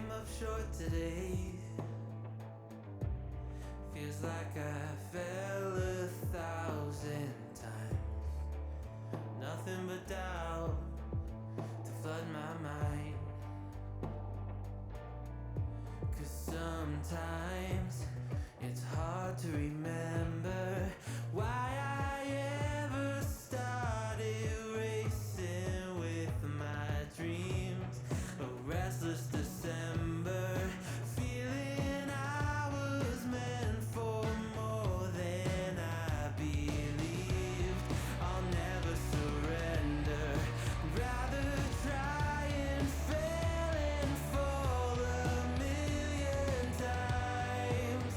came up short today. Feels like I fell 1,000 times. Nothing but doubt to flood my mind. 'Cause sometimes it's hard to remember why I ever started racing with my dreams. A restless December, feeling I was meant for more than I believed. I'll never surrender, rather try and fail and fall 1,000,000 times.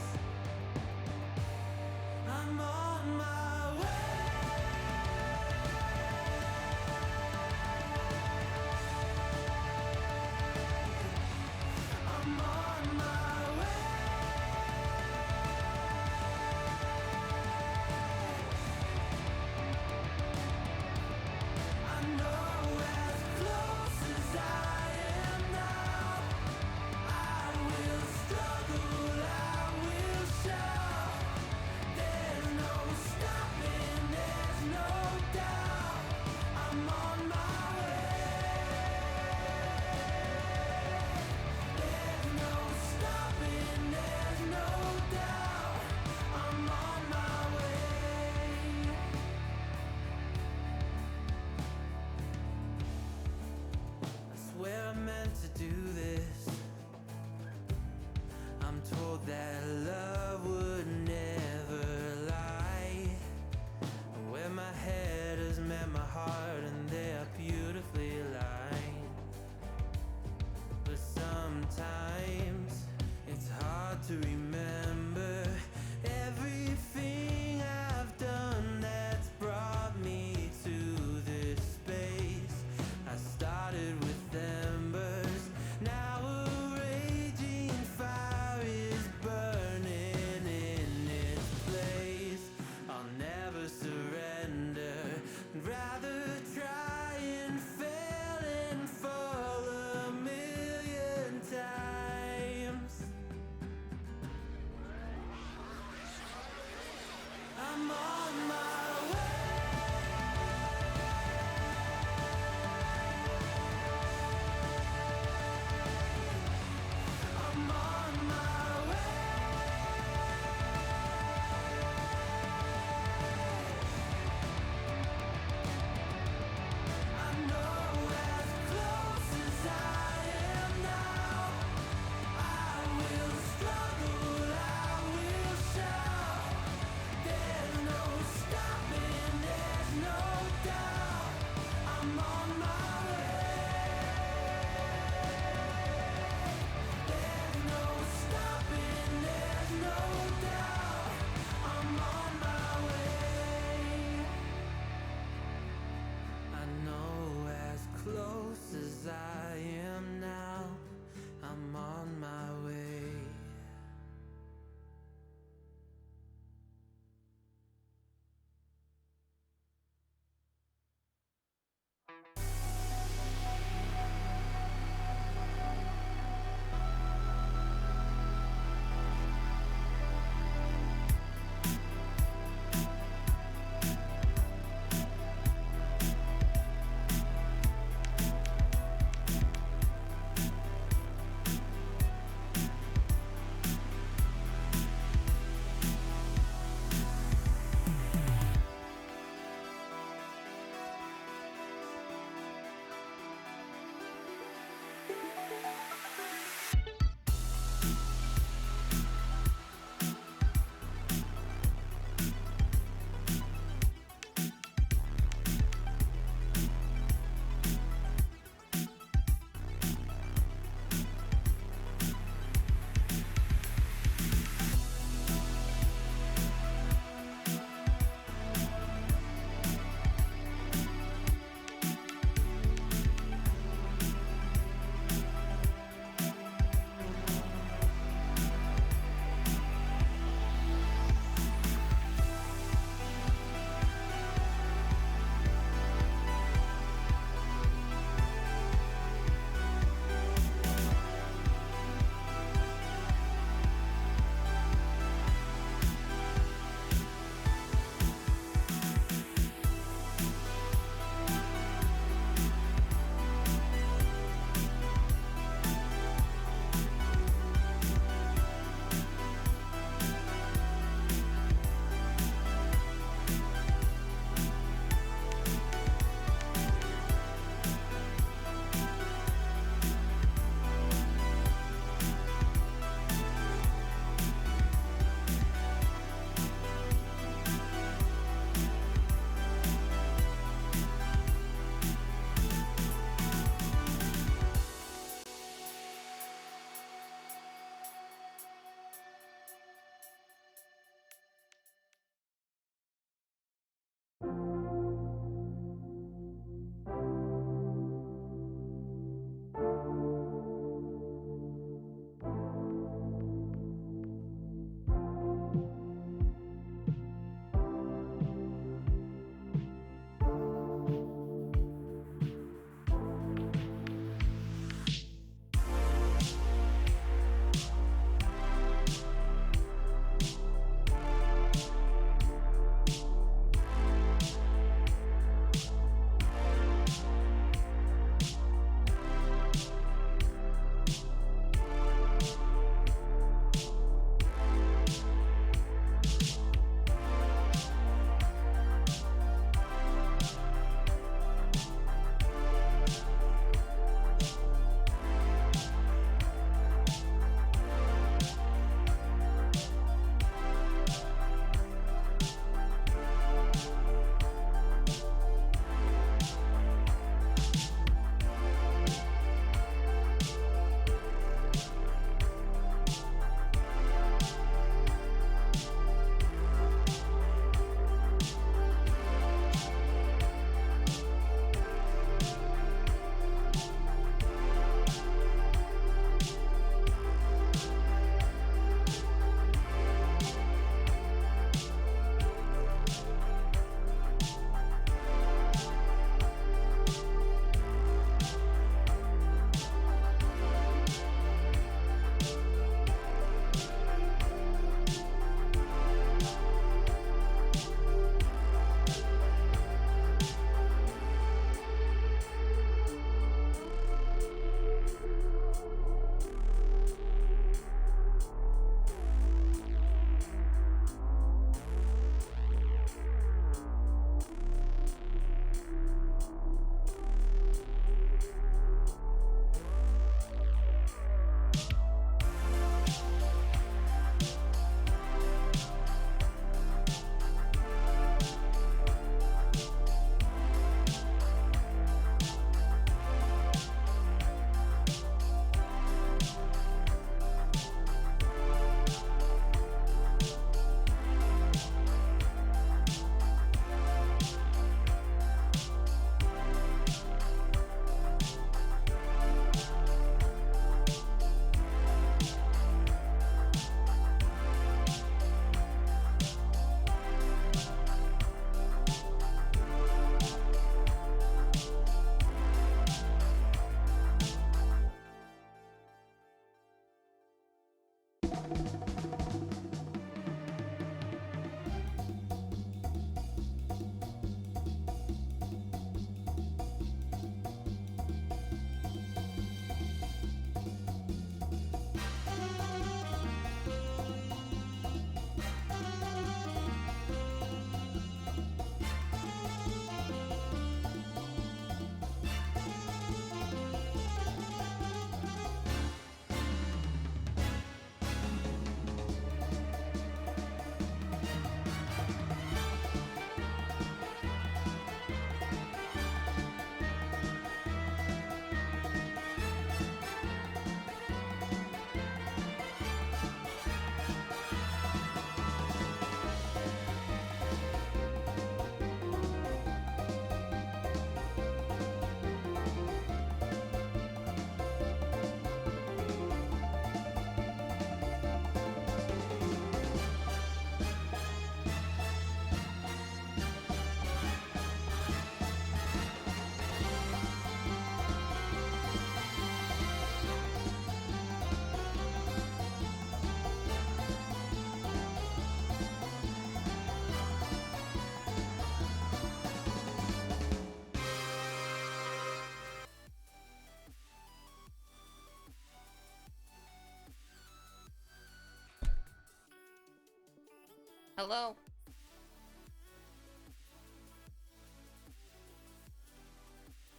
Hello.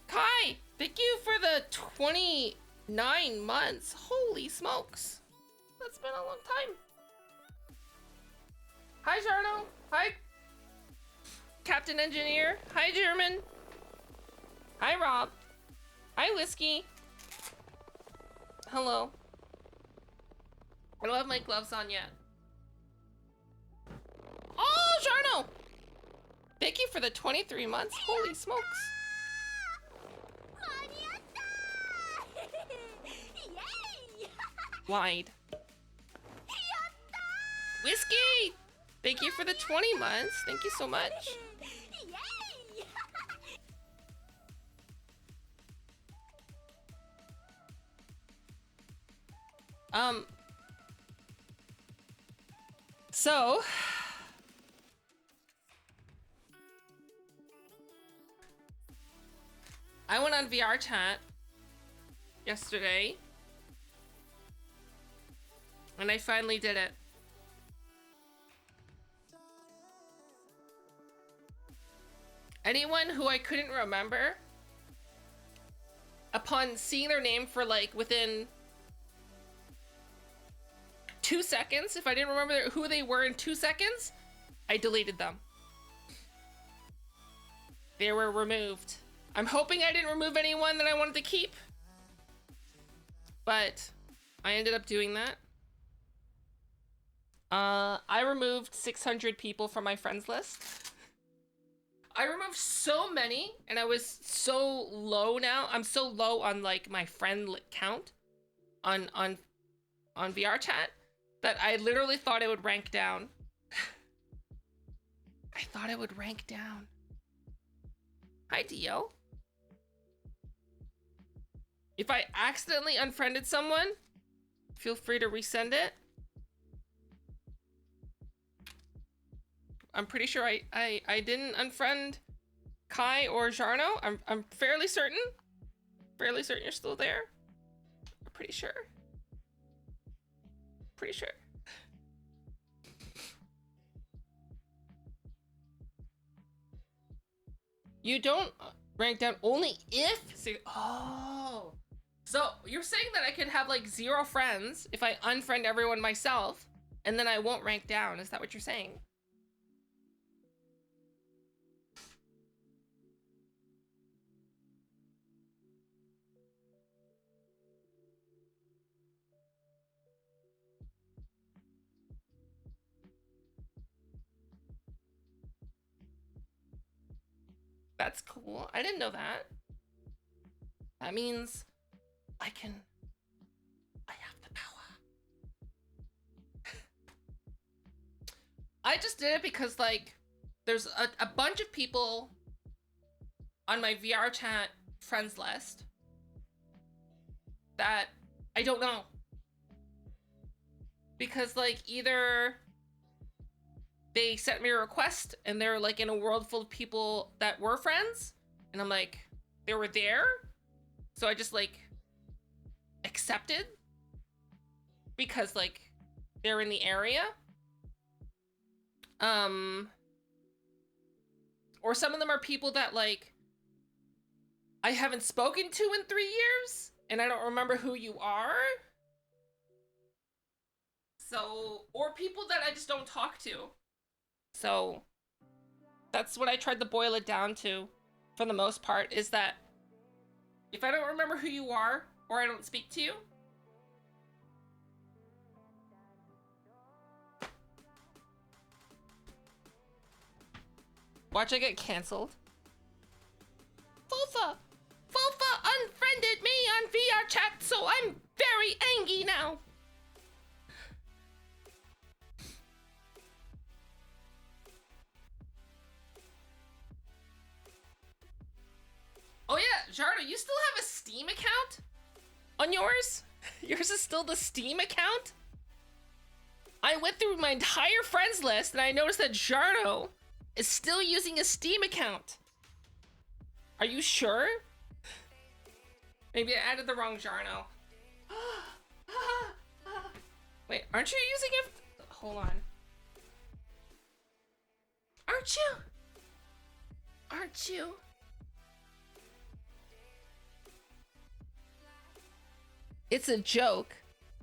Kai, thank you for the 29 months. Holy smokes. That's been a long time. Hi, Jarno. Hi, Captain Engineer. Hi, German. Hi, Rob. Hi, Whiskey. Hello. I don't have my gloves on yet. Oh, Jarno! Thank you for the 23 months. Holy smokes. Wide. Whiskey! Thank you for the 20 months. Thank you so much. So I went on VR chat yesterday and I finally did it. Anyone who I couldn't remember, upon seeing their name for like within 2 seconds, if I didn't remember who they were in 2 seconds, I deleted them. They were removed. I'm hoping I didn't remove anyone that I wanted to keep, but I ended up doing that. I removed 600 people from my friends list. I removed so many, and I was so low now. I'm so low on like my friend count on VR chat that I literally thought it would rank down. I thought it would rank down. Hi, Dio. If I accidentally unfriended someone, feel free to resend it. I'm pretty sure I didn't unfriend Kai or Jarno. I'm fairly certain. Fairly certain you're still there. I'm pretty sure. Pretty sure. You don't rank down only if... Oh. So you're saying that I could have like 0 friends if I unfriend everyone myself, and then I won't rank down. Is that what you're saying? That's cool. I didn't know that. That means I have the power. I just did it because like there's a bunch of people on my VR chat friends list that I don't know. Because like either they sent me a request and they're like in a world full of people that were friends, and I'm like, they were there, so I just like accepted because like they're in the area. Or some of them are people that like I haven't spoken to in 3 years and I don't remember who you are. So, or people that I just don't talk to. So that's what I tried to boil it down to for the most part, is that if I don't remember who you are or I don't speak to you, watch I get canceled. Fofa unfriended me on VR chat, so I'm very angry now. Oh yeah, Jarno, you still have a Steam account on yours? Yours is still the Steam account? I went through my entire friends list and I noticed that Jarno is still using a Steam account. Are you sure? Maybe I added the wrong Jarno. Wait, aren't you using it? Hold on. Aren't you? Aren't you? It's a joke.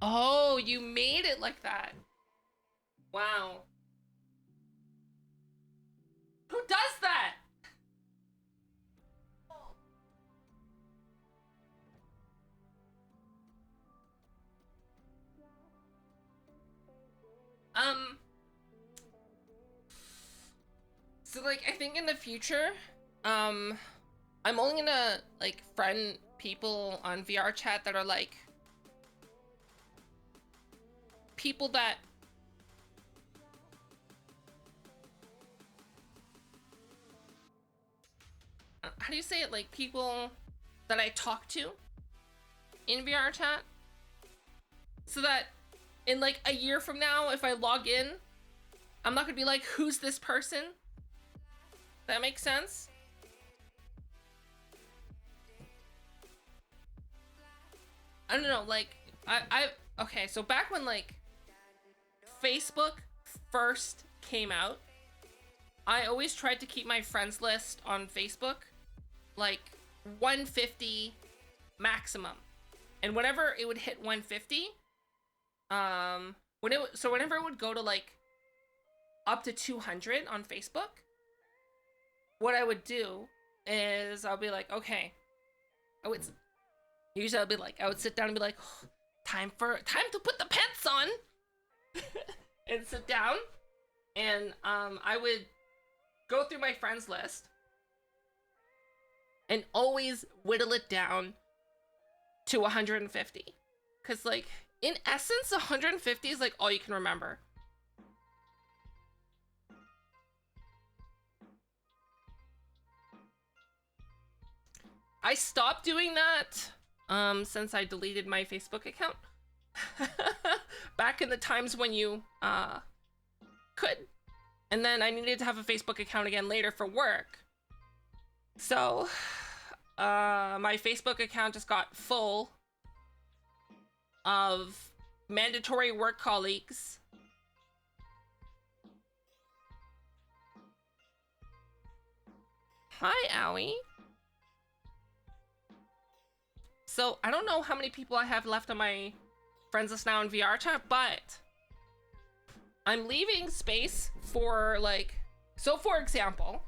Oh, you made it like that. Wow. Who does that? So like I think in the future, I'm only gonna like friend people on VR chat that are like people that how do you say it, like people that I talk to in VR chat, so that in like a year from now if I log in, I'm not gonna be like, who's this person? That makes sense? I don't know, like I okay, so back when like Facebook first came out, I always tried to keep my friends list on Facebook like 150 maximum. And whenever it would hit 150, whenever it would go to like up to 200 on Facebook, what I would do is I'll be like, okay, I would sit down and be like, oh, time to put the pants on and sit down, and I would go through my friends list and always whittle it down to 150, because like in essence 150 is like all you can remember. I stopped doing that since I deleted my Facebook account. Back in the times when you could. And then I needed to have a Facebook account again later for work. So my Facebook account just got full of mandatory work colleagues. Hi, Owie. So I don't know how many people I have left on my friends list now in VR chat, but I'm leaving space for like, so for example,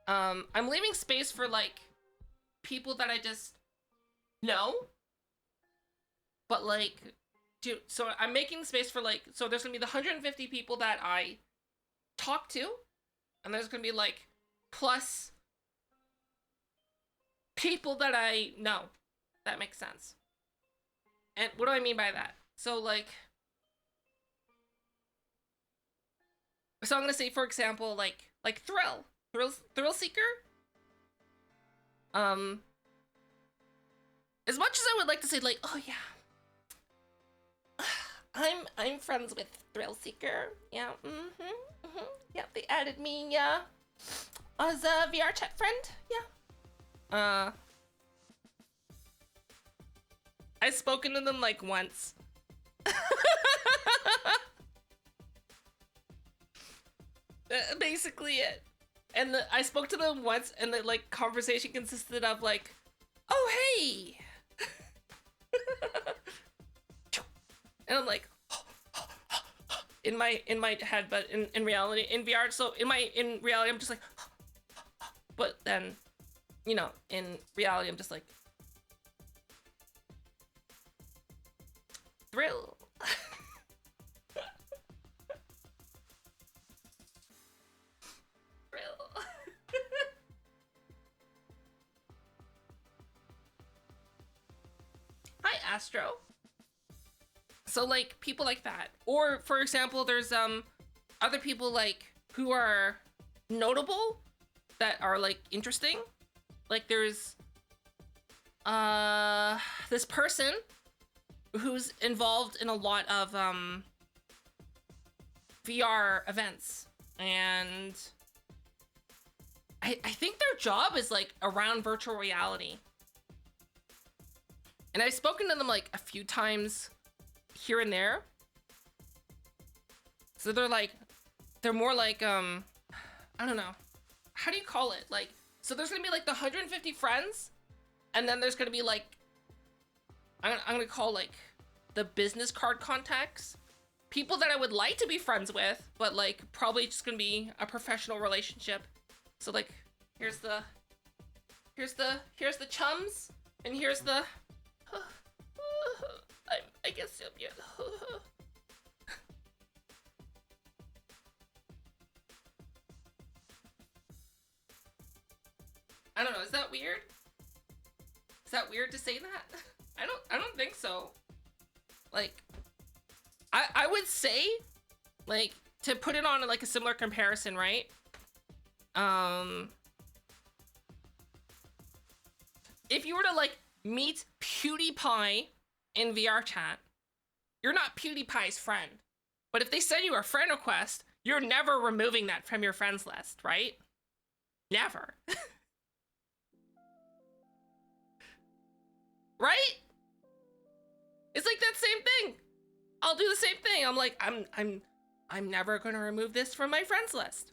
I'm leaving space for like people that I just know, but like, dude, so I'm making space for like, so there's gonna be the 150 people that I talk to, and there's gonna be like plus people that I know. That makes sense. And what do I mean by that? So like, so I'm gonna say, for example, like Thrill Seeker. As much as I would like to say like, oh yeah, I'm friends with Thrill Seeker. Yeah, yeah, they added me as a VR chat friend. Yeah. I've spoken to them like once. Basically it. And I spoke to them once, and the like conversation consisted of like, oh hey. And I'm like in my head, but in reality, in VR, so in reality I'm just like, but then, you know, in reality I'm just like, thrill. Thrill. Hi, Astro. So like people like that, or for example, there's other people like who are notable that are like interesting. Like there's this person who's involved in a lot of VR events, and I think their job is like around virtual reality. And I've spoken to them like a few times here and there. So they're more like I don't know. How do you call it? Like, so there's gonna be like the 150 friends, and then there's gonna be like, I'm gonna call like the business card contacts. People that I would like to be friends with, but like probably just gonna be a professional relationship. So like, here's the chums, and here's the, I guess you'll be I don't know, is that weird? Is that weird to say that? I don't think so. Like, I would say, like, to put it on like a similar comparison, right? If you were to like meet PewDiePie in VR chat, you're not PewDiePie's friend. But if they send you a friend request, you're never removing that from your friends list, right? Never. Right? It's like that same thing. I'll do the same thing. I'm like, I'm never gonna remove this from my friends list.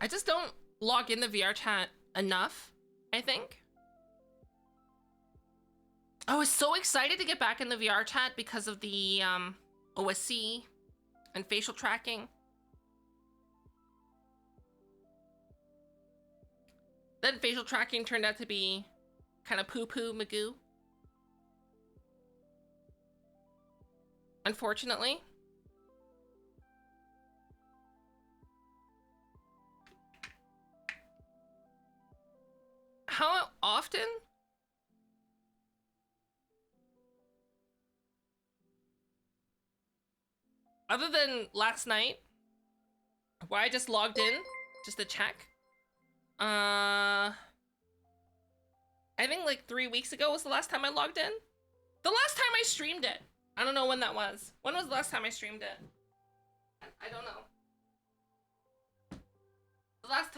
I just don't log in the VR chat enough, I think. I was so excited to get back in the VR chat because of the OSC and facial tracking. Then facial tracking turned out to be kind of poo-poo magoo. Unfortunately. How often? Other than last night, where I just logged in, just to check. I think like 3 weeks ago was the last time I logged in. The last time I streamed it. I don't know when that was. When was the last time I streamed it? I don't know. The last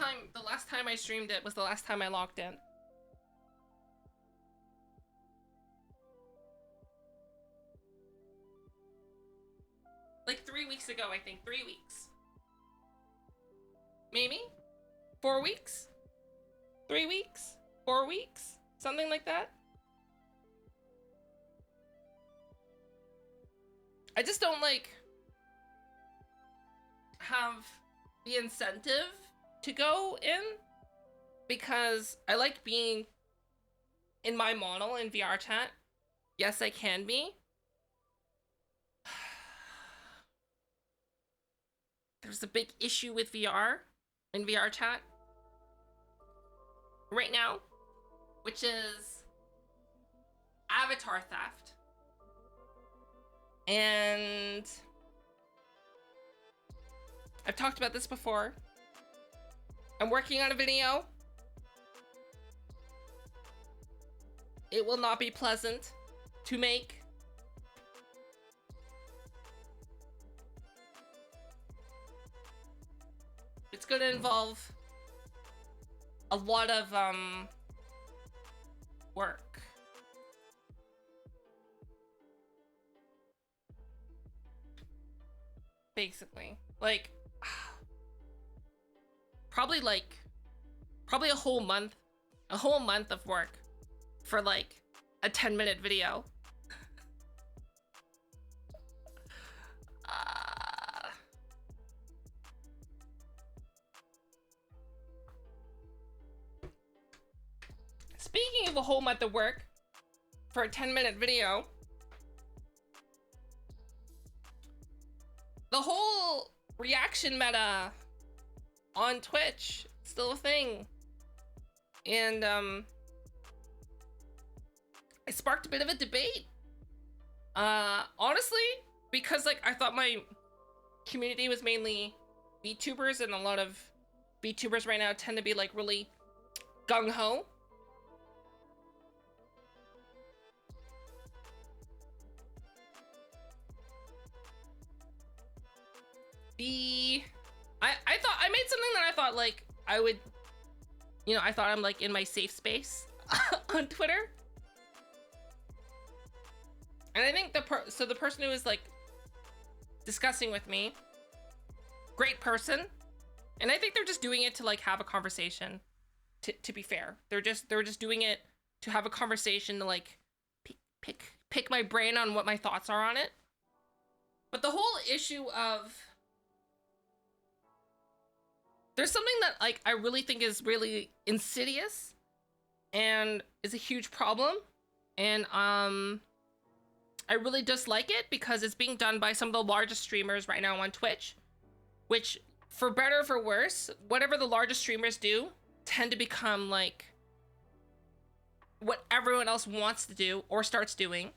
time I streamed it was the last time I logged in. Like 3 weeks ago, I think. 3 weeks. Maybe? 4 weeks? 3 weeks? 4 weeks? Something like that? I just don't like have the incentive to go in because I like being in my model in VR chat. Yes, I can be. There's a big issue with VR in VR chat right now, which is avatar theft. And I've talked about this before. I'm working on a video. It will not be pleasant to make. It's gonna involve a lot of work. Basically, like probably a whole month of work for like a 10-minute video. Speaking of a whole month of work for a 10-minute video, the whole reaction meta on Twitch is still a thing. And it sparked a bit of a debate. Honestly, because like I thought my community was mainly VTubers, and a lot of VTubers right now tend to be like really gung-ho. I thought I made something that I thought like I would, you know, I thought I'm like in my safe space on Twitter. And I think the person who was like discussing with me, great person. And I think they're just doing it to like have a conversation. To be fair, they're just doing it to have a conversation to like pick my brain on what my thoughts are on it. But the whole issue of, there's something that like I really think is really insidious and is a huge problem, and I really dislike it because it's being done by some of the largest streamers right now on Twitch, which, for better or for worse, whatever the largest streamers do tend to become like what everyone else wants to do or starts doing.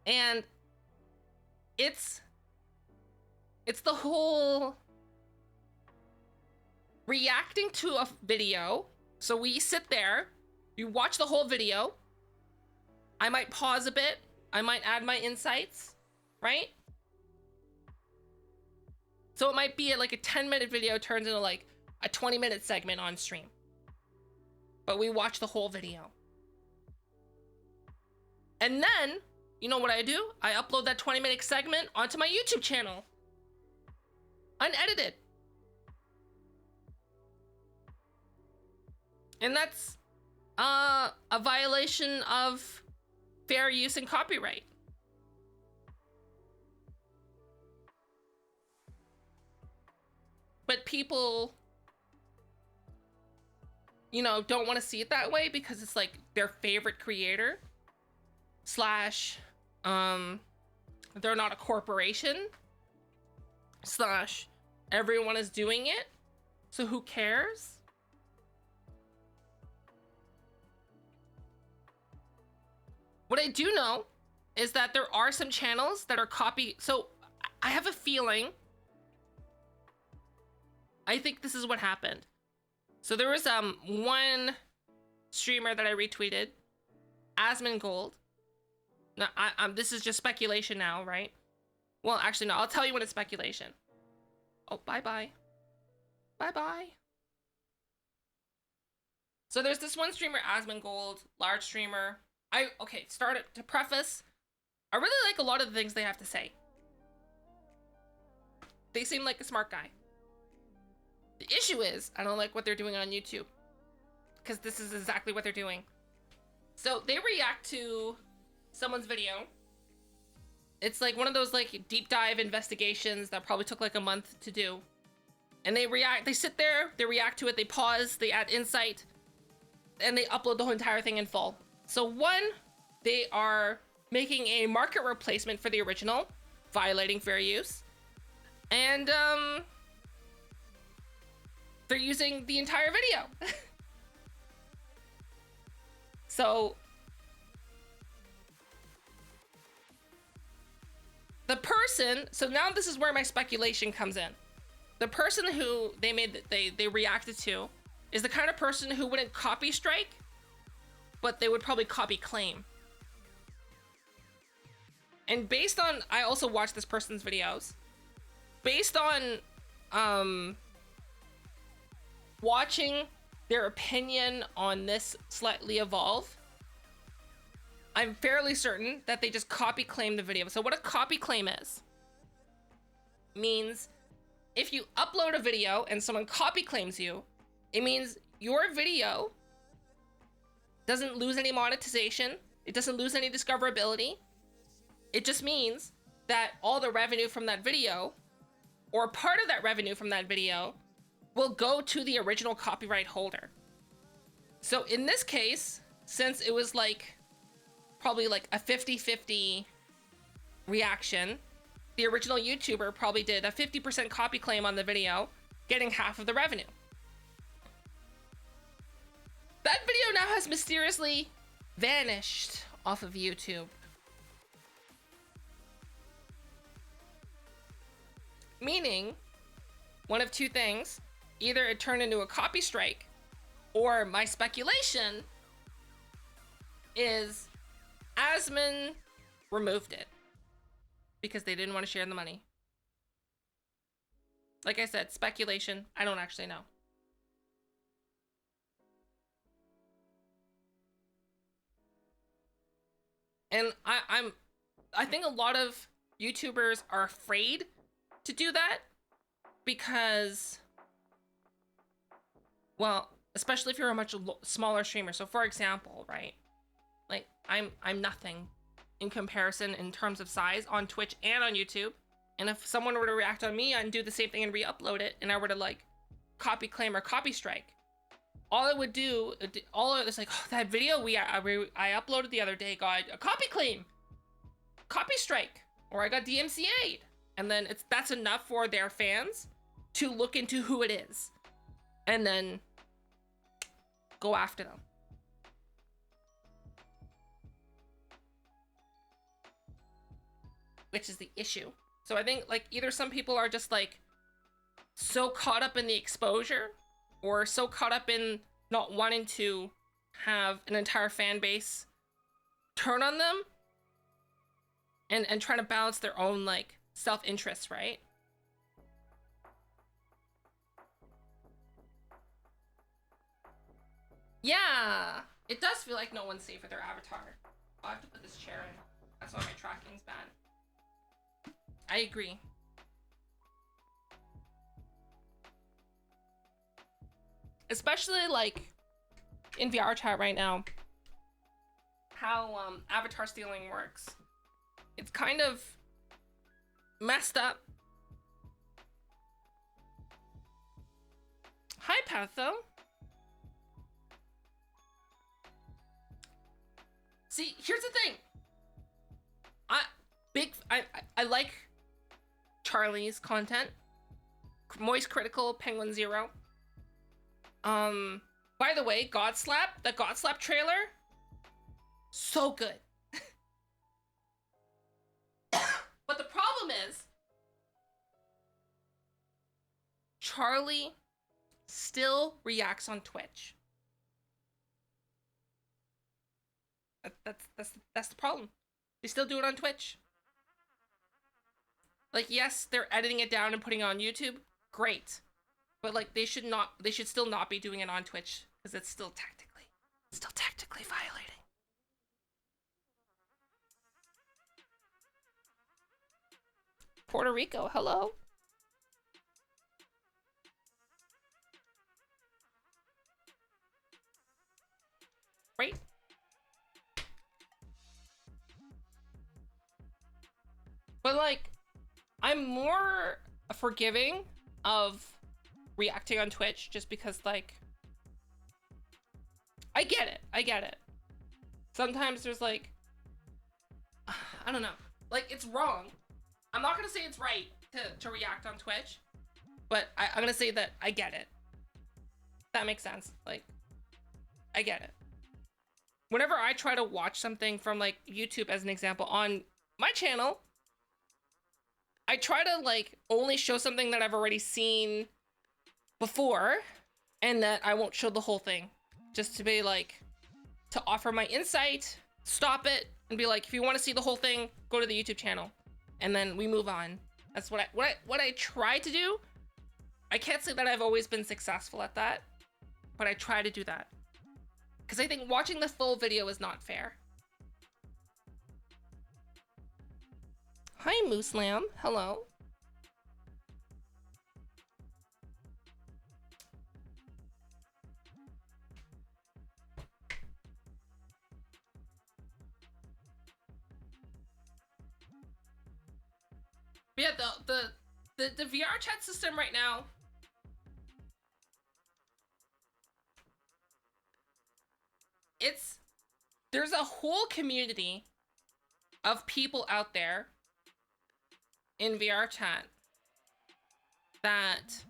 And it's the whole reacting to a video. So we sit there, you watch the whole video. I might pause a bit. I might add my insights, right? So it might be like a 10-minute video turns into like a 20-minute segment on stream. But we watch the whole video. And then, you know what I do? I upload that 20-minute segment onto my YouTube channel. Unedited. And that's a violation of fair use and copyright. But people, you know, don't want to see it that way because it's like their favorite creator slash they're not a corporation slash everyone is doing it, so who cares? What I do know is that there are some channels that are copy. So I have a feeling, I think this is what happened. So there was one streamer that I retweeted, Asmongold. Now this is just speculation now, right? Well, actually no, I'll tell you when it's speculation. Oh, bye-bye. Bye-bye. So there's this one streamer, Asmongold, large streamer. To preface, I really like a lot of the things they have to say. They seem like a smart guy. The issue is, I don't like what they're doing on YouTube, because this is exactly what they're doing. So they react to someone's video. It's like one of those like deep dive investigations that probably took like a month to do. And they sit there, they react to it, they pause, they add insight, and they upload the whole entire thing in full. So one, they are making a market replacement for the original, violating fair use. And they're using the entire video. So the person, so now this is where my speculation comes in. The person who they reacted to is the kind of person who wouldn't copy strike, but they would probably copy claim. And based on, I also watched this person's videos. Based on watching their opinion on this slightly evolve, I'm fairly certain that they just copy claim the video. So what a copy claim is, means if you upload a video and someone copy claims you, it means your video doesn't lose any monetization. It doesn't lose any discoverability. It just means that all the revenue from that video, or part of that revenue from that video, will go to the original copyright holder. So in this case, since it was like probably like a 50-50 reaction, the original YouTuber probably did a 50% copy claim on the video, getting half of the revenue. That video now has mysteriously vanished off of YouTube. Meaning, one of two things: either it turned into a copy strike, or my speculation is Asmon removed it because they didn't want to share the money. Like I said, speculation. I don't actually know. And I think a lot of YouTubers are afraid to do that because, well, especially if you're a much smaller streamer. So for example, right? Like I'm nothing in comparison in terms of size on Twitch and on YouTube. And if someone were to react on me and do the same thing and re-upload it, and I were to like copy claim or copy strike, all it would do, it's like, oh, that video I uploaded the other day got a copy claim, copy strike, or I got DMCA'd. And then that's enough for their fans to look into who it is and then go after them. Which is the issue. So I think like either some people are just like so caught up in the exposure or so caught up in not wanting to have an entire fan base turn on them and trying to balance their own like self-interest, right? Yeah, it does feel like no one's safe with their avatar. I'll have to put this chair in. That's why my tracking's bad. I agree. Especially like in VR chat right now, how avatar stealing works. It's kind of messed up. Hi, Patho. See, here's the thing. I like Charlie's content. Moist Critical, Penguin Zero. By the way, the Godslap trailer, so good. But the problem is, Charlie still reacts on Twitch. That's the problem. They still do it on Twitch. Like, yes, they're editing it down and putting it on YouTube. Great. But like they should still not be doing it on Twitch because it's still tactically violating. Puerto Rico, hello. Right? But like, I'm more forgiving of reacting on Twitch just because like, I get it. Sometimes there's like, I don't know, like it's wrong. I'm not gonna say it's right to react on Twitch, but I'm gonna say that I get it. That makes sense. Like, I get it. Whenever I try to watch something from like YouTube as an example on my channel, I try to like only show something that I've already seen before and that I won't show the whole thing, just to be like, to offer my insight, stop it, and be like, if you want to see the whole thing, go to the YouTube channel, and then we move on. That's what I try to do. I can't say that I've always been successful at that, but I try to do that because I think watching the full video is not fair. Hi, Moose Lamb. Hello. But yeah, the VR chat system right now, there's a whole community of people out there in VR chat that,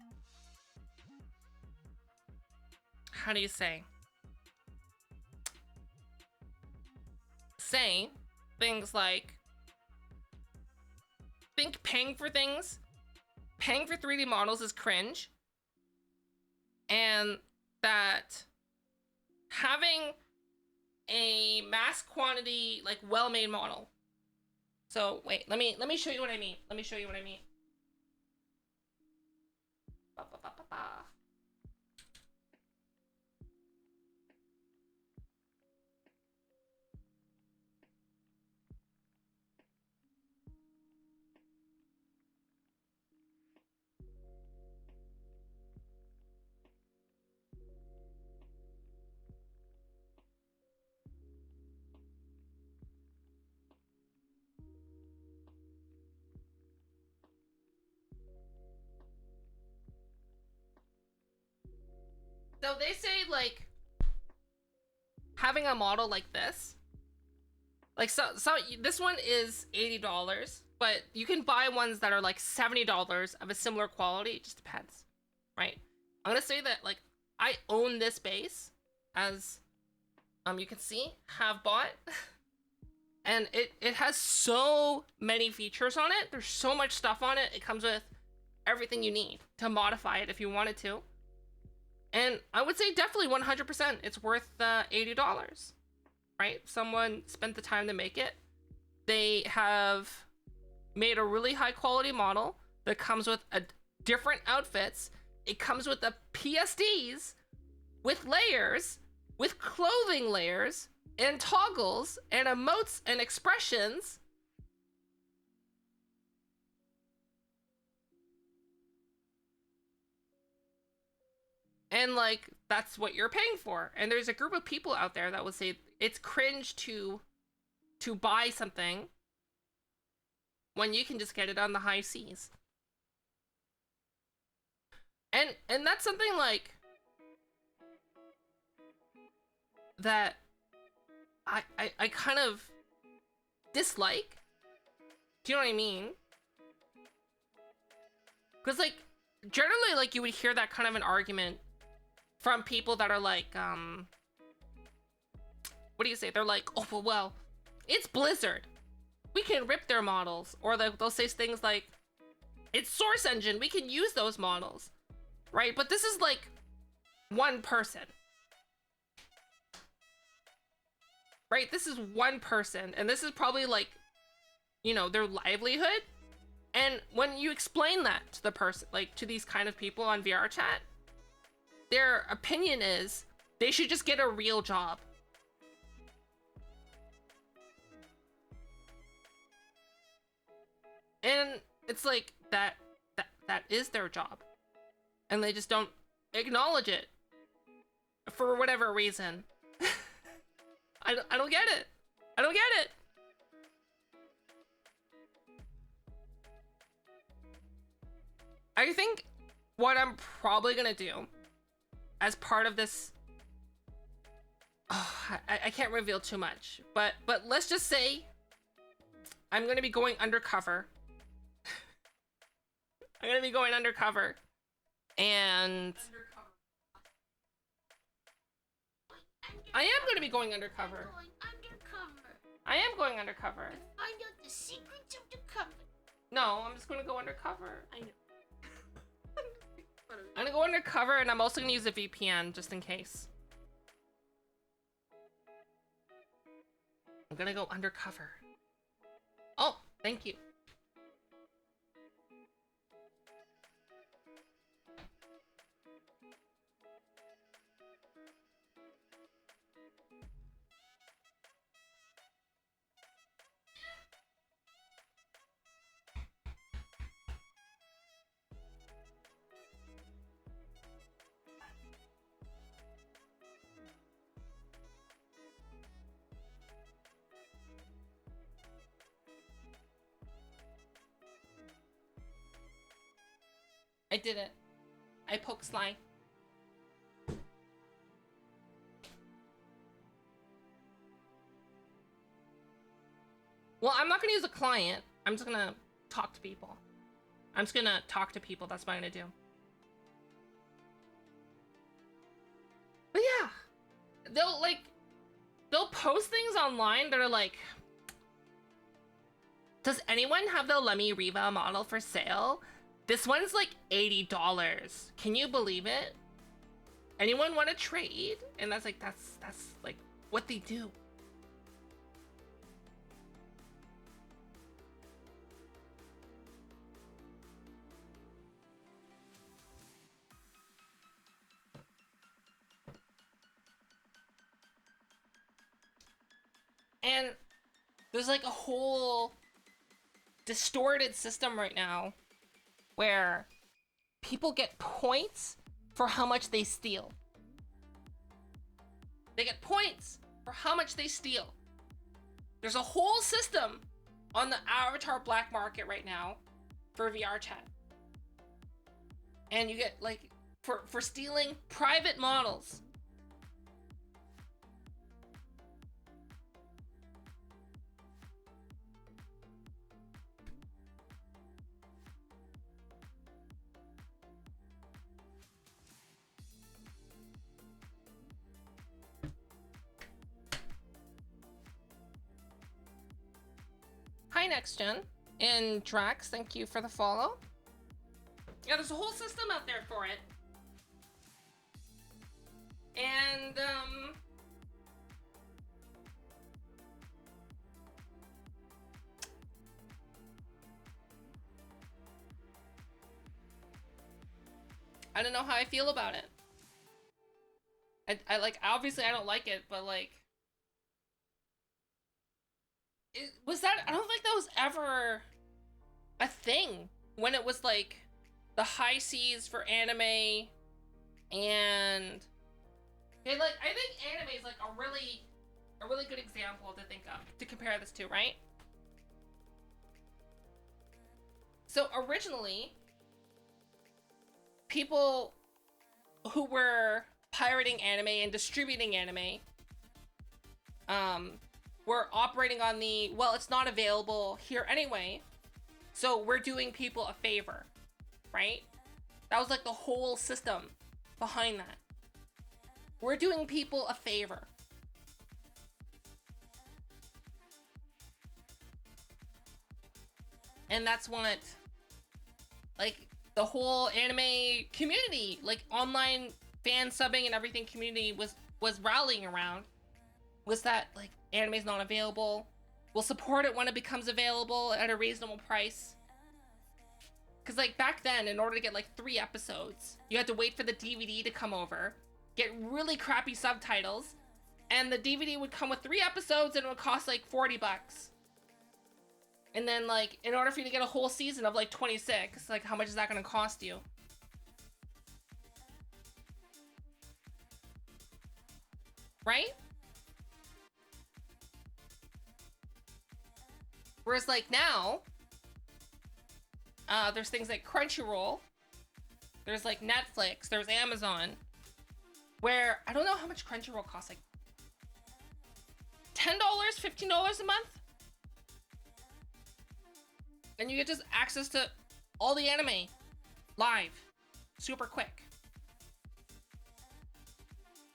how do you say things like, think paying for 3D models is cringe, and that having a mass quantity, like well-made model. So wait, let me show you what I mean. So they say, like, having a model like this, like, so this one is $80, but you can buy ones that are like $70 of a similar quality. It just depends, right? I'm gonna say that, like, I own this base, as you can see, have bought, and it has so many features on it. There's so much stuff on it. It comes with everything you need to modify it if you wanted to. And I would say definitely 100% it's worth $80, right? Someone spent the time to make it. They have made a really high quality model that comes with different outfits. It comes with the PSDs, with layers, with clothing layers, and toggles, and emotes, and expressions. And, like, that's what you're paying for. And there's a group of people out there that will say it's cringe to buy something when you can just get it on the high seas. And that's something, like, that I kind of dislike. Do you know what I mean? Because, like, generally, like, you would hear that kind of an argument from people that are like, what do you say? They're like, oh, well, it's Blizzard. We can rip their models. Or they'll say things like, it's Source Engine. We can use those models. Right? But this is, like, one person. Right? This is one person. And this is probably, like, you know, their livelihood. And when you explain that to the person, like, to these kind of people on VR chat, their opinion is they should just get a real job. And it's like that is their job. And they just don't acknowledge it for whatever reason. I don't get it. I don't get it. I think what I'm probably gonna do as part of this, I can't reveal too much, but let's just say I'm gonna be going undercover. I'm gonna be going undercover, and I am gonna be going undercover. I am going undercover. Find out the secrets of the cover. No, I'm just gonna go undercover. I know. I'm gonna go undercover, and I'm also gonna use a VPN just in case. I'm gonna go undercover. Oh, thank you. I did it. I poke Sly. Well, I'm not gonna use a client. I'm just gonna talk to people. I'm just gonna talk to people. That's what I'm gonna do. But yeah, they'll post things online that are like, does anyone have the Lemmy Riva model for sale? This one's like $80. Can you believe it? Anyone want to trade? And that's like, that's like what they do. And there's like a whole distorted system right now where people get points for how much they steal. They get points for how much they steal. There's a whole system on the avatar black market right now for VR chat. And you get like for stealing private models. Hi, Next Gen. And Drax, thank you for the follow. Yeah, there's a whole system out there for it. And, I don't know how I feel about it. I like, obviously I don't like it, but like, I don't think that was ever a thing when it was like the high seas for anime and okay, like I think anime is like a really good example to think of to compare this to, right? So originally people who were pirating anime and distributing anime we're operating on the, well, it's not available here anyway, so we're doing people a favor, right? That was like the whole system behind that. We're doing people a favor. And that's what, like, the whole anime community, like online fan subbing and everything community was rallying around, was that, like, anime's not available. We'll support it when it becomes available at a reasonable price. Because, like, back then, in order to get, like, 3 episodes, you had to wait for the DVD to come over, get really crappy subtitles, and the DVD would come with 3 episodes and it would cost, like, $40. And then, like, in order for you to get a whole season of, like, 26, like, how much is that going to cost you? Right? Whereas, like, now, there's things like Crunchyroll, there's, like, Netflix, there's Amazon, where, I don't know how much Crunchyroll costs, like, $10, $15 a month? And you get just access to all the anime, live, super quick.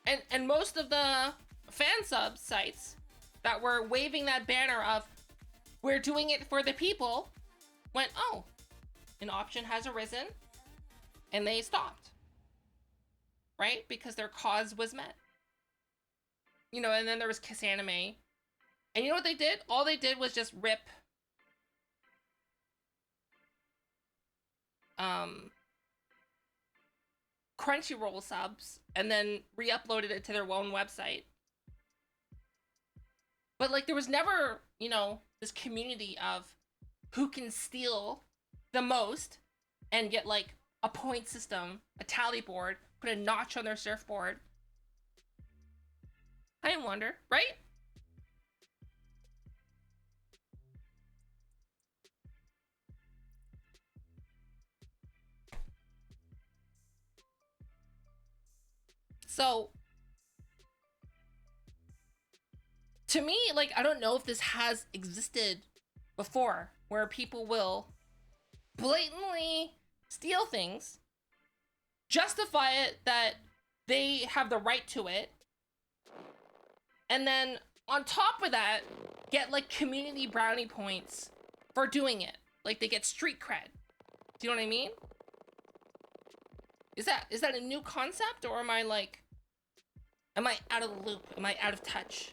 And most of the fan sub sites that were waving that banner of, we're doing it for the people, went, oh, an option has arisen, and they stopped, right? Because their cause was met. You know, and then there was Kiss Anime. And you know what they did? All they did was just rip Crunchyroll subs and then re-uploaded it to their own website. But, like, there was never, you know, this community of who can steal the most and get, like, a point system, a tally board, put a notch on their surfboard. I wonder, right? So, to me, like, I don't know if this has existed before, where people will blatantly steal things, justify it that they have the right to it, and then on top of that, get, like, community brownie points for doing it. Like, they get street cred. Do you know what I mean? Is that a new concept, or am I, like, am I out of the loop? Am I out of touch?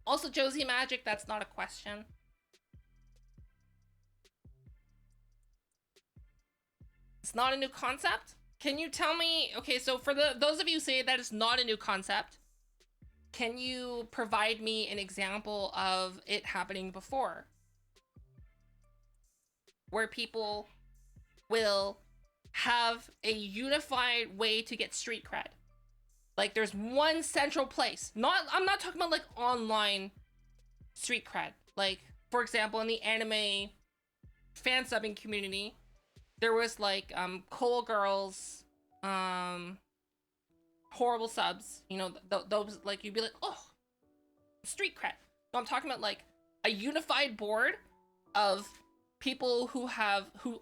Also, Josie Magic, that's not a question. It's not a new concept? Can you tell me, okay, so for those of you who say that it's not a new concept, can you provide me an example of it happening before? Where people will have a unified way to get street cred. Like there's one central place. I'm not talking about like online street cred. Like, for example, in the anime fan subbing community, there was like Cole Girls, horrible subs, you know, those like you'd be like, oh, street cred. No, I'm talking about like a unified board of people who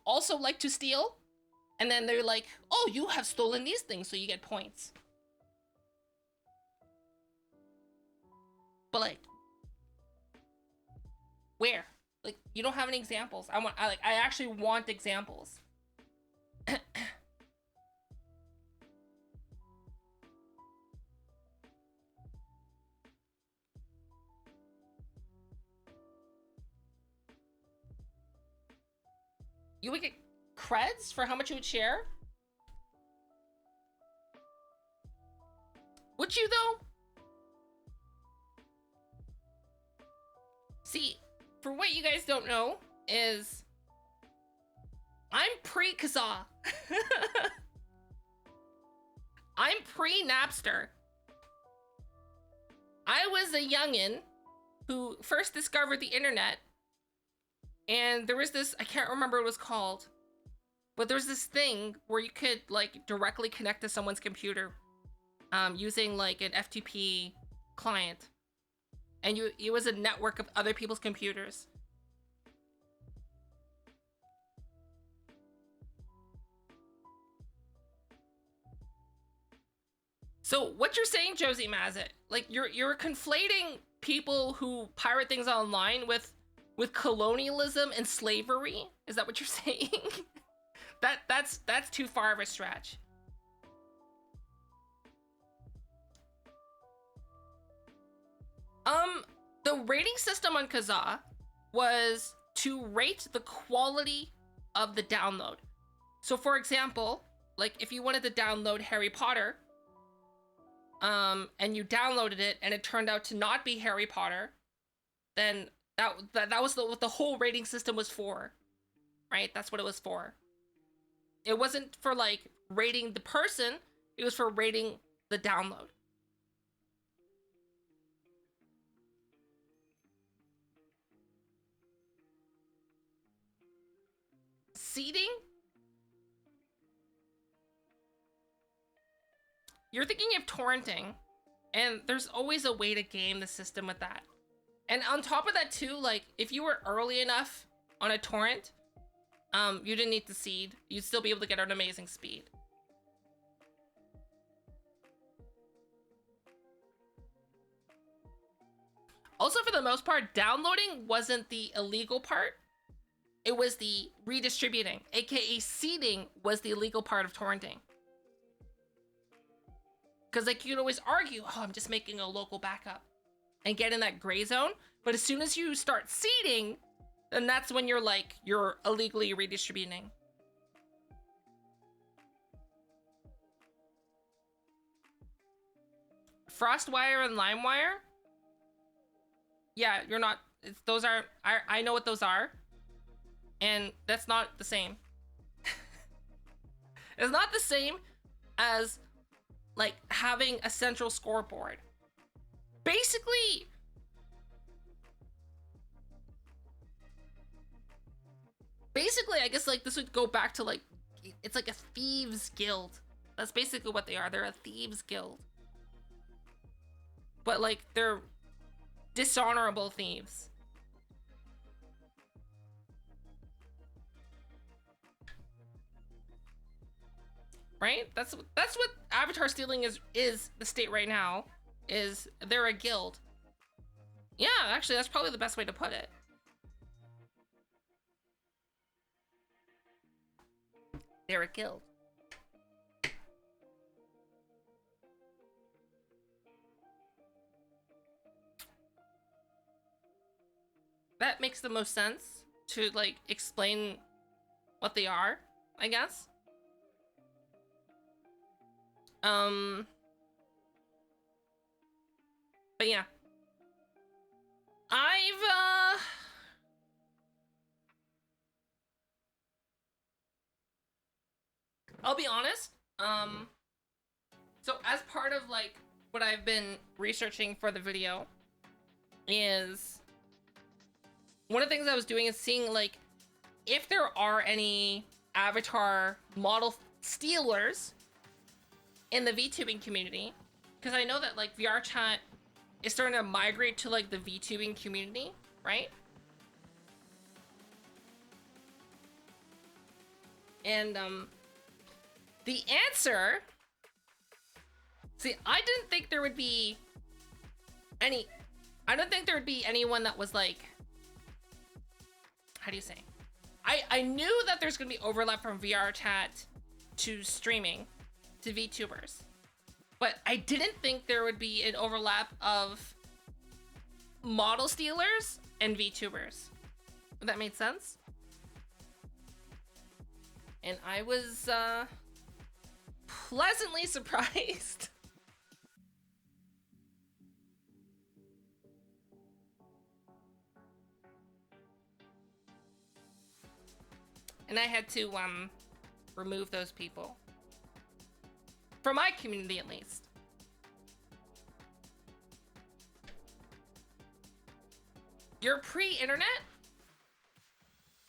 also like to steal, and then they're like, oh, you have stolen these things, so you get points. But like, where? Like, you don't have any examples. I actually want examples. You would get creds for how much you would share? Would you though? See, for what you guys don't know is I'm pre-Kazaa. I'm pre-Napster. I was a youngin' who first discovered the internet, and there was this, I can't remember what it was called, but there was this thing where you could like directly connect to someone's computer using like an FTP client. And it was a network of other people's computers. So what you're saying, Josie Mazet, like you're conflating people who pirate things online with colonialism and slavery? Is that what you're saying? that's too far of a stretch. The rating system on Kazaa was to rate the quality of the download. So for example, like if you wanted to download Harry Potter, and you downloaded it and it turned out to not be Harry Potter, then that was what the whole rating system was for, right? That's what it was for. It wasn't for like rating the person, it was for rating the download. Seeding? You're thinking of torrenting, and there's always a way to game the system with that. And on top of that too, like if you were early enough on a torrent, you didn't need to seed. You'd still be able to get an amazing speed. Also, for the most part, downloading wasn't the illegal part. It was the redistributing, aka seeding was the illegal part of torrenting. Because like you'd always argue, oh, I'm just making a local backup and get in that gray zone. But as soon as you start seeding, then that's when you're illegally redistributing. Frostwire and LimeWire? Yeah, you're not, those are, I know what those are. And that's not the same. It's not the same as like having a central scoreboard. Basically, I guess like this would go back to like, it's like a thieves guild. That's basically what they are. They're a thieves guild. But like they're dishonorable thieves. Right? That's what avatar stealing is the state right now. Is they're a guild. Yeah, actually that's probably the best way to put it. They're a guild. That makes the most sense to like explain what they are, I guess. But yeah. I'll be honest. So as part of like what I've been researching for the video is one of the things I was doing is seeing like if there are any avatar model stealers in the VTubing community, because I know that like VR chat is starting to migrate to like the VTubing community, right? And the answer, see, I didn't think there would be any, I don't think there would be anyone that was like, how do you say? I knew that there's gonna be overlap from VR chat to streaming to VTubers, but I didn't think there would be an overlap of model stealers and VTubers. If that made sense? And I was pleasantly surprised. And I had to remove those people. From my community, at least. You're pre-internet?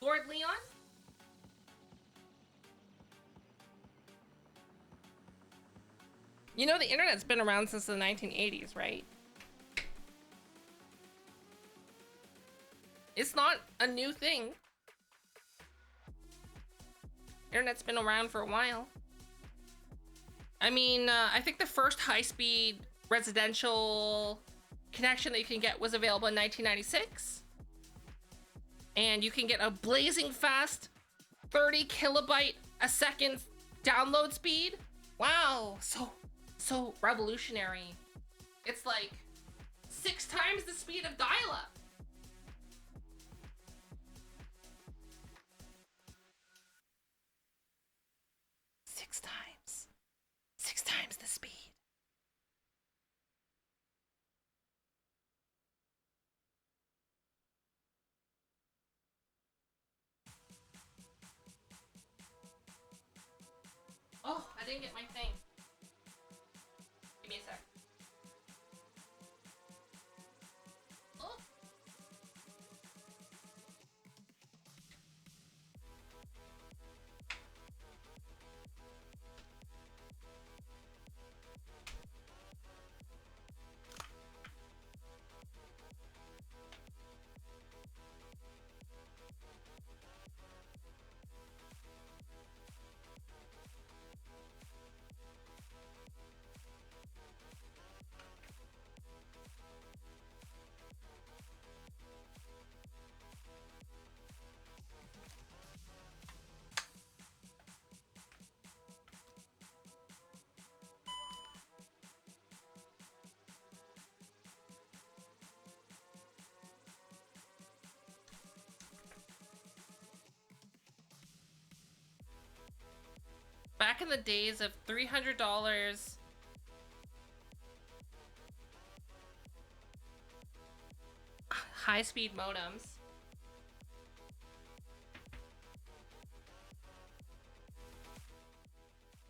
Lord Leon? You know, the internet's been around since the 1980s, right? It's not a new thing. Internet's been around for a while. I mean, I think the first high-speed residential connection that you can get was available in 1996. And you can get a blazing fast 30 kilobyte a second download speed. Wow, so revolutionary. It's like 6 times the speed of dial-up. Six times the speed. Oh, I didn't get my thing. Give me a sec. Oh. Back in the days of $300 high-speed modems.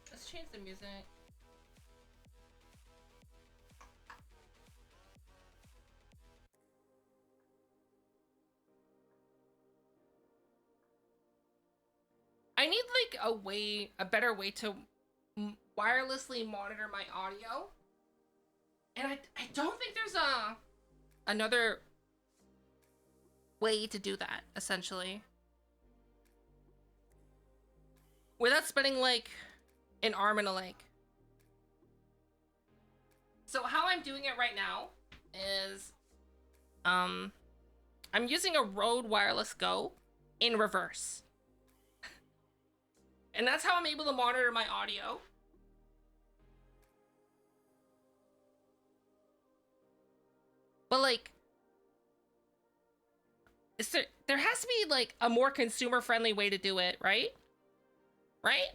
Let's change the music. I need like a better way to wirelessly monitor my audio. And I don't think there's another way to do that, essentially. Without spending like an arm and a leg. So how I'm doing it right now is I'm using a Rode Wireless Go in reverse. And that's how I'm able to monitor my audio. But like, there has to be like a more consumer friendly way to do it, right? Right?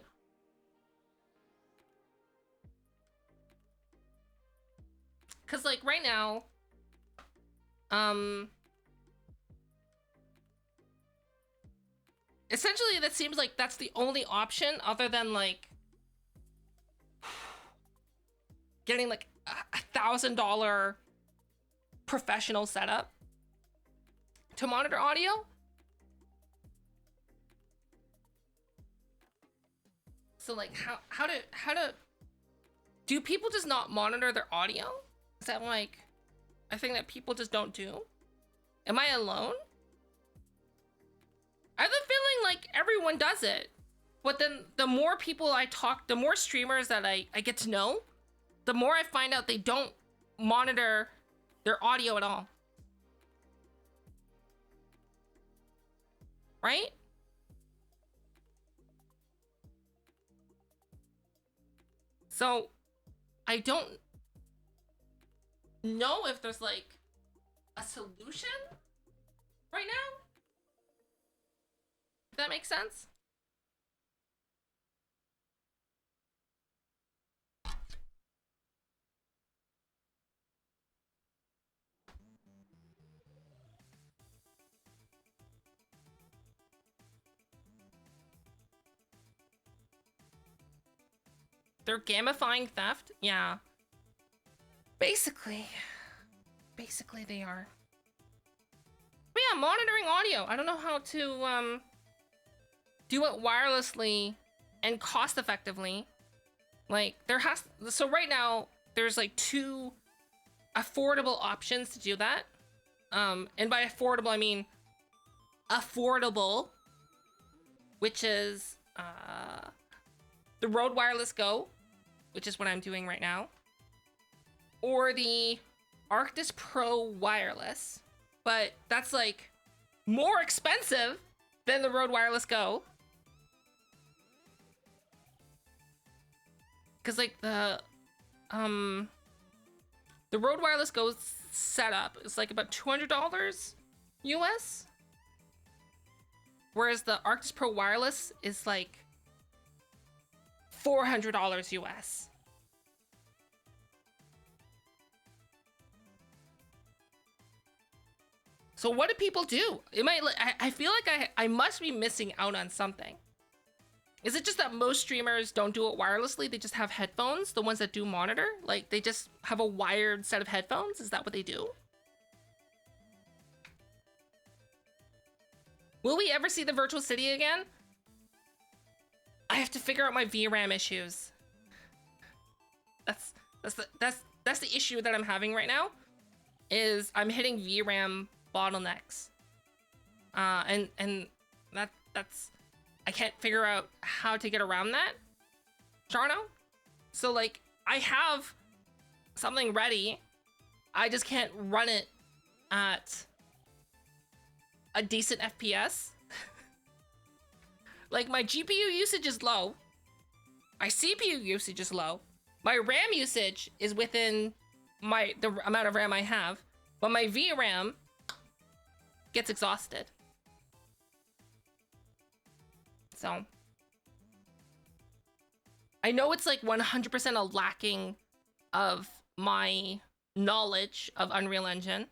because like right now, essentially that seems like that's the only option other than like getting like $1,000 professional setup to monitor audio. So like how do people just not monitor their audio? Is that like a thing that people just don't do? Am I alone? I have the feeling like everyone does it. But then the more people I talk, the more streamers that I get to know, the more I find out they don't monitor their audio at all. Right? So I don't know if there's like a solution right now. If that makes sense. They're gamifying theft? Yeah. Basically they are. But yeah, monitoring audio. I don't know how to do it wirelessly and cost effectively. Like so right now there's like 2 affordable options to do that. And by affordable I mean affordable, which is the Rode Wireless Go, which is what I'm doing right now, or the Arctis Pro Wireless, but that's like more expensive than the Rode Wireless Go. Cause like the Rode Wireless Go setup is like about $200 US, whereas the Arctis Pro Wireless is like $400 US. So what do people do? I feel like I must be missing out on something. Is it just that most streamers don't do it wirelessly? They just have headphones, the ones that do monitor? Like they just have a wired set of headphones? Is that what they do? Will we ever see the virtual city again? I have to figure out my VRAM issues. That's the issue that I'm having right now. Is I'm hitting VRAM bottlenecks. And that's I can't figure out how to get around that. Jarno? So like I have something ready. I just can't run it at a decent FPS. Like my GPU usage is low. My CPU usage is low. My RAM usage is within the amount of RAM I have, but my VRAM gets exhausted. So I know it's like 100% a lacking of my knowledge of Unreal Engine.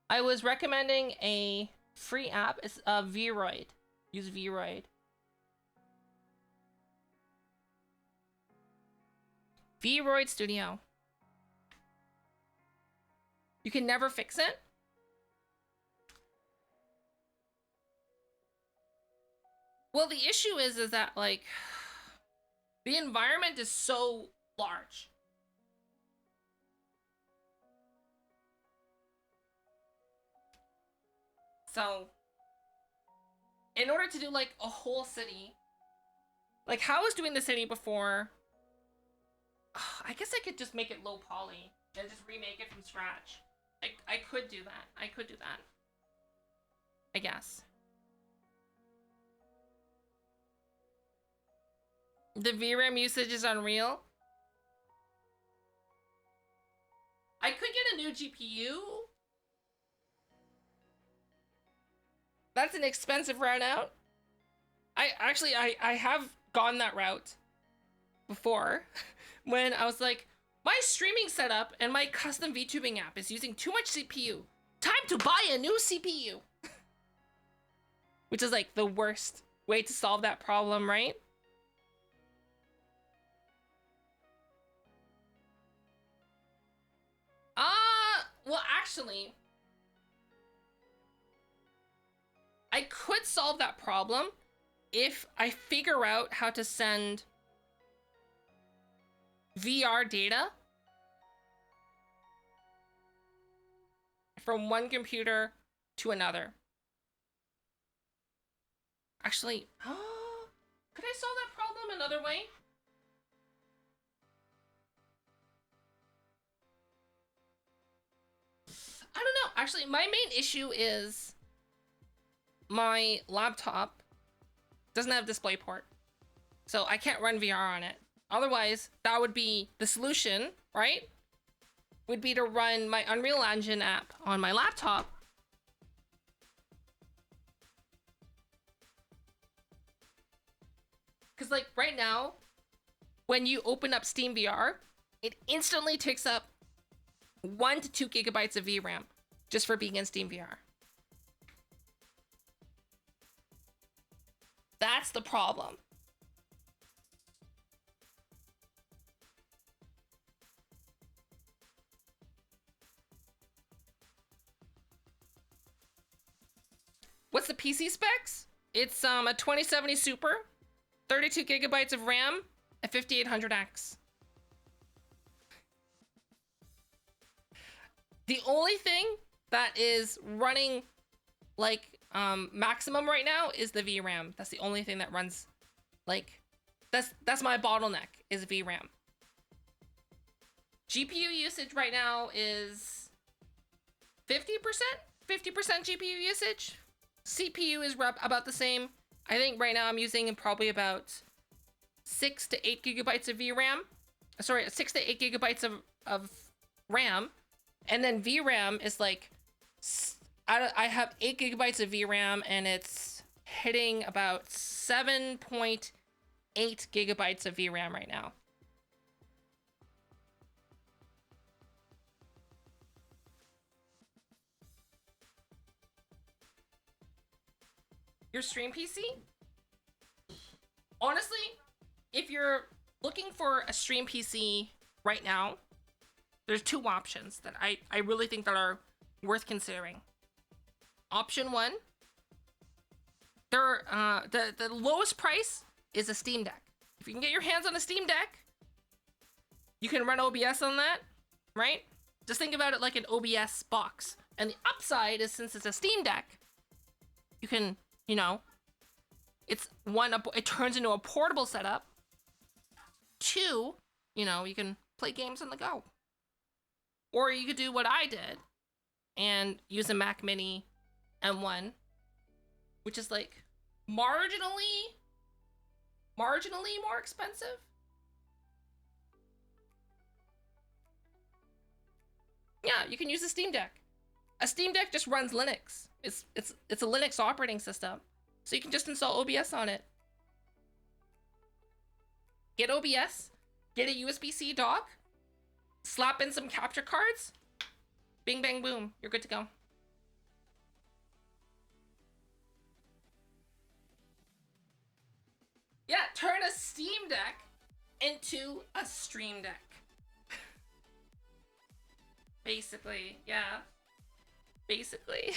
I was recommending a free app. It's Vroid. Use Vroid. Vroid Studio. You can never fix it. Well, the issue is that like the environment is so large. So, in order to do like a whole city, like how I was doing the city before, I guess I could just make it low poly and just remake it from scratch. I could do that. I could do that. I guess. The VRAM usage is unreal. I could get a new GPU That's an expensive route out. I have gone that route before when I was like, my streaming setup and my custom VTubing app is using too much CPU. Time to buy a new CPU. Which is like the worst way to solve that problem, right? Well, actually, I could solve that problem if I figure out how to send VR data from one computer to another. Actually, could I solve that problem another way? I don't know. Actually, my main issue is my laptop doesn't have DisplayPort. So I can't run VR on it. Otherwise, that would be the solution, right? Would be to run my Unreal Engine app on my laptop. Because like right now, when you open up Steam VR, it instantly takes up 1 to 2 gigabytes of VRAM just for being in Steam VR. That's the problem. What's the PC specs? It's a 2070 Super, 32 gigabytes of RAM, a 5800X. The only thing that is running like maximum right now is the VRAM. That's the only thing that runs like that's my bottleneck is VRAM. GPU usage right now is 50%? 50% GPU usage. CPU is about the same. I think right now I'm using probably about 6 to 8 gigabytes of VRAM. Sorry, 6 to 8 gigabytes of RAM. And then VRAM is like, I have 8 gigabytes of VRAM and it's hitting about 7.8 gigabytes of VRAM right now. Your stream PC? Honestly, if you're looking for a stream PC right now, there's two options that I really think that are worth considering. Option one, the lowest price is a Steam Deck. If you can get your hands on a Steam Deck, you can run OBS on that, right? Just think about it like an OBS box. And the upside is since it's a Steam Deck, you can, you know, it turns into a portable setup. Two, you know, you can play games on the go. Or you could do what I did and use a Mac Mini M1, which is like marginally more expensive. Yeah, you can use a Steam Deck. A Steam Deck just runs Linux. It's a Linux operating system. So you can just install OBS on it. Get OBS, get a USB-C dock, slap in some capture cards, bing bang boom, you're good to go. Yeah, turn a Steam Deck into a Stream Deck. Basically, yeah. Basically.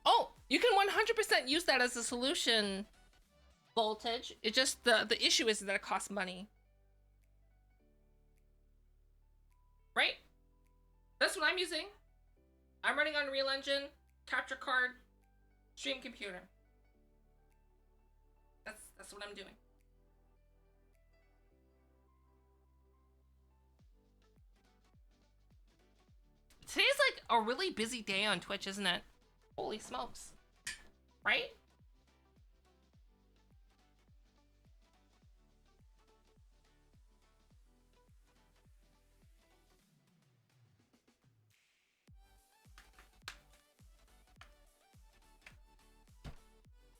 Oh, you can 100% use that as a solution, Voltage. It just, the issue is that it costs money. Right? That's what I'm using. I'm running on Unreal Engine, capture card, stream computer. That's what I'm doing. a really busy day on Twitch, isn't it? Holy smokes. Right?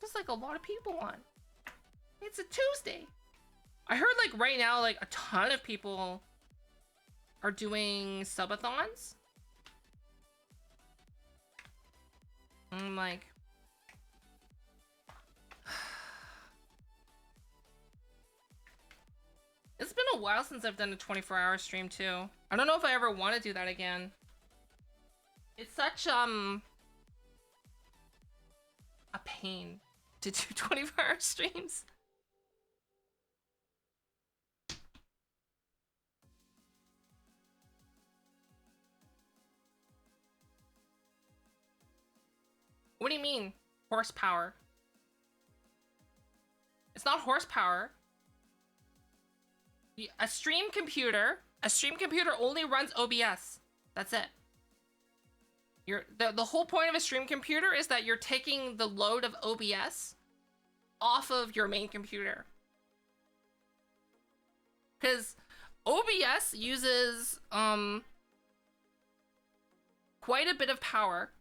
Just like a lot of people on. It's a Tuesday. I heard like right now, like a ton of people are doing subathons. I'm like, it's been a while since I've done a 24-hour stream too. I don't know if I ever want to do that again. It's such a pain to do 24-hour streams. What do you mean, horsepower? It's not horsepower. A stream computer only runs OBS. That's it. The whole point of a stream computer is that you're taking the load of OBS off of your main computer. Because OBS uses quite a bit of power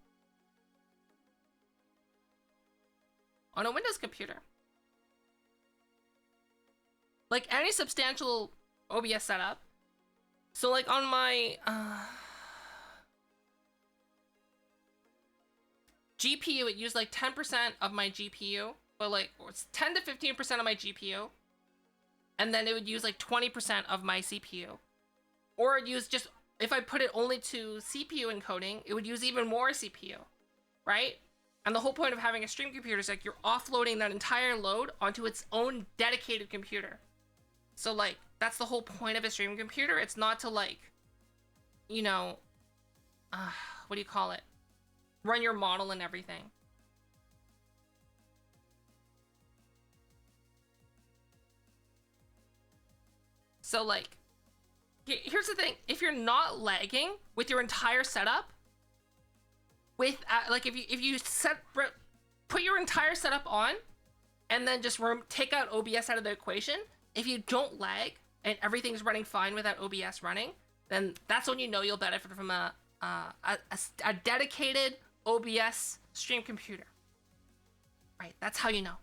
on a Windows computer. Like any substantial OBS setup. So like on my GPU, it used like 10% of my GPU, but like it's 10 to 15% of my GPU. And then it would use like 20% of my CPU. Or it use just, if I put it only to CPU encoding, it would use even more CPU, right? And the whole point of having a stream computer is like you're offloading that entire load onto its own dedicated computer. So like, that's the whole point of a stream computer. It's not to like, you know, what do you call it? Run your model and everything. So like, here's the thing. If you're not lagging with your entire setup, with like if you put your entire setup on and then just take out OBS out of the equation, if you don't lag and everything's running fine without OBS running, then that's when you know you'll benefit from a dedicated OBS stream computer. Right, that's how you know.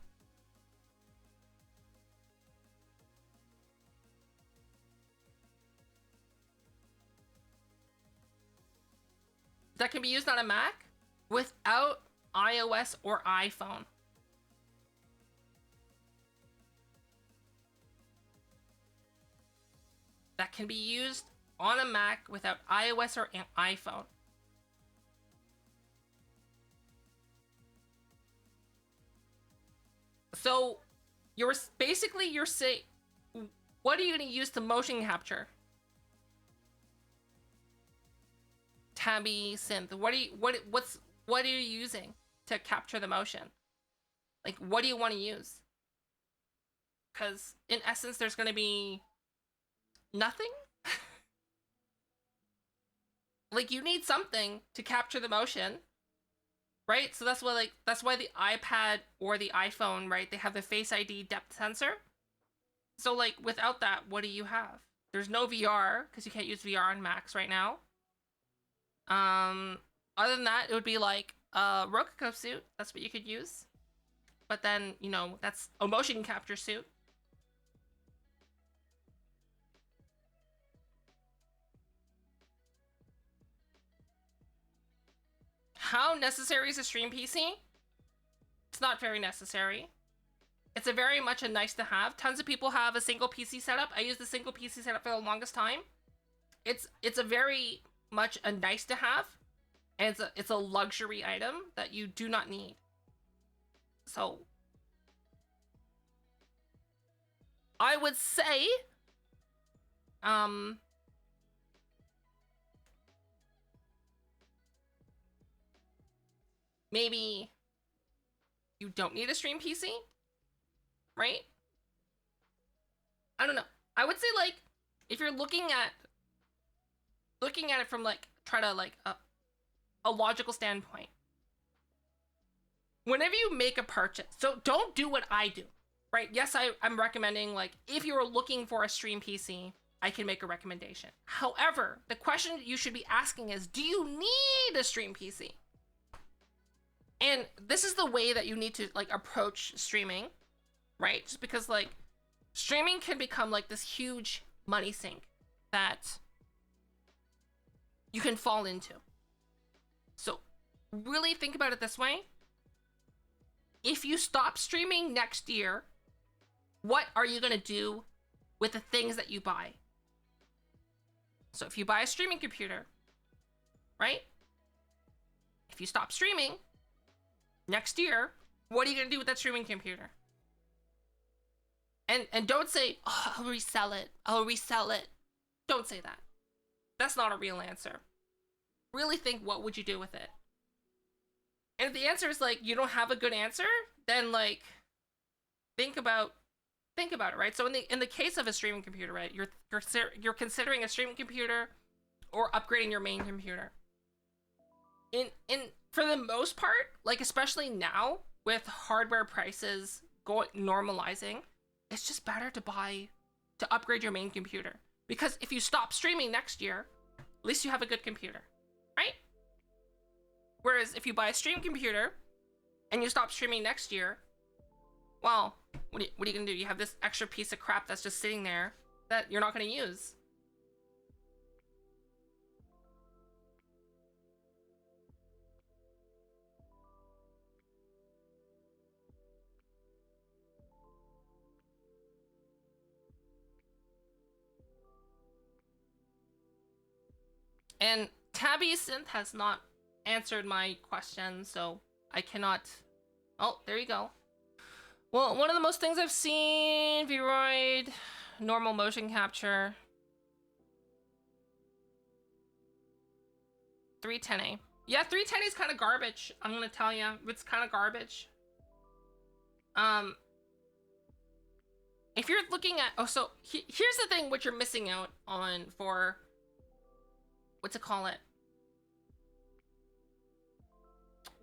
That can be used on a Mac without iOS or iPhone. That can be used on a Mac without iOS or an iPhone. So you're saying, what are you going to use to motion capture? Tabby synth. What are you using to capture the motion? Like, what do you want to use? Because in essence, there's going to be nothing. Like, you need something to capture the motion, right? So that's why the iPad or the iPhone, right? They have the Face ID depth sensor. So like, without that, what do you have? There's no VR because you can't use VR on Macs right now. Other than that, it would be like a Rococo suit. That's what you could use. But then, you know, that's a motion capture suit. How necessary is a stream PC? It's not very necessary. It's a very much a nice to have. Tons of people have a single PC setup. I used the single PC setup for the longest time. It's a very much a nice to have, and it's a luxury item that you do not need. So I would say maybe you don't need a stream PC, right? I don't know. I would say like if you're looking at it from like try to like a logical standpoint. Whenever you make a purchase, so don't do what I do, right? Yes, I'm recommending, like, if you're looking for a stream PC, I can make a recommendation. However, the question you should be asking is, do you need a stream PC? And this is the way that you need to, like, approach streaming, right? Just because, like, streaming can become, like, this huge money sink that you can fall into. So really think about it this way. If you stop streaming next year, what are you going to do with the things that you buy? So if you buy a streaming computer, right? If you stop streaming next year, what are you going to do with that streaming computer? And don't say, oh, I'll resell it. I'll resell it. Don't say that. That's not a real answer. Really think, what would you do with it? And if the answer is, like, you don't have a good answer, then, like, think about it, right? So in the case of a streaming computer, right, you're considering a streaming computer or upgrading your main computer. In for the most part, like, especially now with hardware prices normalizing, it's just better to upgrade your main computer, because if you stop streaming next year, at least you have a good computer, right? Whereas if you buy a stream computer and you stop streaming next year, well, what are you gonna do? You have this extra piece of crap that's just sitting there that you're not gonna use. And Tabby Synth has not answered my question, so I cannot. Oh, there you go. Well, one of the most things I've seen, Vroid, normal motion capture. 310A. Yeah, 310A is kind of garbage. I'm gonna tell you, it's kind of garbage. If you're looking at, so here's the thing, what you're missing out on for, what's it call it?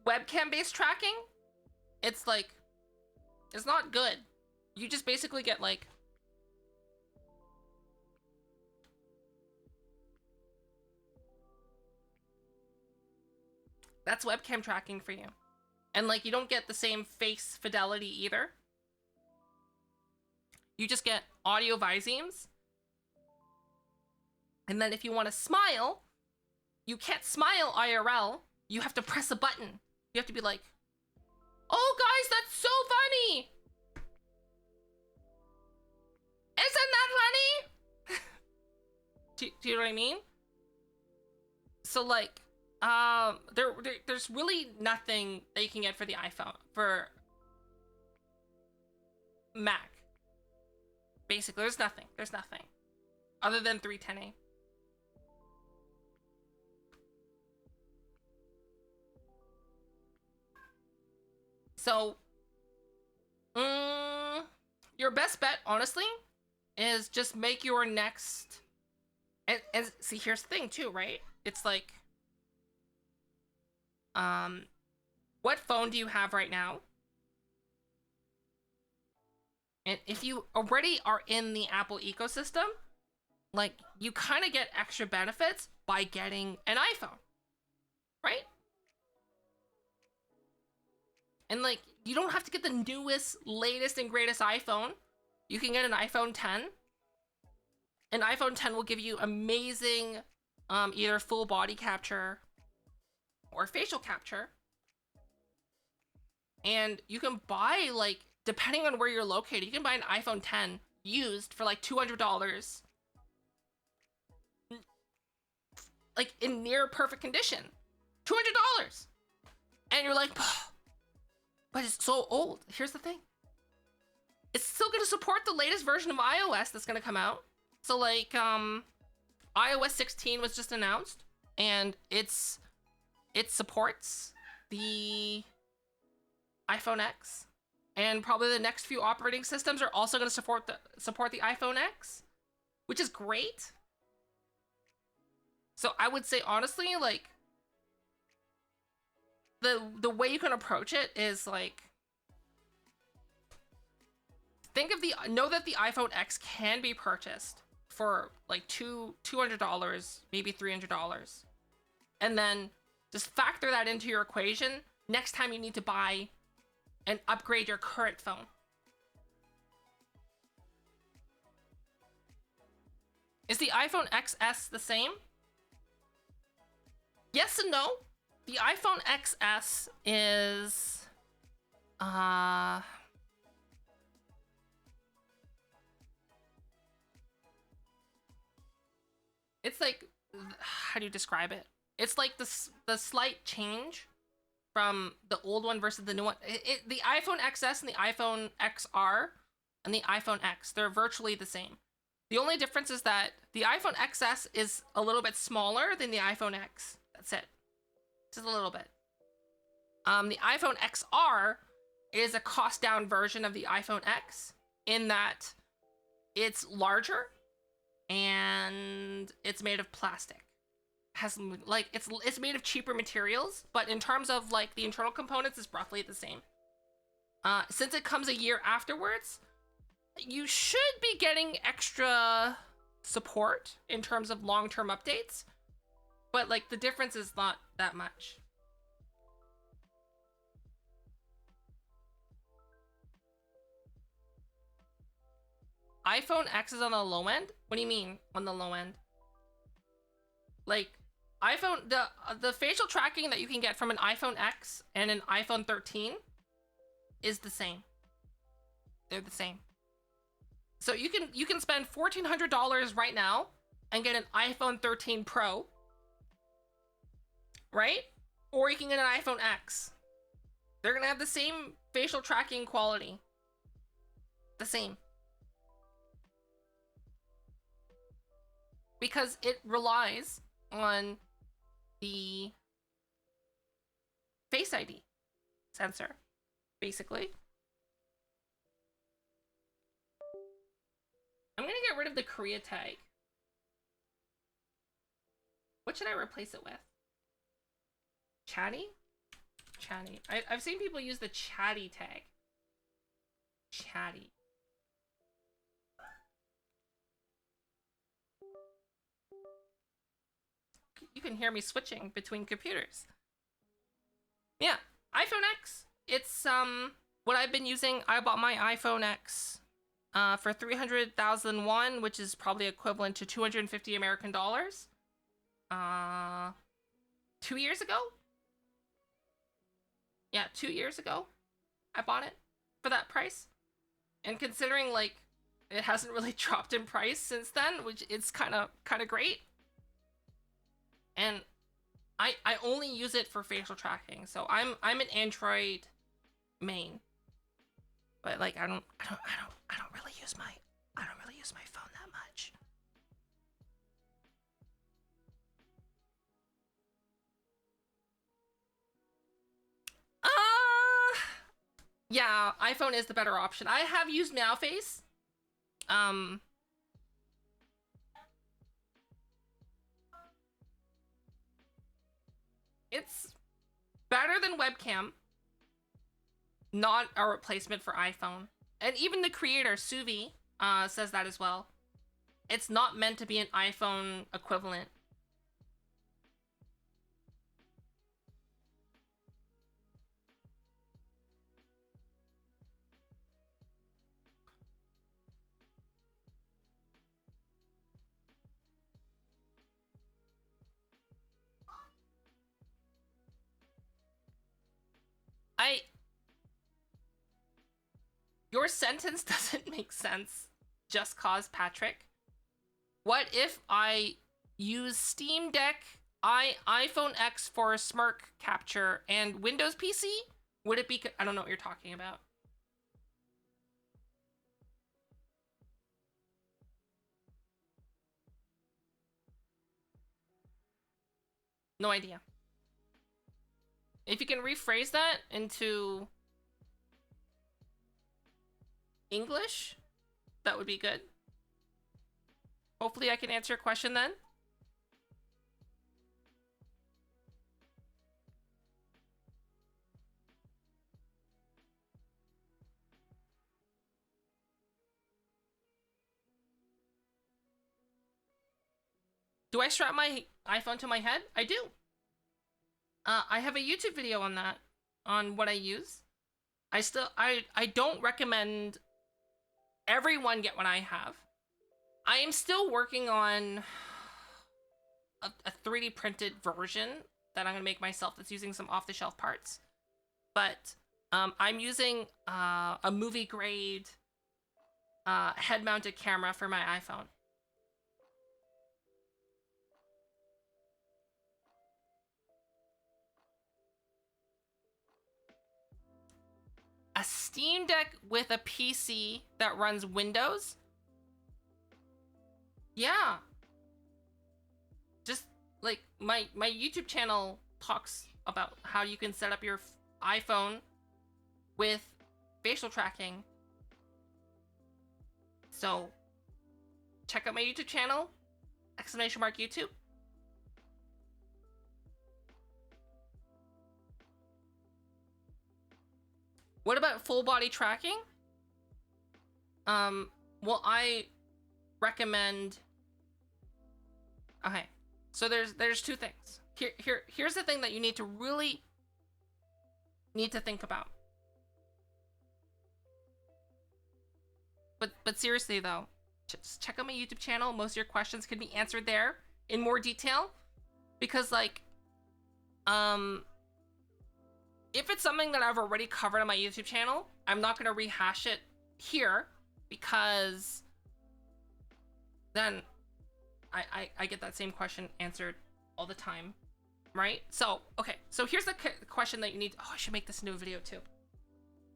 Webcam-based tracking. It's like, it's not good. You just basically get, like, that's webcam tracking for you. And, like, you don't get the same face fidelity either. You just get audio visemes. And then if you want to smile, you can't smile IRL. You have to press a button. You have to be like, oh, guys, that's so funny. Isn't that funny? do you know what I mean? So, like, there's really nothing that you can get for the iPhone, for Mac. Basically, there's nothing other than 310A. So, your best bet, honestly, is just make your next, and see, here's the thing too, right? It's like, what phone do you have right now? And if you already are in the Apple ecosystem, like, you kind of get extra benefits by getting an iPhone, right? And, like, you don't have to get the newest, latest, and greatest iPhone. You can get an iPhone 10. An iPhone 10 will give you amazing either full body capture or facial capture. And you can buy, like, depending on where you're located, you can buy an iPhone 10 used for, like, $200. Like, in near perfect condition. $200! And you're like, but it's so old. Here's the thing. It's still going to support the latest version of iOS that's going to come out. So, like, iOS 16 was just announced, and it supports the iPhone X, and probably the next few operating systems are also going to support the iPhone X, which is great. So I would say, honestly, like, the way you can approach it is like, know that the iPhone X can be purchased for like $200, maybe $300, and then just factor that into your equation next time you need to buy and upgrade your current phone. Is the iPhone XS the same? Yes and no. The iPhone XS is it's like, how do you describe it? It's like the slight change from the old one versus the new one. The iPhone XS and the iPhone XR and the iPhone X, they're virtually the same. The only difference is that the iPhone XS is a little bit smaller than the iPhone X. That's it. Just a little bit. The iPhone XR is a cost down version of the iPhone X in that it's larger and it's made of plastic. Has like it's made of cheaper materials, but in terms of like the internal components, it's roughly the same. Since it comes a year afterwards, you should be getting extra support in terms of long-term updates, but like the difference is not that much. iPhone X is on the low end? What do you mean on the low end? Like iPhone, the facial tracking that you can get from an iPhone X and an iPhone 13 is the same. They're the same. So you can spend $1,400 right now and get an iPhone 13 Pro, right? Or you can get an iPhone X. They're gonna have the same facial tracking quality. The same. Because it relies on the Face ID sensor, basically. I'm gonna get rid of the Korea tag. What should I replace it with? Chatty? Chatty. I've seen people use the chatty tag. Chatty. You can hear me switching between computers. Yeah, iPhone X. It's what I've been using. I bought my iPhone X for 300,000 won, which is probably equivalent to 250 American dollars. 2 years ago? Yeah, 2 years ago. I bought it for that price. And considering like it hasn't really dropped in price since then, which it's kind of great. And I only use it for facial tracking, so I'm an Android main. But like I don't really use my phone that much. Yeah, iPhone is the better option. I have used Meowface. It's better than webcam. Not a replacement for iPhone. And even the creator, Suvi, says that as well. It's not meant to be an iPhone equivalent. Your sentence doesn't make sense. Just cause Patrick. What if I use Steam Deck, iPhone X for smirk capture, and Windows PC? Would it be? I don't know what you're talking about. No idea. If you can rephrase that into English, that would be good. Hopefully I can answer your question then. Do I strap my iPhone to my head? I do. I have a YouTube video on that, on what I use. I don't recommend everyone get what I have. I am still working on a 3D printed version that I'm gonna make myself that's using some off-the-shelf parts. But I'm using a movie grade head-mounted camera for my iPhone. A Steam Deck with a PC that runs Windows? Yeah. Just like my YouTube channel talks about how you can set up your iPhone with facial tracking. So check out my YouTube channel, !YouTube. What about full body tracking? Well, I recommend. Okay, so there's two things. Here's the thing that you need to really think about. But seriously though, just check out my YouTube channel. Most of your questions can be answered there in more detail, because like, if it's something that I've already covered on my YouTube channel, I'm not gonna rehash it here, because then I get that same question answered all the time, right? So, okay, so here's the question that you need. Oh, I should make this into a video too.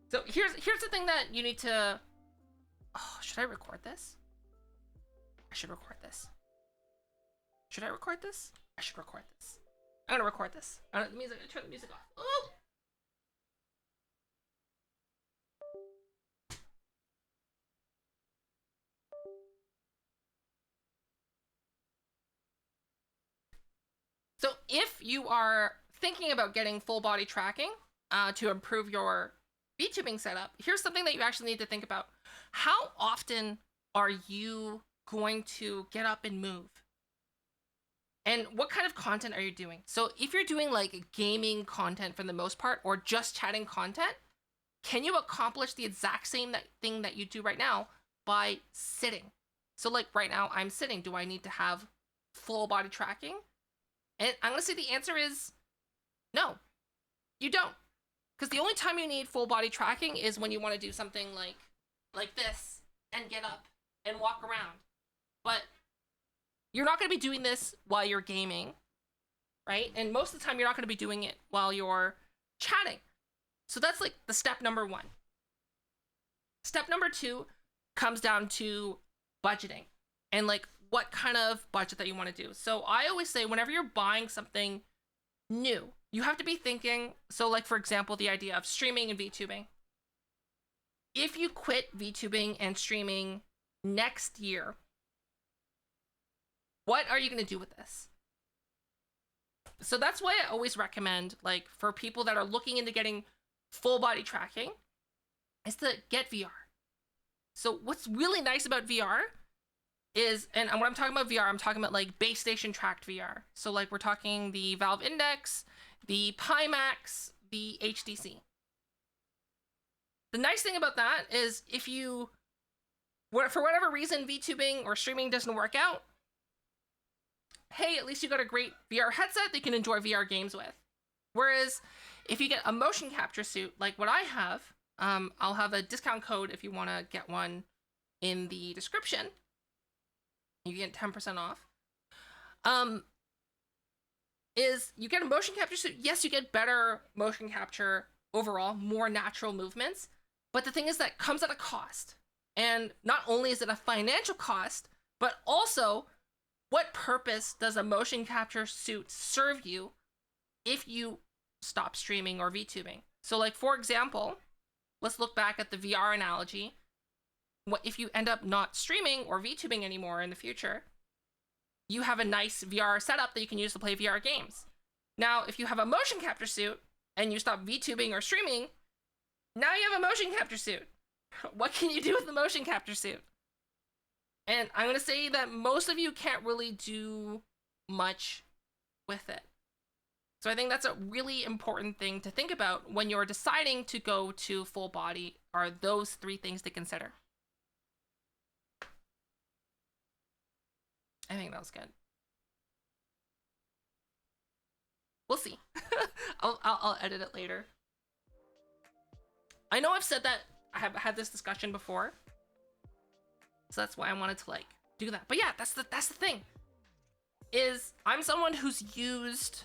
So here's the thing that you need to. Oh, should I record this? I should record this. Should I record this? I should record this. I'm gonna record this. The music. Turn the music off. Oh. So if you are thinking about getting full body tracking to improve your VTubing setup, here's something that you actually need to think about. How often are you going to get up and move? And what kind of content are you doing? So if you're doing like gaming content for the most part, or just chatting content, can you accomplish the exact same thing that you do right now by sitting? So like right now I'm sitting. Do I need to have full body tracking? And I'm gonna say the answer is no, you don't. Because the only time you need full body tracking is when you want to do something like this and get up and walk around. But you're not gonna be doing this while you're gaming, right? And most of the time you're not gonna be doing it while you're chatting. So that's like the step number one. Step number two comes down to budgeting and like what kind of budget that you want to do. So I always say whenever you're buying something new, you have to be thinking, so like for example, the idea of streaming and VTubing. If you quit VTubing and streaming next year, what are you going to do with this? So that's why I always recommend, like for people that are looking into getting full body tracking, is to get VR. So what's really nice about VR is, and when I'm talking about VR, I'm talking about like base station tracked VR. So like we're talking the Valve Index, the Pimax, the HTC. The nice thing about that is if you, for whatever reason, VTubing or streaming doesn't work out, hey, at least you got a great VR headset that you can enjoy VR games with. Whereas if you get a motion capture suit like what I have, I'll have a discount code if you want to get one in the description. You get 10% off. Is you get a motion capture suit. Yes, you get better motion capture overall, more natural movements. But the thing is that comes at a cost. And not only is it a financial cost, but also what purpose does a motion capture suit serve you if you stop streaming or VTubing? So like, for example, let's look back at the VR analogy. What if you end up not streaming or VTubing anymore in the future? You have a nice VR setup that you can use to play VR games. Now, if you have a motion capture suit and you stop VTubing or streaming, now you have a motion capture suit. What can you do with the motion capture suit? And I'm going to say that most of you can't really do much with it. So I think that's a really important thing to think about when you're deciding to go to full body, are those 3 things to consider. I think that was good. We'll see. I'll edit it later. I know I've said that I have had this discussion before, so that's why I wanted to like do that. But yeah, that's the thing. Is I'm someone who's used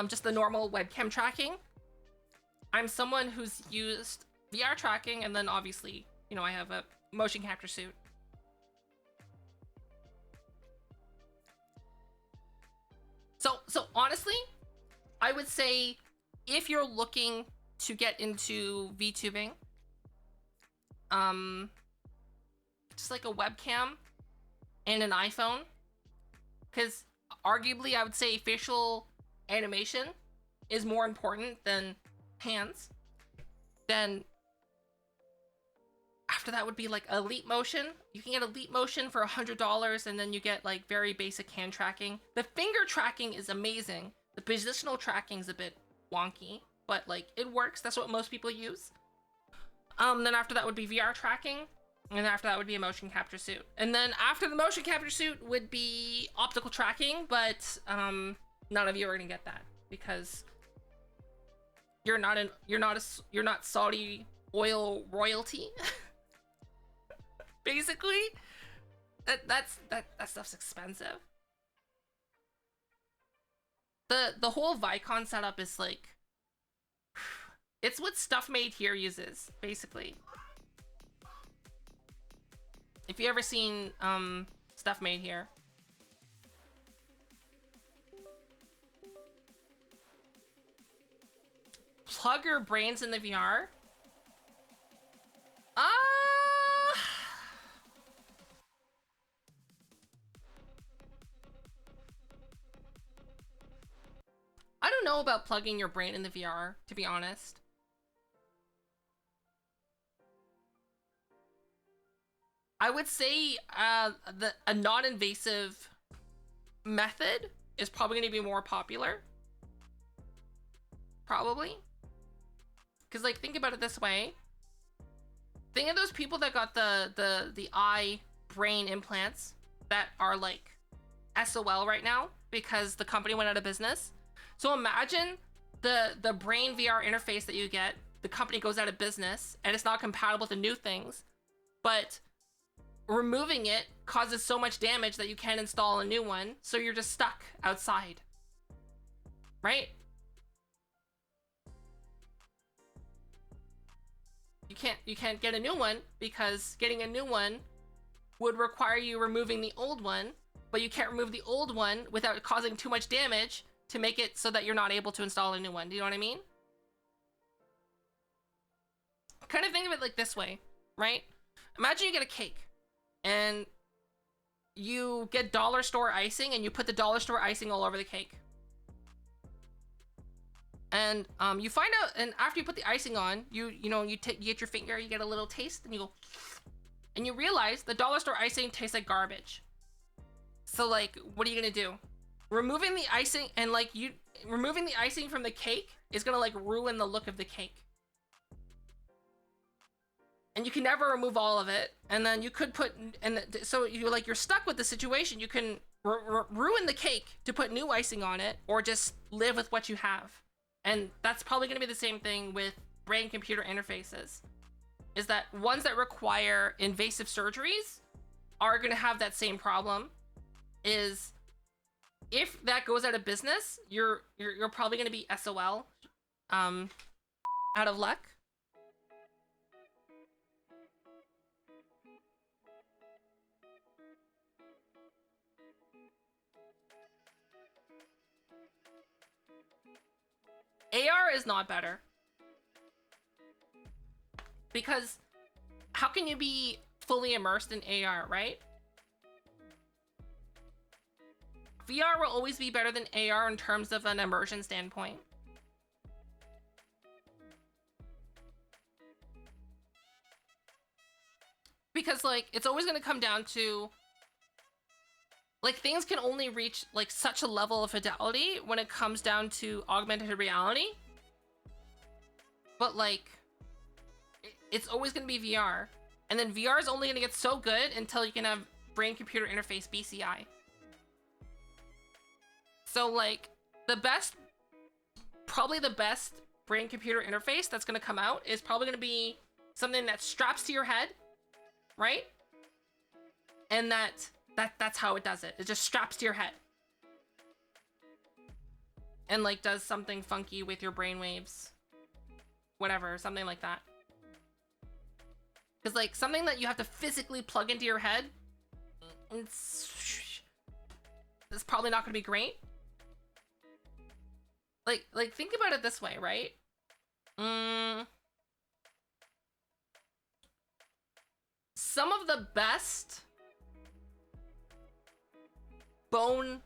just the normal webcam tracking. I'm someone who's used VR tracking, and then obviously, you know, I have a motion capture suit. So honestly, I would say if you're looking to get into VTubing, just like a webcam and an iPhone, because arguably I would say facial animation is more important than hands. Then after that would be like Elite Motion. You can get Elite Motion for $100, and then you get like very basic hand tracking. The finger tracking is amazing. The positional tracking is a bit wonky, but like it works. That's what most people use. Then after that would be VR tracking, and after that would be a motion capture suit. And then after the motion capture suit would be optical tracking, but none of you are gonna get that because you're not Saudi oil royalty. Basically, that stuff's expensive. The whole Vicon setup is like, it's what Stuff Made Here uses, basically. If you ever seen Stuff Made Here. Plug your brains in the VR? I don't know about plugging your brain in the VR, to be honest. I would say a non-invasive method is probably going to be more popular. Probably. Because, like, think about it this way. Think of those people that got the eye brain implants that are, like, SOL right now because the company went out of business. So imagine the brain VR interface that you get, the company goes out of business, and it's not compatible with the new things, but removing it causes so much damage that you can't install a new one, so you're just stuck outside. Right? You can't get a new one because getting a new one would require you removing the old one, but you can't remove the old one without causing too much damage to make it so that you're not able to install a new one. Do you know what I mean? Kind of think of it like this way, right? Imagine you get a cake and you get dollar store icing and you put the dollar store icing all over the cake. And you find out, and after you put the icing on, you get your finger, you get a little taste, and you go, and you realize the dollar store icing tastes like garbage. So like, what are you gonna do? Removing the icing and like removing the icing from the cake is gonna like ruin the look of the cake. And you can never remove all of it. And then you could put, so you're stuck with the situation. You can ruin the cake to put new icing on it, or just live with what you have. And that's probably gonna be the same thing with brain-computer interfaces. Is that ones that require invasive surgeries are gonna have that same problem. Is if that goes out of business, you're probably gonna be SOL, out of luck. AR is not better. Because how can you be fully immersed in AR, right? VR will always be better than AR in terms of an immersion standpoint. Because like, it's always gonna come down to like things can only reach like such a level of fidelity when it comes down to augmented reality. But like, it's always going to be VR. And then VR is only going to get so good until you can have brain-computer interface BCI. So like, probably the best brain-computer interface that's going to come out is probably going to be something that straps to your head, right? And that's how it does it. It just straps to your head. And like does something funky with your brainwaves. Whatever, something like that. Because like something that you have to physically plug into your head, it's probably not going to be great. Like think about it this way, right? Some of the best bone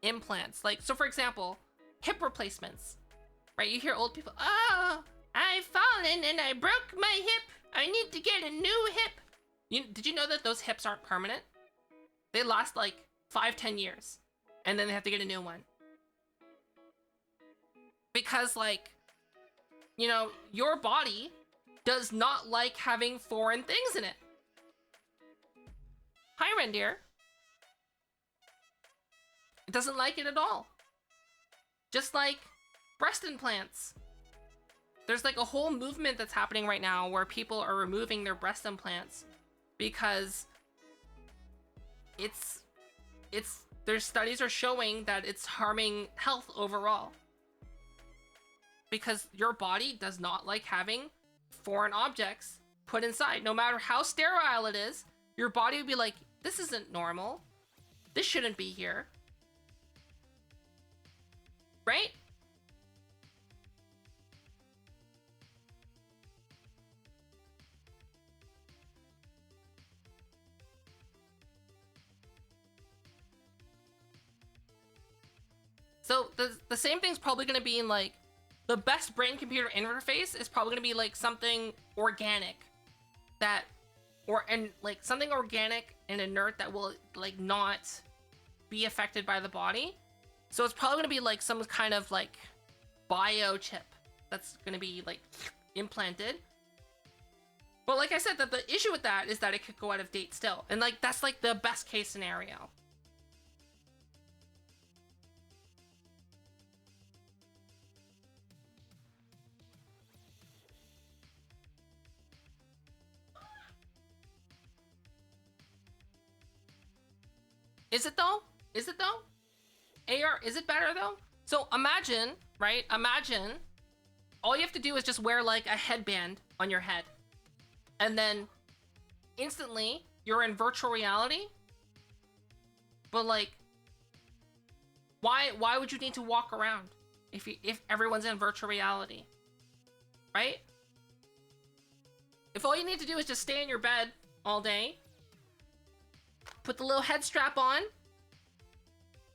implants, like, so for example, hip replacements, right? You hear old people, oh, I've fallen and I broke my hip. I need to get a new hip. Did you know that those hips aren't permanent? They last like 5-10 years and then they have to get a new one. Because like, you know, your body does not like having foreign things in it. Hi, reindeer. It doesn't like it at all. Just like breast implants. There's like a whole movement that's happening right now where people are removing their breast implants because their studies are showing that it's harming health overall. Because your body does not like having foreign objects put inside. No matter how sterile it is, your body would be like, this isn't normal. This shouldn't be here. Right? So the same thing's probably going to be in like, the best brain-computer interface is probably going to be like something organic something organic and inert that will like not be affected by the body. So it's probably going to be like some kind of like biochip that's going to be like implanted. But like I said, that the issue with that is that it could go out of date still. And like, that's like the best case scenario. Is it though? Is it though? AR, is it better though? So imagine, right? Imagine all you have to do is just wear like a headband on your head. And then instantly you're in virtual reality. But like, why would you need to walk around if everyone's in virtual reality? Right? If all you need to do is just stay in your bed all day, put the little head strap on,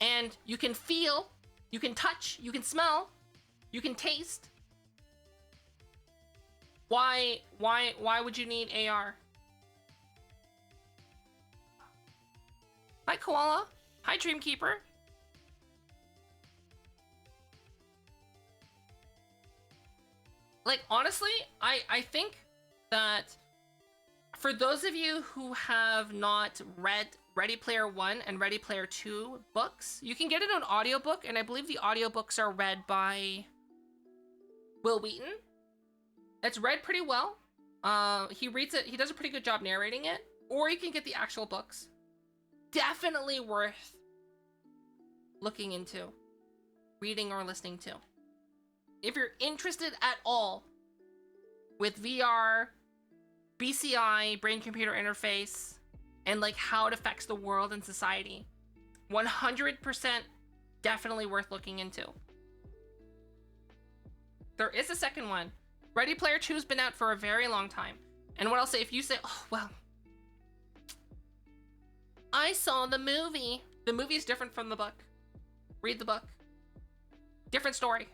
and you can feel, you can touch, you can smell, you can taste. Why would you need AR? Hi, Koala. Hi, Dreamkeeper. Like, honestly, I think that for those of you who have not read Ready Player 1 and Ready Player 2 books, you can get it on audiobook, and I believe the audiobooks are read by Will Wheaton. It's read pretty well. He reads it, he does a pretty good job narrating it, or you can get the actual books. Definitely worth looking into, reading or listening to. If you're interested at all with VR, BCI, brain-computer interface, and like how it affects the world and society, 100% definitely worth looking into. There is a second one. Ready Player 2 has been out for a very long time. And what I'll say, if you say, oh, well, I saw the movie. The movie is different from the book. Read the book. Different story.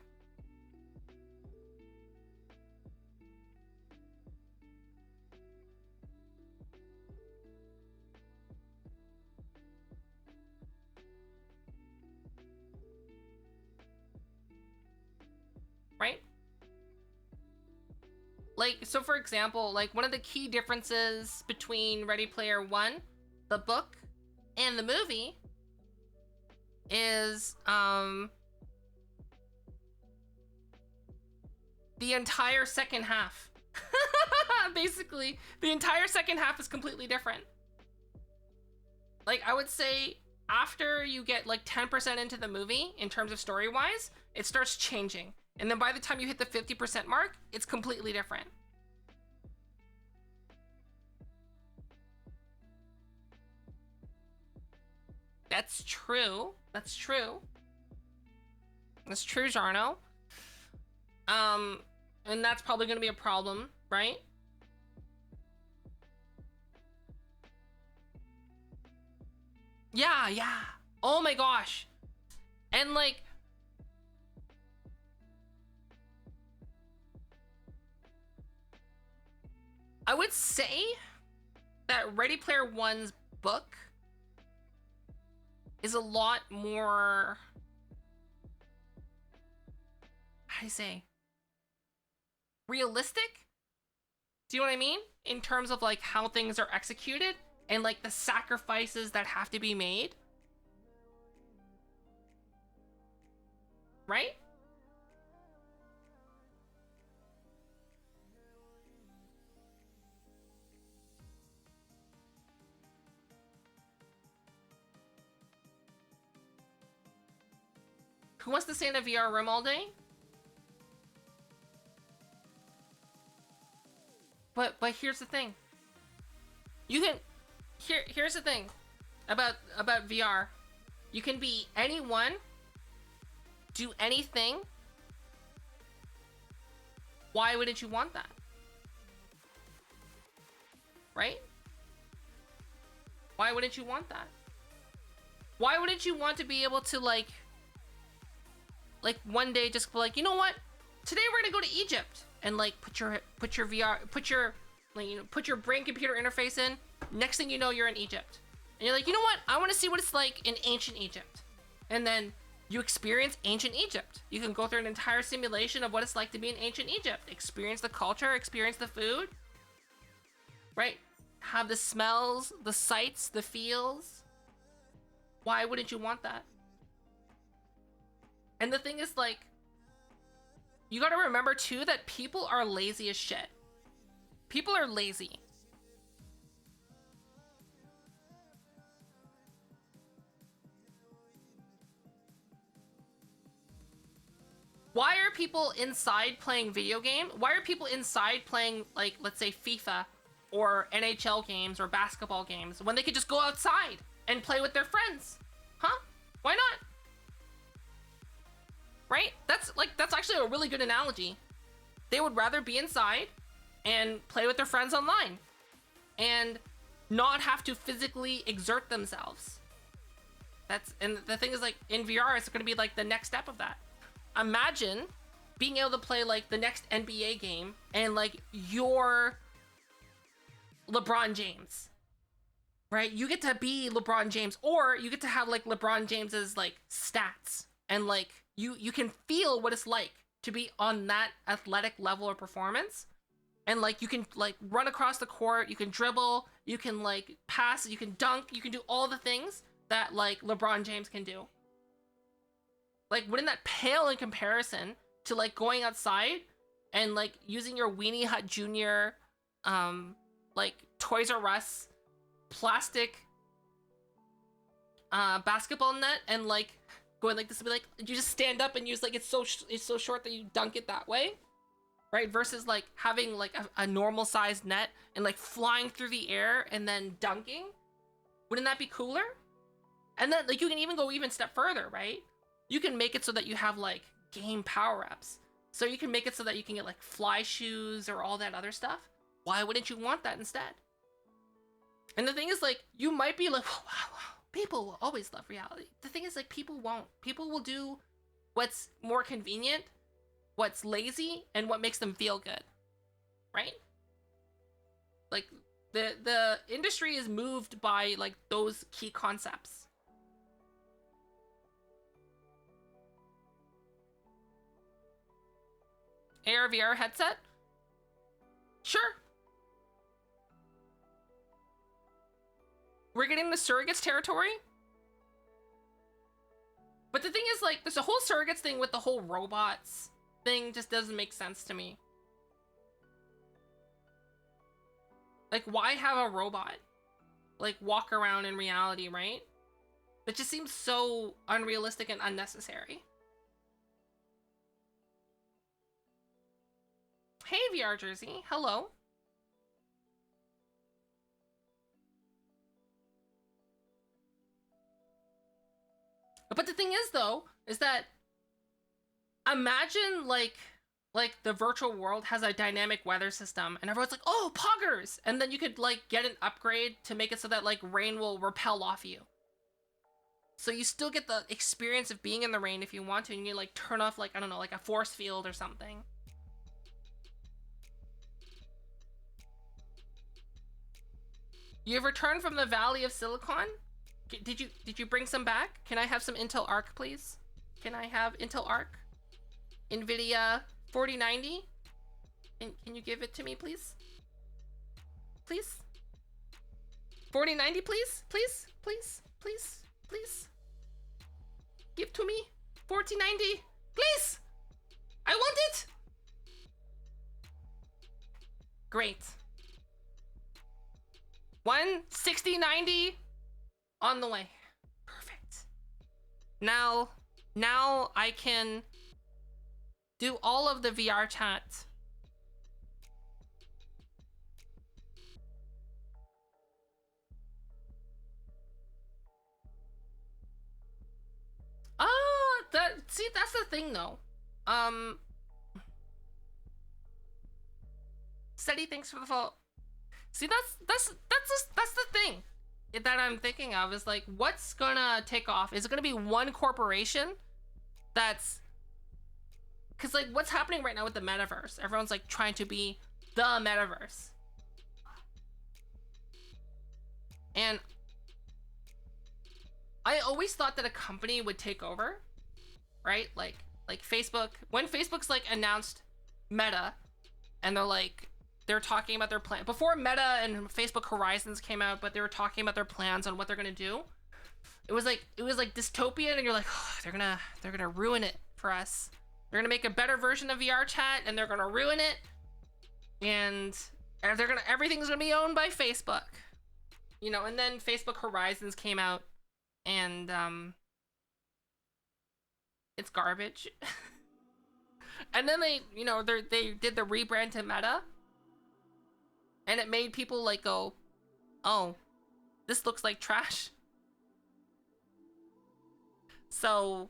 Like, so for example, like one of the key differences between Ready Player One, the book, and the movie is the entire second half. Basically, the entire second half is completely different. Like, I would say after you get like 10% into the movie in terms of story-wise, it starts changing. And then by the time you hit the 50% mark, it's completely different. That's true. That's true. That's true, Jarno. And that's probably gonna be a problem, right? Yeah, yeah. Oh my gosh. And like, I would say that Ready Player One's book is a lot more, how do you say, realistic? Do you know what I mean? In terms of like how things are executed and like the sacrifices that have to be made. Right? Who wants to stay in a VR room all day? But here's the thing. You can here's the thing about VR. You can be anyone, do anything. Why wouldn't you want that? Right? Why wouldn't you want that? Why wouldn't you want to be able to like one day just be like, you know what? Today we're gonna go to Egypt and like put your VR, put your brain computer interface in. Next thing you know, you're in Egypt. And you're like, you know what? I want to see what it's like in ancient Egypt. And then you experience ancient Egypt. You can go through an entire simulation of what it's like to be in ancient Egypt. Experience the culture, experience the food. Right? Have the smells, the sights, the feels. Why wouldn't you want that? And the thing is, like, you gotta remember too that people are lazy as shit. People are lazy. Why are people inside playing video games? Why are people inside playing, like, let's say FIFA or NHL games or basketball games when they could just go outside and play with their friends? Huh? Why not? Right? That's actually a really good analogy. They would rather be inside and play with their friends online and not have to physically exert themselves. And the thing is, like, in VR, it's going to be like the next step of that. Imagine being able to play like the next NBA game and like you're LeBron James, right? You get to be LeBron James, or you get to have like LeBron James's like stats, and like you can feel what it's like to be on that athletic level of performance. And like you can like run across the court, you can dribble, you can like pass, you can dunk, you can do all the things that like LeBron James can do. Like, wouldn't that pale in comparison to like going outside and like using your Weenie Hut Jr. Like Toys R Us plastic basketball net and like going like this and be like, you just stand up and use like it's so short that you dunk it that way, right? Versus like having like a normal sized net and like flying through the air and then dunking. Wouldn't that be cooler? And then like you can even go even step further, right? You can make it so that you have like game power-ups. So you can make it so that you can get like fly shoes or all that other stuff. Why wouldn't you want that instead? And the thing is, like, you might be like, wow, people will always love reality. The thing is, like, people won't. People will do what's more convenient, what's lazy, and what makes them feel good, right? Like, the industry is moved by like those key concepts. AR VR headset? Sure. We're getting the surrogates territory. But the thing is, like, there's a whole surrogates thing with the whole robots thing just doesn't make sense to me. Like, why have a robot, like, walk around in reality, right? That just seems so unrealistic and unnecessary. Hey, VR Jersey. Hello. But the thing is, though, is that imagine, like the virtual world has a dynamic weather system and everyone's like, oh, poggers! And then you could, like, get an upgrade to make it so that, like, rain will repel off you. So you still get the experience of being in the rain if you want to, and you, like, turn off, like, I don't know, like a force field or something. You've returned from the Valley of Silicon? Did you bring some back? Can I have some Intel Arc, please? Can I have Intel Arc? NVIDIA 4090? Can you give it to me, please? Please? 4090, please? Please? Please? Please? Please? Give to me? 4090? Please! I want it! Great. 16090 on the way. Perfect. Now I can do all of the VR chat. See, that's the thing though. Steady, thanks for the follow. See, that's the thing that I'm thinking of, is like, what's gonna take off? Is it gonna be one corporation that's, because, like, what's happening right now with the metaverse? Everyone's, like, trying to be the metaverse. And I always thought that a company would take over, right? Like Facebook, when Facebook's, like, announced Meta, and they're talking about their plan before Meta and Facebook Horizons came out, but they were talking about their plans on what they're gonna do. It was like dystopian, and you're like, oh, they're gonna ruin it for us. They're gonna make a better version of VR chat, and they're gonna ruin it, and everything's gonna be owned by Facebook, you know. And then Facebook Horizons came out, and it's garbage. And then they did the rebrand to Meta, and it made people, like, go, oh, this looks like trash. So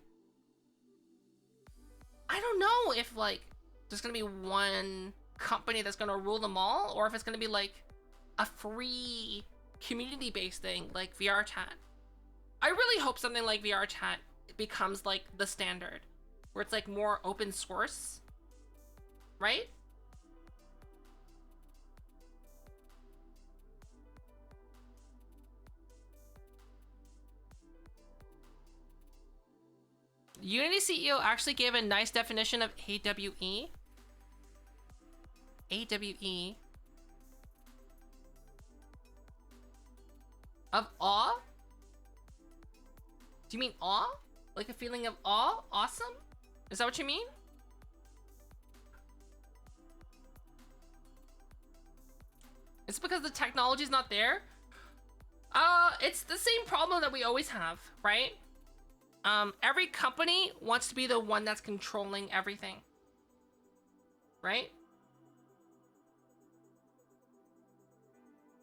I don't know if, like, there's gonna be one company that's gonna rule them all, or if it's gonna be, like, a free community-based thing like VR chat. I really hope something like VR chat becomes, like, the standard, where it's, like, more open source, right? Unity CEO actually gave a nice definition of AWE. AWE. Of awe? Do you mean awe? Like a feeling of awe? Awesome? Is that what you mean? It's because the technology's not there? It's the same problem that we always have, right? Every company wants to be the one that's controlling everything, right?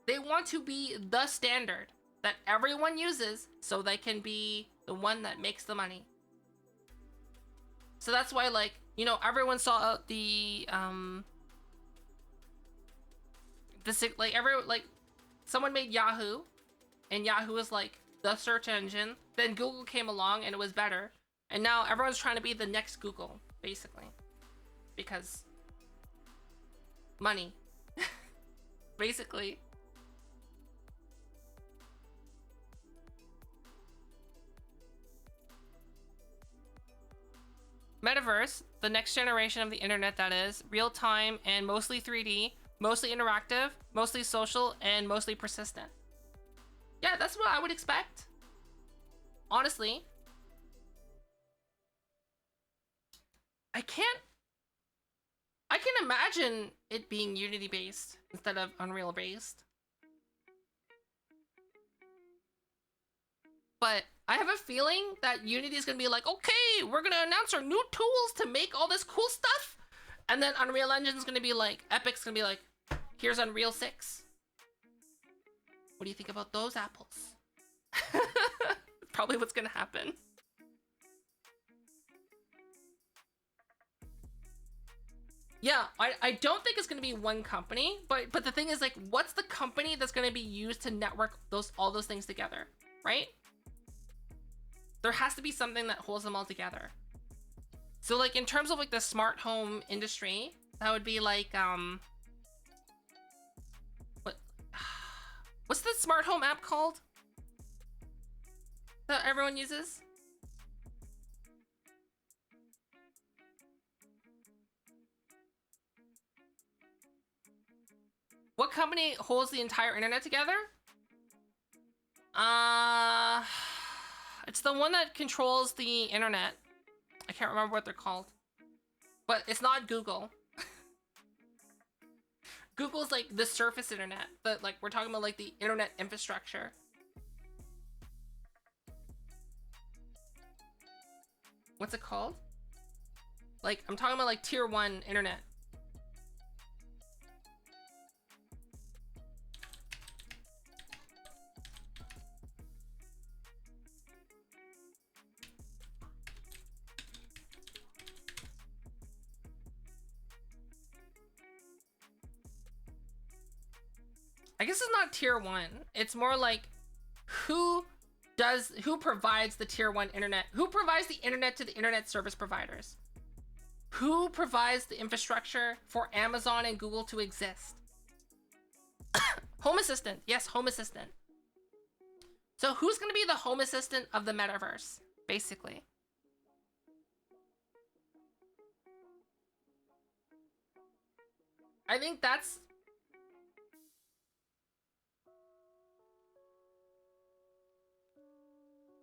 They want to be the standard that everyone uses so they can be the one that makes the money. So that's why, like, you know, everyone saw someone made Yahoo, and Yahoo is like the search engine. Then Google came along and it was better. And now everyone's trying to be the next Google, basically. Because money. Basically. Metaverse, the next generation of the internet, that is, real-time and mostly 3D, mostly interactive, mostly social, and mostly persistent. Yeah, that's what I would expect. Honestly. I can imagine it being Unity based instead of Unreal based. But I have a feeling that Unity is gonna be like, okay, we're gonna announce our new tools to make all this cool stuff. And then Unreal Engine's gonna be like, Epic's gonna be like, here's Unreal 6. What do you think about those apples? Probably what's gonna happen. Yeah, I don't think it's gonna be one company, but the thing is, like, what's the company that's gonna be used to network all those things together, right? There has to be something that holds them all together. So, like, in terms of like the smart home industry, that would be like what's the smart home app called that everyone uses? What company holds the entire internet together? It's the one that controls the internet. I can't remember what they're called. But it's not Google. Google's like the surface internet, but like we're talking about like the internet infrastructure. What's it called? Like, I'm talking about like tier 1 internet. I guess it's not tier 1. It's more like who provides the tier 1 internet? Who provides the internet to the internet service providers? Who provides the infrastructure for Amazon and Google to exist? Home Assistant. Yes, Home Assistant. So who's going to be the Home Assistant of the Metaverse, basically? I think that's...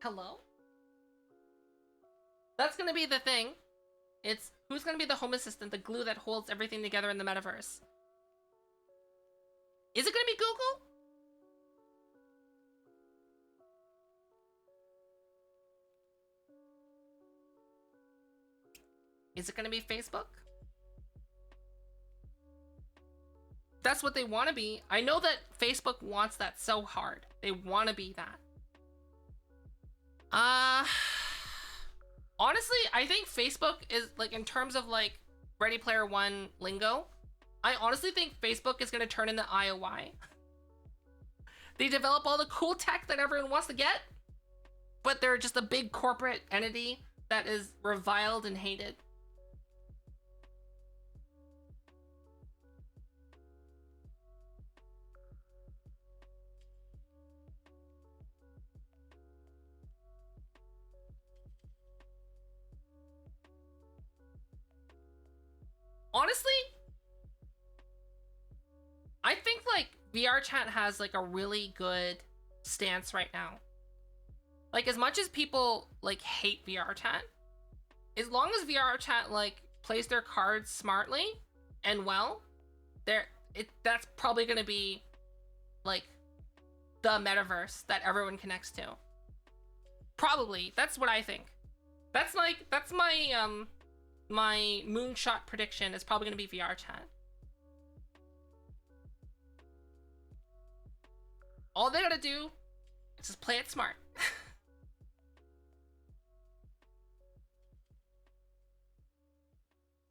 Hello? That's gonna be the thing. It's who's gonna be the Home Assistant, the glue that holds everything together in the Metaverse. Is it gonna be Google? Is it gonna be Facebook? That's what they want to be. I know that Facebook wants that so hard. They want to be that. Honestly, I think Facebook is, like, in terms of like Ready Player One lingo, I honestly think Facebook is going to turn into IOI. They develop all the cool tech that everyone wants to get, but they're just a big corporate entity that is reviled and hated. Honestly, I think like VR chat has like a really good stance right now. Like, as much as people like hate VR chat, as long as VR chat like plays their cards smartly and well, that's probably gonna be like the metaverse that everyone connects to. Probably. That's what I think. That's my my moonshot prediction is probably gonna be VR chat. All they gotta do is just play it smart.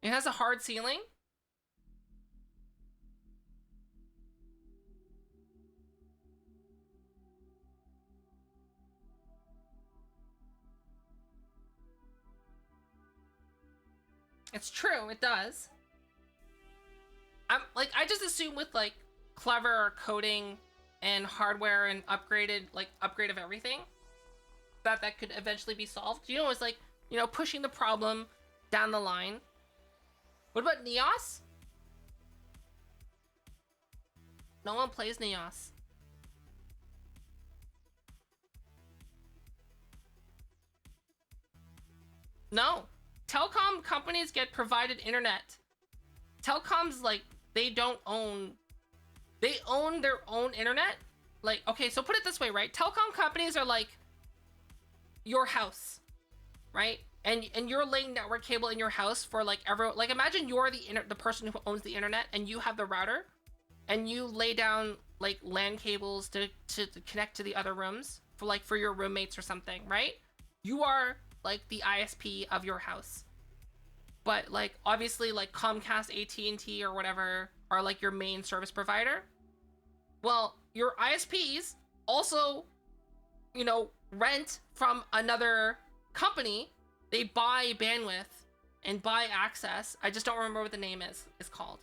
It has a hard ceiling. It's true, it does. I just assume with like clever coding and hardware and upgrade of everything, that could eventually be solved. You know, it's like, you know, pushing the problem down the line. What about Neos? No one plays Neos. No. Telecom companies get provided internet. Telecoms, like, they own their own internet. Like, okay, so put it this way, right? Telecom companies are like your house, right? And you're laying network cable in your house for like like imagine you're the person who owns the internet and you have the router and you lay down like LAN cables to connect to the other rooms for your roommates or something, right? You are like the ISP of your house. But like obviously like Comcast, AT&T or whatever are like your main service provider. Well, your ISPs also, you know, rent from another company. They buy bandwidth and buy access. I just don't remember what the name is called.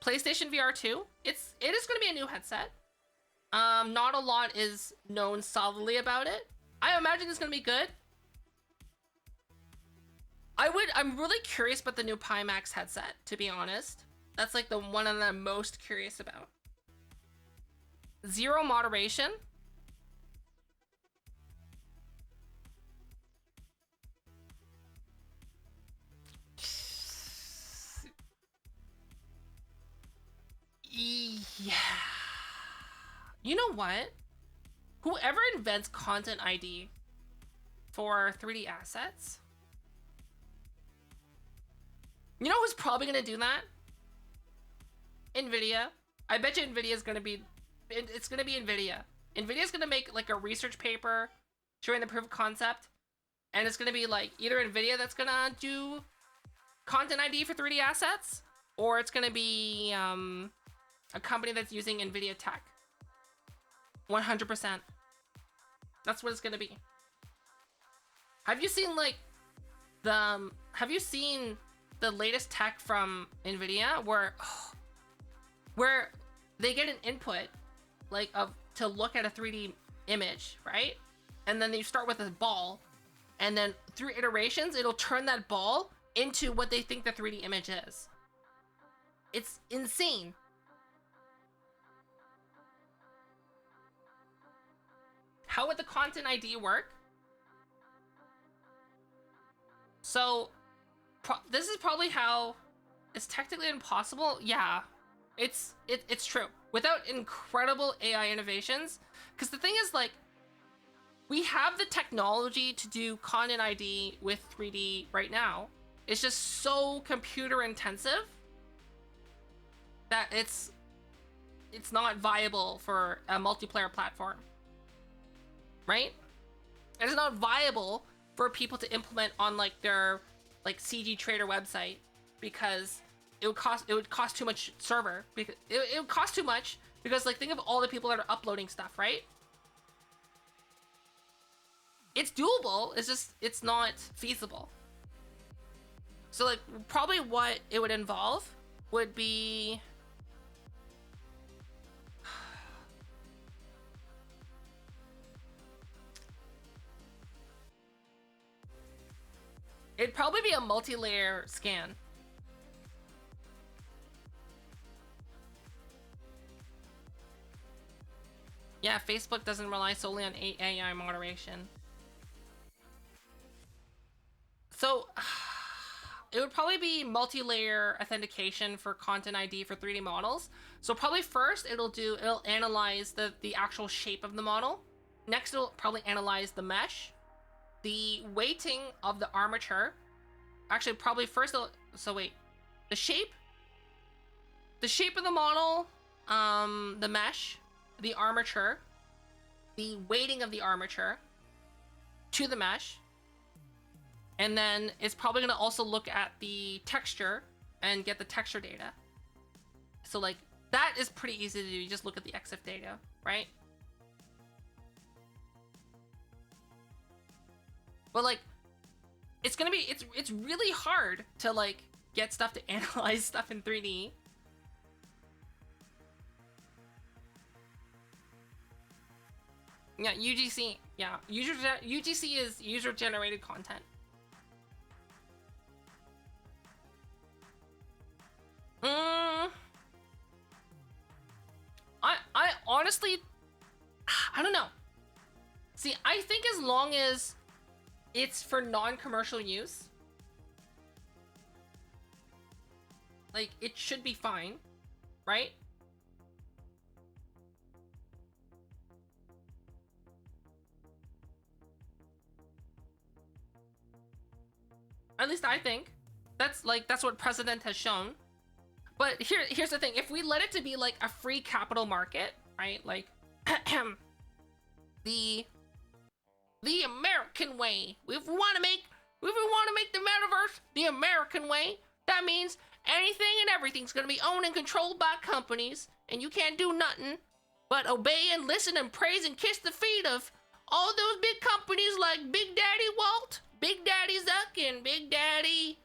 PlayStation VR2. It is going to be a new headset. Not a lot is known solidly about it. I imagine it's going to be good. I'm really curious about the new Pimax headset, to be honest. That's like the one I'm most curious about. Zero moderation. Yeah. You know what? Whoever invents content ID for 3D assets, you know who's probably gonna do that? Nvidia. I bet you Nvidia's gonna be, it's gonna be Nvidia. Nvidia's gonna make like a research paper showing the proof of concept, and it's gonna be like either Nvidia that's gonna do content ID for 3D assets, or it's gonna be a company that's using Nvidia tech. 100%. That's what it's gonna be. Have you seen like have you seen the latest tech from Nvidia where they get an input like to look at a 3D image, right? And then you start with a ball, and then through iterations it'll turn that ball into what they think the 3D image is. It's insane. How would the content ID work? So this is probably how it's technically impossible. Yeah, it's true. Without incredible AI innovations, because the thing is, like, we have the technology to do content ID with 3D right now. It's just so computer intensive that it's not viable for a multiplayer platform, right? It's not viable for people to implement on like their like CG Trader website because it would cost too much server, because it would cost too much, because like think of all the people that are uploading stuff, right? It's doable, it's just it's not feasible. So like probably what it would involve would be it'd probably be a multi-layer scan. Yeah, Facebook doesn't rely solely on AI moderation. So it would probably be multi-layer authentication for content ID for 3D models. So probably first it'll analyze the actual shape of the model. Next it'll probably analyze the mesh, the weighting of the armature. Actually, probably first the shape of the model, the mesh, the armature, the weighting of the armature to the mesh, and then it's probably going to also look at the texture and get the texture data. So like that is pretty easy to do. You just look at the EXIF data, right? But like it's really hard to like get stuff to analyze stuff in 3D. Yeah, UGC. Yeah, UGC is user-generated content. I honestly, I don't know. See, I think as long as it's for non-commercial use, like, it should be fine, right? At least I think. That's what precedent has shown. But here's the thing. If we let it to be like a free capital market, right? Like the American way. If we want to make the metaverse the American way, that means anything and everything's gonna be owned and controlled by companies, and you can't do nothing but obey and listen and praise and kiss the feet of all those big companies like Big Daddy Walt, Big Daddy Zuck, and Big Daddy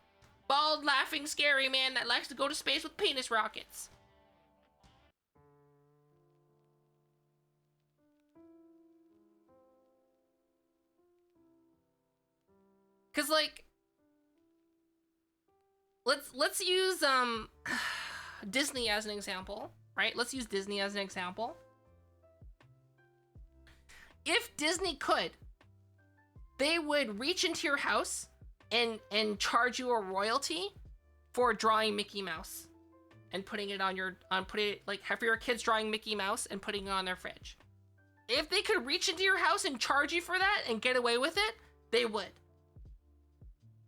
bald, laughing, scary man that likes to go to space with penis rockets. Cause like, let's use Disney as an example, right? Let's use Disney as an example. If Disney could, they would reach into your house and charge you a royalty for drawing Mickey Mouse and putting it on like for your kids drawing Mickey Mouse and putting it on their fridge. If they could reach into your house and charge you for that and get away with it, they would.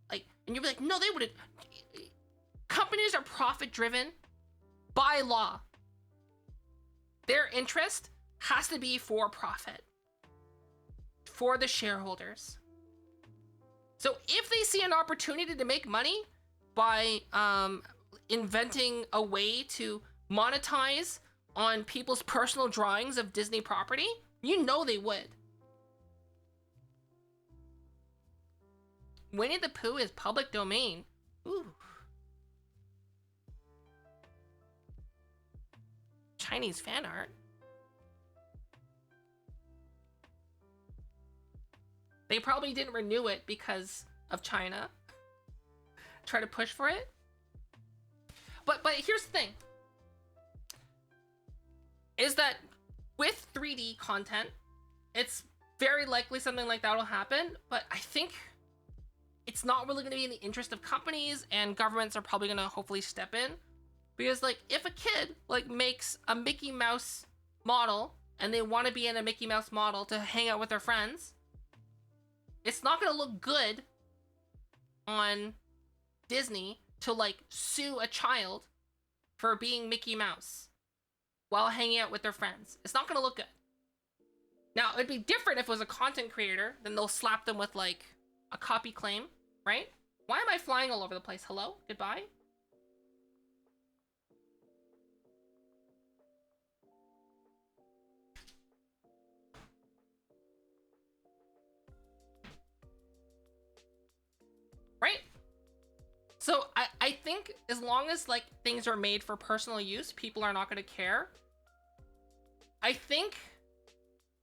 Like, and you'd be like, no, they wouldn't. Companies are profit driven by law. Their interest has to be for profit, for the shareholders. So if they see an opportunity to make money by inventing a way to monetize on people's personal drawings of Disney property, you know they would. Winnie the Pooh is public domain. Ooh. Chinese fan art. They probably didn't renew it because of China. Try to push for it. But here's the thing. Is that with 3D content, it's very likely something like that will happen, but I think it's not really going to be in the interest of companies, and governments are probably going to hopefully step in. Because like, if a kid like makes a Mickey Mouse model and they want to be in a Mickey Mouse model to hang out with their friends, it's not going to look good on Disney to like sue a child for being Mickey Mouse while hanging out with their friends. It's not going to look good. Now, it'd be different if it was a content creator, then they'll slap them with like a copy claim, right? Why am I flying all over the place? Hello? Goodbye? Right? So I think as long as like things are made for personal use, people are not going to care. I think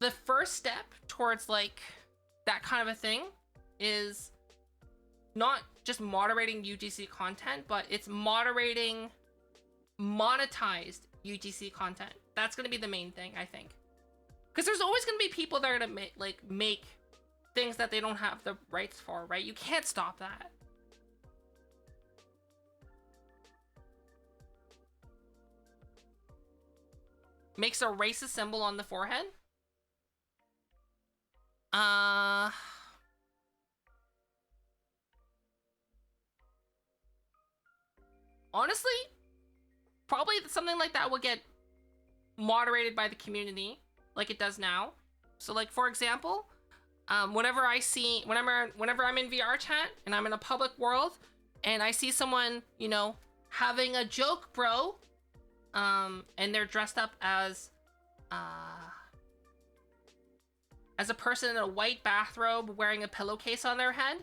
the first step towards like that kind of a thing is not just moderating UGC content, but it's moderating monetized UGC content. That's going to be the main thing, I think. Because there's always going to be people that are going to make things that they don't have the rights for, right? You can't stop that. Makes a racist symbol on the forehead. Honestly, probably something like that will get moderated by the community like it does now. So like, for example, whenever I'm in VR chat and I'm in a public world and I see someone, you know, having a joke, bro, and they're dressed up as a person in a white bathrobe wearing a pillowcase on their head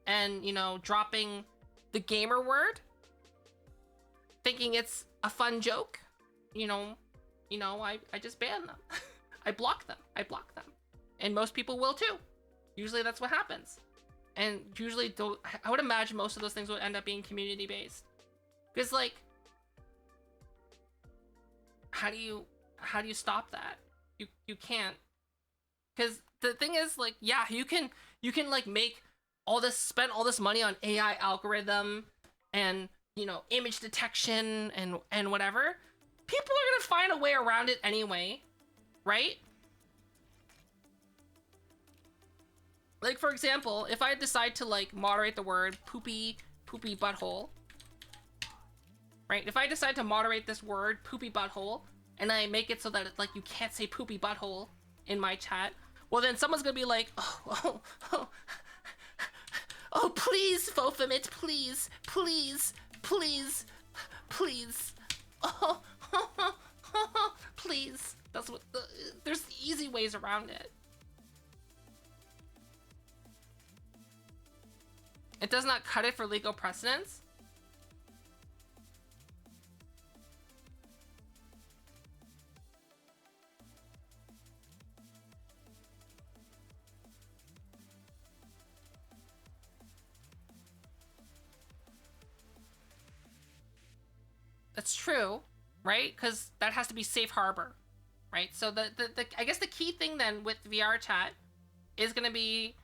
and, you know, dropping the gamer word, thinking it's a fun joke, you know, I just ban them. I block them. and most people will too. Usually that's what happens. And usually, I would imagine most of those things would end up being community based. Because like, how do you stop that? You can't. Because the thing is, like, yeah, you can like spend all this money on AI algorithm and, you know, image detection and whatever. People are gonna find a way around it anyway, right? Like, for example, if I decide to like moderate the word poopy butthole, right? If I decide to moderate this word poopy butthole and I make it so that it's like you can't say poopy butthole in my chat, well then someone's gonna be like, oh, please, Fofamit, please, oh, please. That's what there's easy ways around it. It does not cut it for legal precedence. That's true, right? Because that has to be safe harbor, right? So the I guess the key thing then with VR chat is going to be,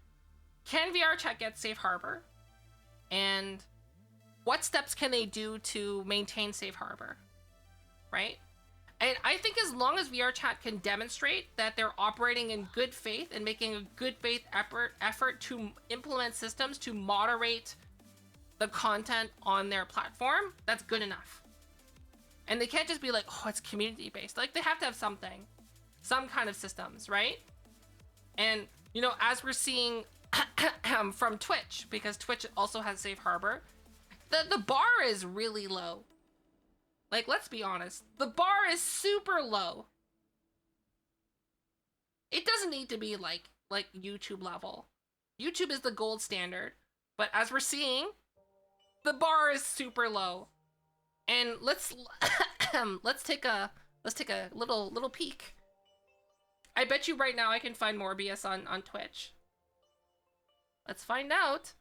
can VR chat get safe harbor? And what steps can they do to maintain safe harbor, right? And I think as long as VR chat can demonstrate that they're operating in good faith and making a good faith effort to implement systems to moderate the content on their platform, that's good enough. And they can't just be like, oh, it's community based. Like, they have to have something, some kind of systems, right? And, you know, as we're seeing from Twitch, because Twitch also has safe harbor, the bar is really low. Like, let's be honest, the bar is super low. It doesn't need to be like YouTube level. YouTube is the gold standard, but as we're seeing, the bar is super low. And let's take a little peek. I bet you right now I can find Morbius on Twitch. Let's find out.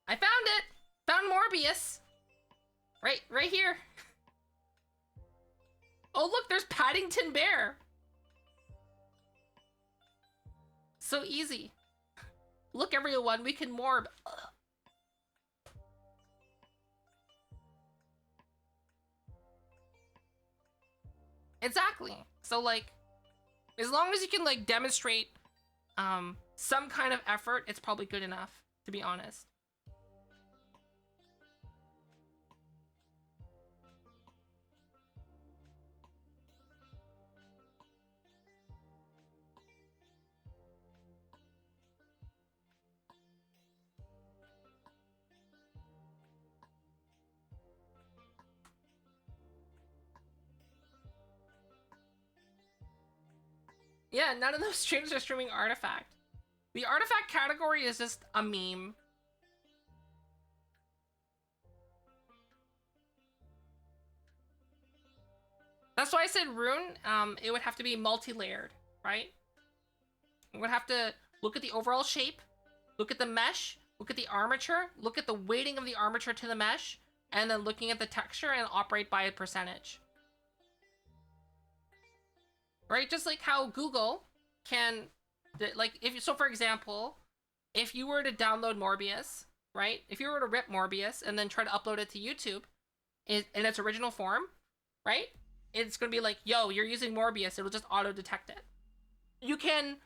I found it. Found Morbius. Right here. Oh, look, there's Paddington Bear. So easy. Look, everyone, we can morb. Exactly. So, like, as long as you can, like, demonstrate some kind of effort, it's probably good enough, to be honest. Yeah, none of those streams are streaming Artifact. The Artifact category is just a meme. That's why I said Rune, it would have to be multi-layered, right? It would have to look at the overall shape, look at the mesh, look at the armature, look at the weighting of the armature to the mesh, and then looking at the texture and operate by a percentage. Right? Just like how Google can, like, so for example, if you were to download Morbius, right? If you were to rip Morbius and then try to upload it to YouTube in its original form, right? It's going to be like, yo, you're using Morbius. It'll just auto-detect it. You can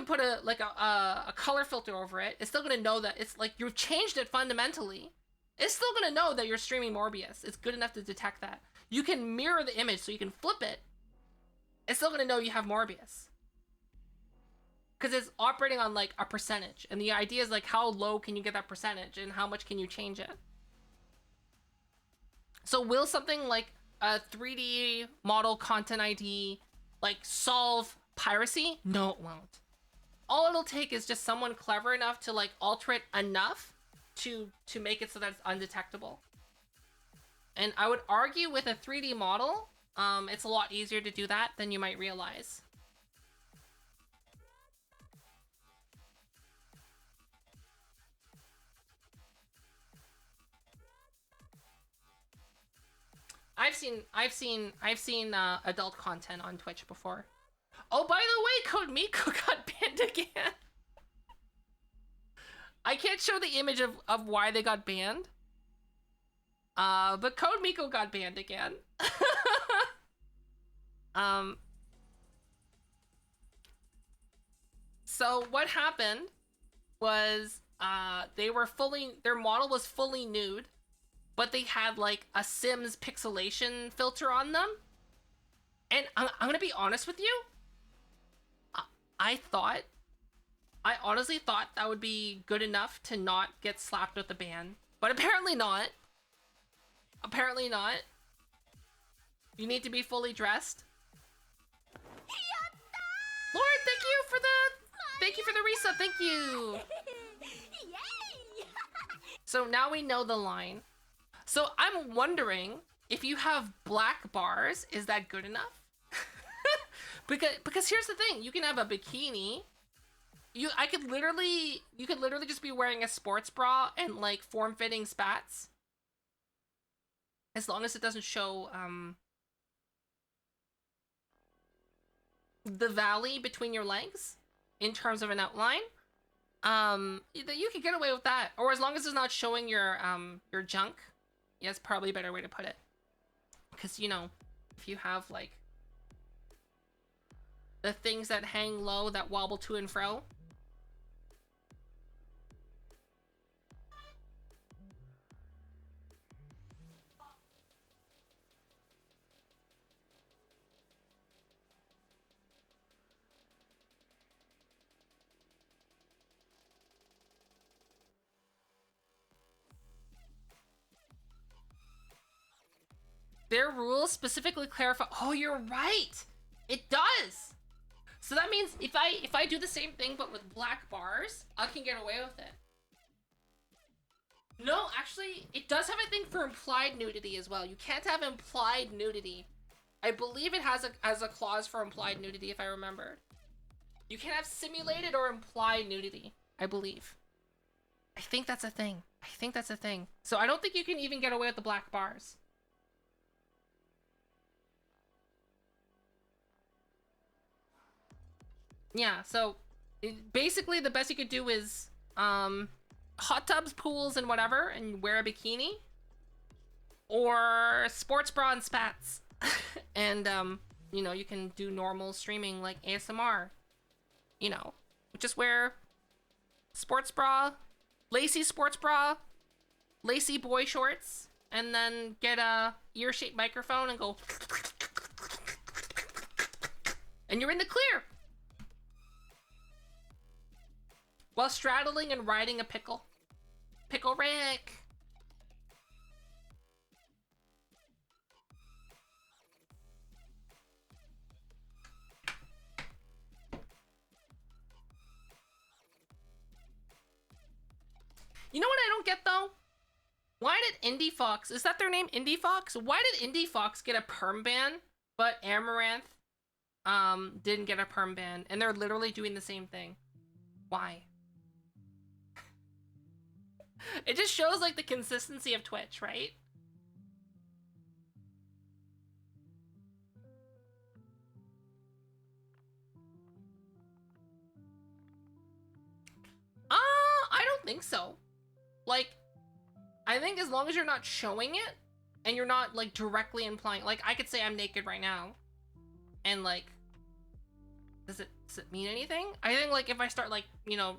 put a color filter over it. It's still going to know that it's like you've changed it fundamentally. It's still going to know that you're streaming Morbius. It's good enough to detect that. You can mirror the image so you can flip it. It's still going to know you have Morbius. Because it's operating on like a percentage. And the idea is like, how low can you get that percentage and how much can you change it? So will something like a 3D model content ID like solve piracy? No, it won't. all it'll take is just someone clever enough to like alter it enough to make it so that it's undetectable. And I would argue with a 3D model, it's a lot easier to do that than you might realize. I've seen adult content on Twitch before. Oh, by the way, Code Miko got banned again. I can't show the image of why they got banned. But Code Miko got banned again. So what happened was their model was fully nude, but they had like a Sims pixelation filter on them. And I'm gonna be honest with you. I honestly thought that would be good enough to not get slapped with the ban, but apparently not. Apparently not. You need to be fully dressed. Lord, thank you for the resub. Thank you. So now we know the line. So I'm wondering if you have black bars, is that good enough? Because here's the thing, you can have a bikini. You could literally just be wearing a sports bra and like form-fitting spats. As long as it doesn't show the valley between your legs in terms of an outline. You could get away with that. Or as long as it's not showing your junk. Yeah, it's probably a better way to put it. Because, you know, if you have like the things that hang low that wobble to and fro. Their rules specifically clarify. Oh, you're right. It does. So that means if I do the same thing but with black bars, I can get away with it. No, actually, it does have a thing for implied nudity as well. You can't have implied nudity. I believe it has a clause for implied nudity, if I remember. You can have simulated or implied nudity, I believe. I think that's a thing. So I don't think you can even get away with the black bars. Yeah, so basically the best you could do is hot tubs, pools, and whatever, and wear a bikini. Or sports bra and spats. And, you know, you can do normal streaming like ASMR. You know, just wear sports bra, lacy sports bra, lacy boy shorts, and then get a ear-shaped microphone and go... And you're in the clear! While straddling and riding a pickle. Pickle Rick! You know what I don't get though? Why did Indie Fox, is that their name, Indie Fox? Why did Indie Fox get a perm ban, but Amaranth didn't get a perm ban, and they're literally doing the same thing? Why? It just shows like the consistency of Twitch, right? I don't think so. Like, I think as long as you're not showing it and you're not like directly implying, like I could say I'm naked right now and like, does it mean anything? I think like if I start like, you know,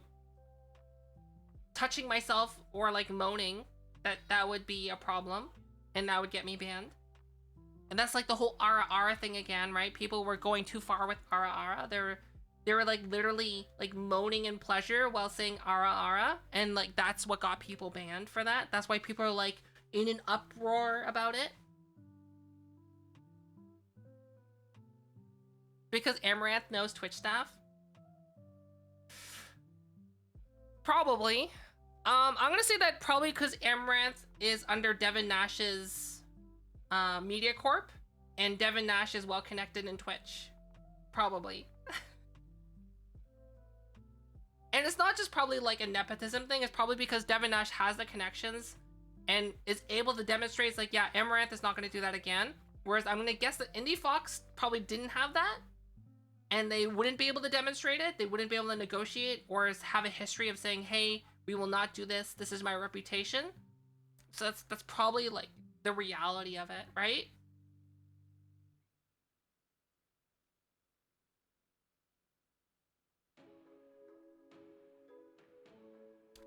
touching myself or like moaning, that would be a problem and that would get me banned. And that's like the whole ara ara thing again, right? People were going too far with ara ara. They were like literally like moaning in pleasure while saying ara ara, and like that's what got people banned for that. That's why people are like in an uproar about it. Because Amaranth knows Twitch staff. Probably. I'm gonna say that probably because Amaranth is under Devin Nash's Media Corp, and Devin Nash is well connected in Twitch. Probably. And it's not just probably like a nepotism thing, it's probably because Devin Nash has the connections and is able to demonstrate, it's like, yeah, Amaranth is not gonna do that again. Whereas I'm gonna guess that Indie Fox probably didn't have that, and they wouldn't be able to demonstrate it, they wouldn't be able to negotiate, or have a history of saying, hey, we will not do this, this is my reputation. So that's probably like the reality of it, right?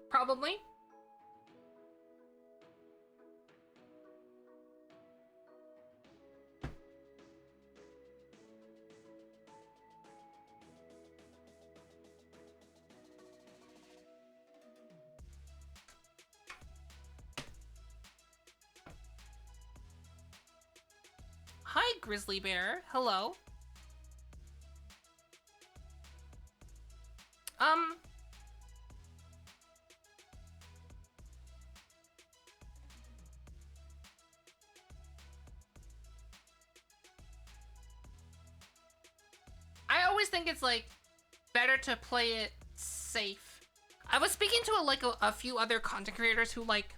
Probably. Hi, Grizzly Bear. Hello. I always think it's like better to play it safe. I was speaking to a few other content creators who like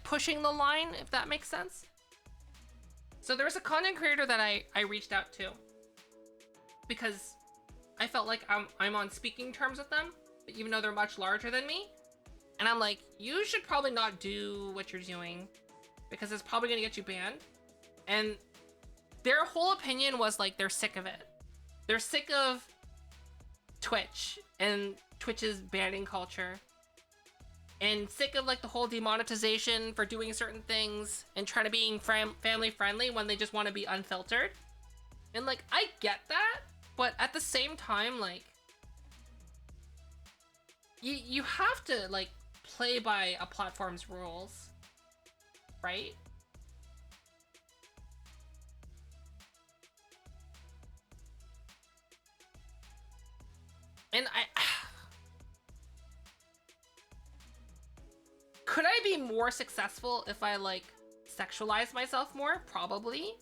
pushing the line, if that makes sense. So there was a content creator that I reached out to because I felt like I'm on speaking terms with them, even though they're much larger than me. And I'm like, you should probably not do what you're doing because it's probably gonna get you banned. And their whole opinion was like, they're sick of it. They're sick of Twitch and Twitch's banning culture. And sick of like the whole demonetization for doing certain things and trying to being family friendly when they just want to be unfiltered. And like, I get that, but at the same time, like, you have to like play by a platform's rules, right? And could I be more successful if I like sexualize myself more? Probably.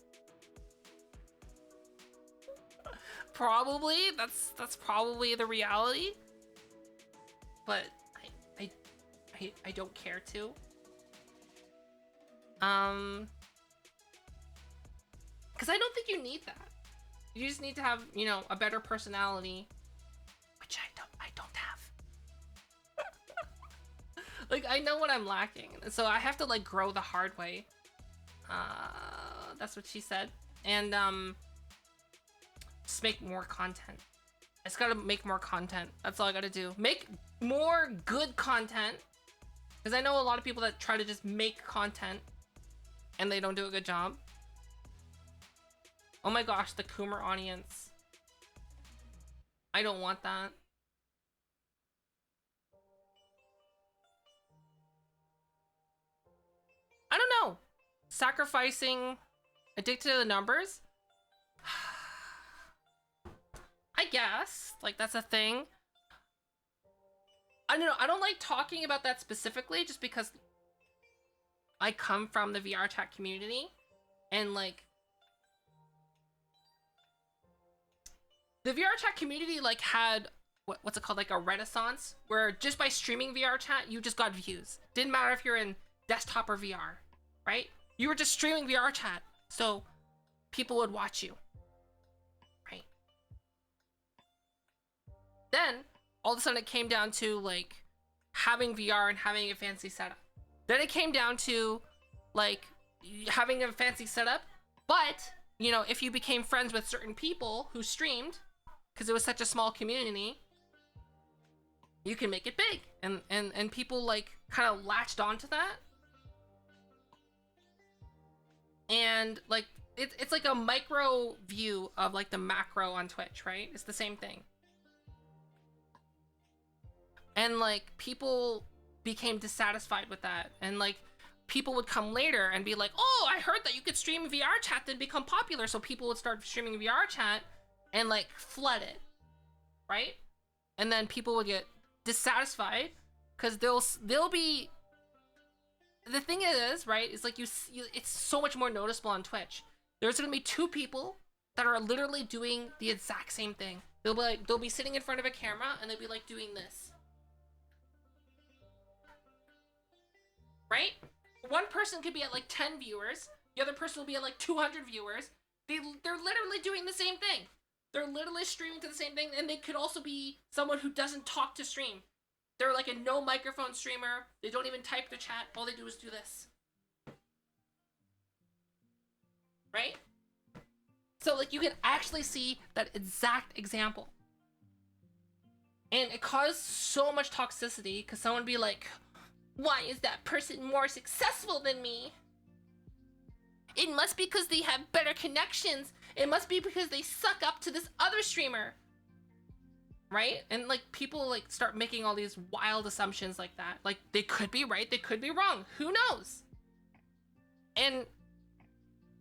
Probably. That's probably the reality. But I don't care to. Because I don't think you need that. You just need to have, you know, a better personality, which I don't have. Like, I know what I'm lacking, so I have to like grow the hard way. That's what she said. And just make more content. I just gotta make more content. That's all I gotta do. Make more good content. Because I know a lot of people that try to just make content and they don't do a good job. Oh my gosh, the Coomer audience. I don't want that. I don't know. Sacrificing, addicted to the numbers? I guess. Like, that's a thing. I don't know. I don't like talking about that specifically just because I come from the VR chat community. And, like, the VR chat community, like, had, what's it called? Like, a renaissance where just by streaming VR chat, you just got views. Didn't matter if you're in desktop or VR, right? You were just streaming VR chat, so people would watch you, right? Then all of a sudden it came down to like having VR and having a fancy setup. Then it came down to like having a fancy setup, but you know, if you became friends with certain people who streamed, because it was such a small community, you can make it big, and people like kind of latched onto that. And like it's like a micro view of like the macro on Twitch, right? It's the same thing. And like people became dissatisfied with that, and like people would come later and be like, oh, I heard that you could stream VR chat then become popular, so people would start streaming VR chat and like flood it, right? And then people would get dissatisfied because they'll be. The thing is, right? Is like it's so much more noticeable on Twitch. There's gonna be two people that are literally doing the exact same thing. They'll be sitting in front of a camera and they'll be like doing this. Right? One person could be at like 10 viewers, the other person will be at like 200 viewers. They're literally doing the same thing. They're literally streaming to the same thing, and they could also be someone who doesn't talk to stream. They're like a no microphone streamer. They don't even type the chat. All they do is do this. Right? So like you can actually see that exact example. And it caused so much toxicity because someone would be like, why is that person more successful than me? It must be because they have better connections. It must be because they suck up to this other streamer. Right? And like people like start making all these wild assumptions like that. Like they could be right, they could be wrong. Who knows? And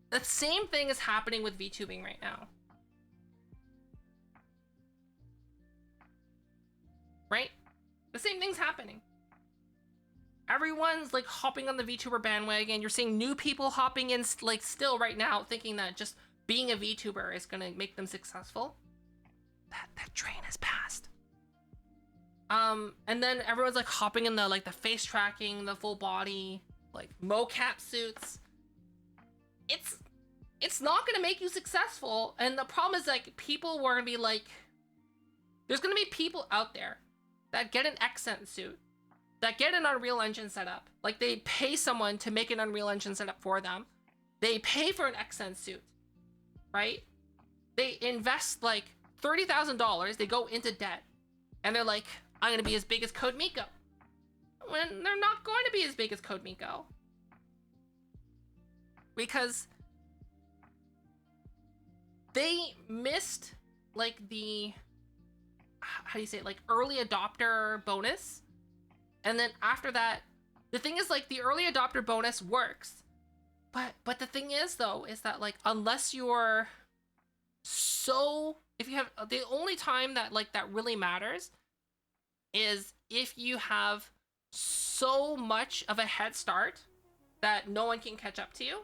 the same thing is happening with VTubing right now. Right? The same thing's happening. Everyone's like hopping on the VTuber bandwagon. You're seeing new people hopping in like still right now thinking that just being a VTuber is gonna make them successful. That train has passed. And then everyone's like hopping in the face tracking, the full body, like mocap suits. It's not gonna make you successful. And the problem is like people were gonna be like, there's gonna be people out there that get an accent suit, that get an Unreal Engine setup. Like they pay someone to make an Unreal Engine setup for them. They pay for an accent suit, right? They invest like $30,000, they go into debt, and they're like, I'm gonna be as big as CodeMiko. When they're not going to be as big as CodeMiko. Because they missed like the, how do you say it, like early adopter bonus. And then after that, the thing is like the early adopter bonus works. But the thing is though, is that like, unless you're so, if you have, the only time that like that really matters is if you have so much of a head start that no one can catch up to you.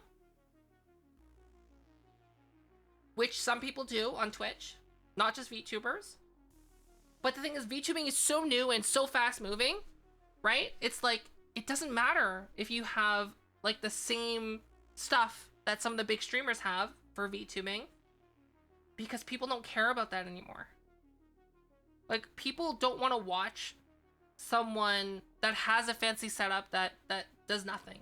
Which some people do on Twitch, not just VTubers. But the thing is, VTubing is so new and so fast moving, right? It's like, it doesn't matter if you have like the same stuff that some of the big streamers have for VTubing, because people don't care about that anymore. Like, people don't want to watch someone that has a fancy setup that does nothing.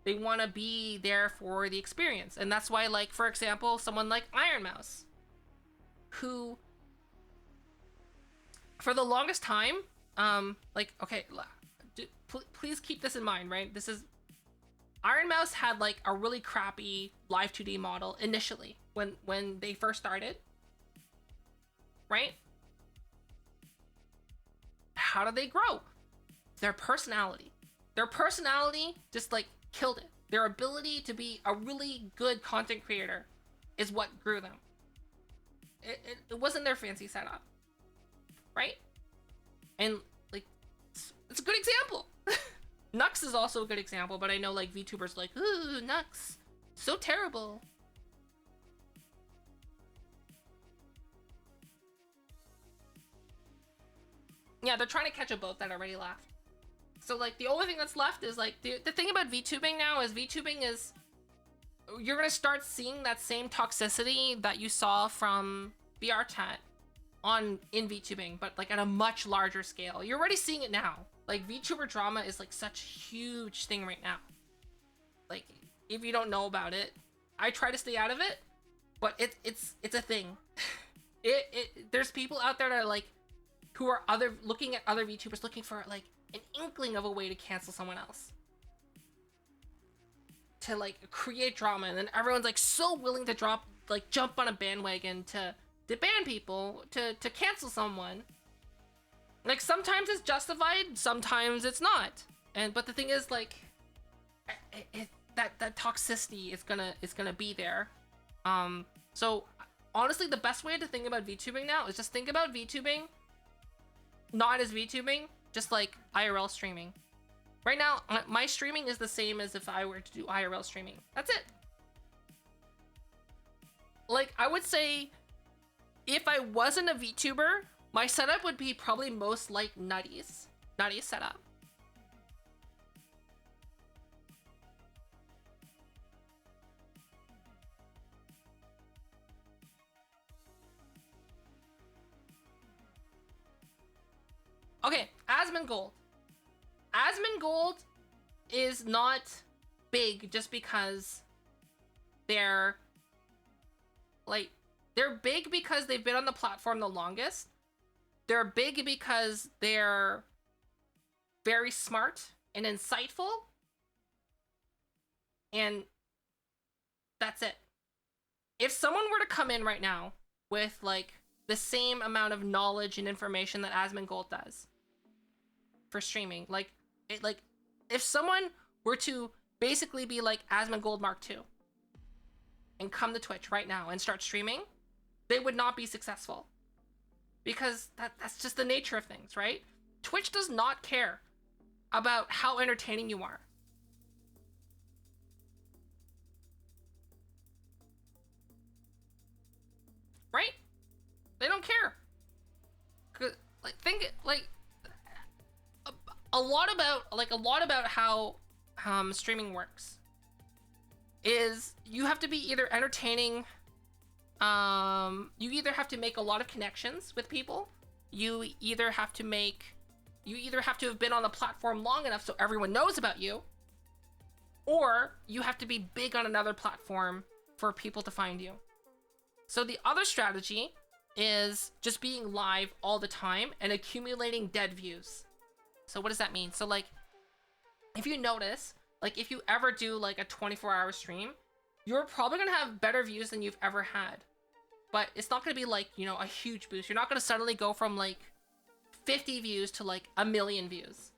They want to be there for the experience. And that's why, like, for example, someone like Iron Mouse, who for the longest time, like, okay, please keep this in mind, right? This is, Iron Mouse had like a really crappy live 2D model initially when they first started, right? How did they grow? Their personality. Their personality just like killed it. Their ability to be a really good content creator is what grew them. It wasn't their fancy setup, right? And like, it's a good example. Nux is also a good example, but I know like VTubers like, ooh, Nux, so terrible. Yeah, they're trying to catch a boat that already left. So like the only thing that's left is like, the thing about VTubing now is you're gonna start seeing that same toxicity that you saw from VR chat in VTubing, but like at a much larger scale. You're already seeing it now. Like VTuber drama is like such a huge thing right now. Like if you don't know about it, I try to stay out of it, but it's a thing. There's people out there that are like, who are looking at other VTubers looking for like an inkling of a way to cancel someone else, to like create drama, and then everyone's like so willing to jump on a bandwagon to ban people, to cancel someone. Like sometimes it's justified, sometimes it's not. But the thing is like, that toxicity is gonna be there. So honestly, the best way to think about VTubing now is just think about VTubing not as VTubing, just like IRL streaming. Right now, my streaming is the same as if I were to do IRL streaming. That's it. Like, I would say, if I wasn't a VTuber, my setup would be probably most like Nutty's setup. Okay, Asmongold. Asmongold is not big just because they're big because they've been on the platform the longest. They're big because they're very smart and insightful. And that's it. If someone were to come in right now with like the same amount of knowledge and information that Asmongold does for streaming, if someone were to basically be like Asmongold Mark II and come to Twitch right now and start streaming, they would not be successful. Because that's just the nature of things, right? Twitch does not care about how entertaining you are. Right? They don't care. A lot about how streaming works is you have to be either entertaining. You either have to make a lot of connections with people. You either have to have been on the platform long enough so everyone knows about you, or you have to be big on another platform for people to find you. So the other strategy is just being live all the time and accumulating dead views. So what does that mean? So like, if you notice, like if you ever do like a 24-hour stream, you're probably gonna have better views than you've ever had. But it's not gonna be like, you know, a huge boost. You're not gonna suddenly go from like 50 views to like 1 million views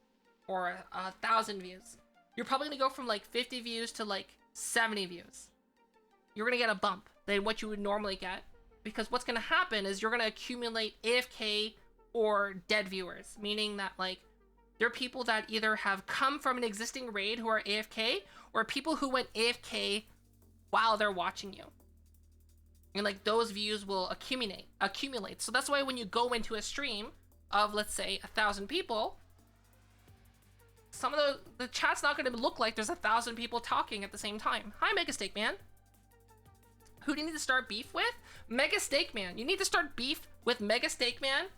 or 1,000 views. You're probably gonna go from like 50 views to like 70 views. You're gonna get a bump than what you would normally get, because what's gonna happen is you're gonna accumulate AFK or dead viewers, meaning that like there are people that either have come from an existing raid who are AFK, or people who went AFK while they're watching you. And like those views will accumulate. So that's why when you go into a stream of, let's say, 1,000 people, some of the chat's not going to look like there's 1,000 people talking at the same time. Hi, Mega Steak Man. Who do you need to start beef with? Mega Steak Man. You need to start beef with Mega Steak Man,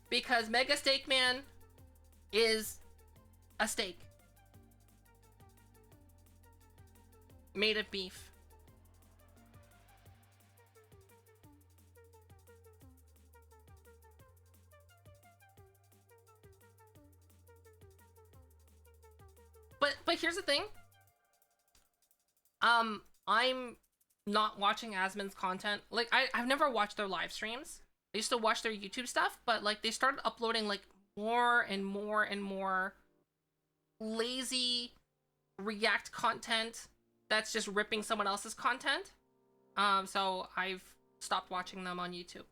because Mega Steak Man is a steak made of beef. But here's the thing. I'm not watching Asmon's content. Like I've never watched their live streams. I used to watch their YouTube stuff, but like they started uploading like more and more and more lazy React content that's just ripping someone else's content. So I've stopped watching them on YouTube.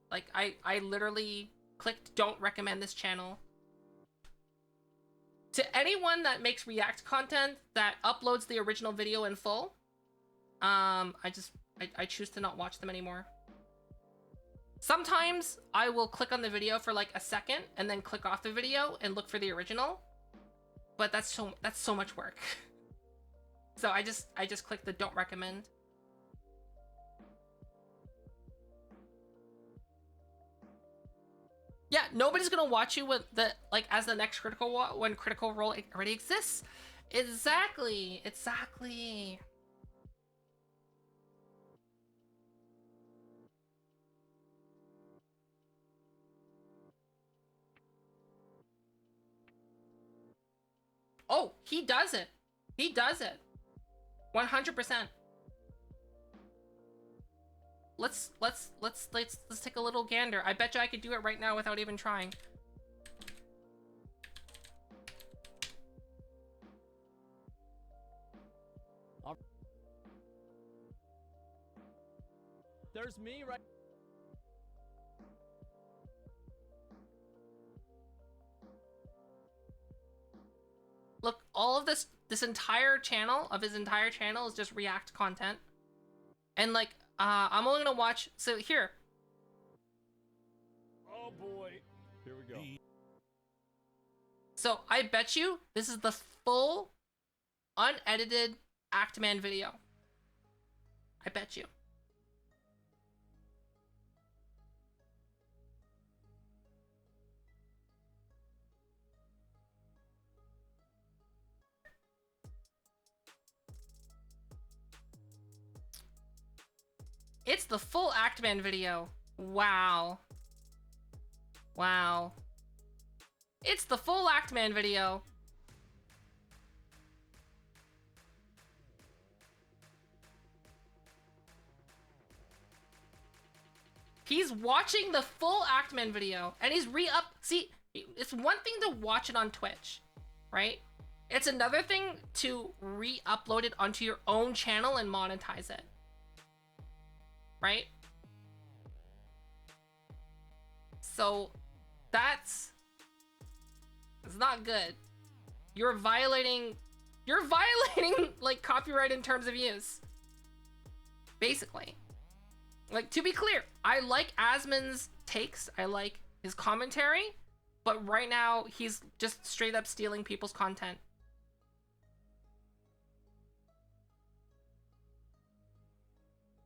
Like I literally clicked don't recommend this channel. To anyone that makes React content that uploads the original video in full, I choose to not watch them anymore. Sometimes I will click on the video for like a second and then click off the video and look for the original, but that's so much work. So I just click the don't recommend. Yeah, nobody's gonna watch you with the as the next Critical when Critical Role already exists. Exactly. Oh, he does it. 100%. Let's take a little gander. I bet you I could do it right now without even trying. There's me right. all of this entire channel of his entire channel is just React content. And like, I'm only gonna watch, so here. Oh boy. Here we go. So I bet you this is the full, unedited Actman video. I bet you. It's the full Actman video. Wow. Wow. It's the full Actman video. He's watching the full Actman video and he's see, it's one thing to watch it on Twitch, right? It's another thing to re-upload it onto your own channel and monetize it. Right? So it's not good. You're violating like copyright in terms of use. Basically. Like, to be clear, I like Asmon's takes, I like his commentary, but right now he's just straight up stealing people's content.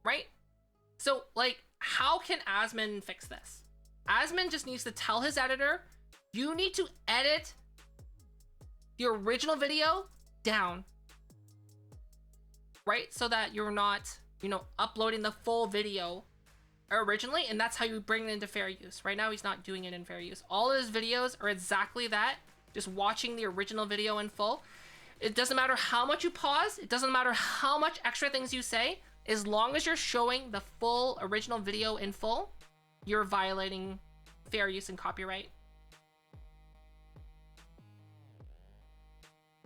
Right? So, like, how can Asmon fix this? Asmon just needs to tell his editor, you need to edit the original video down. Right? So that you're not, you know, uploading the full video originally, and that's how you bring it into fair use. Right now, he's not doing it in fair use. All of his videos are exactly that, just watching the original video in full. It doesn't matter how much you pause, it doesn't matter how much extra things you say, as long as you're showing the full original video in full, you're violating fair use and copyright.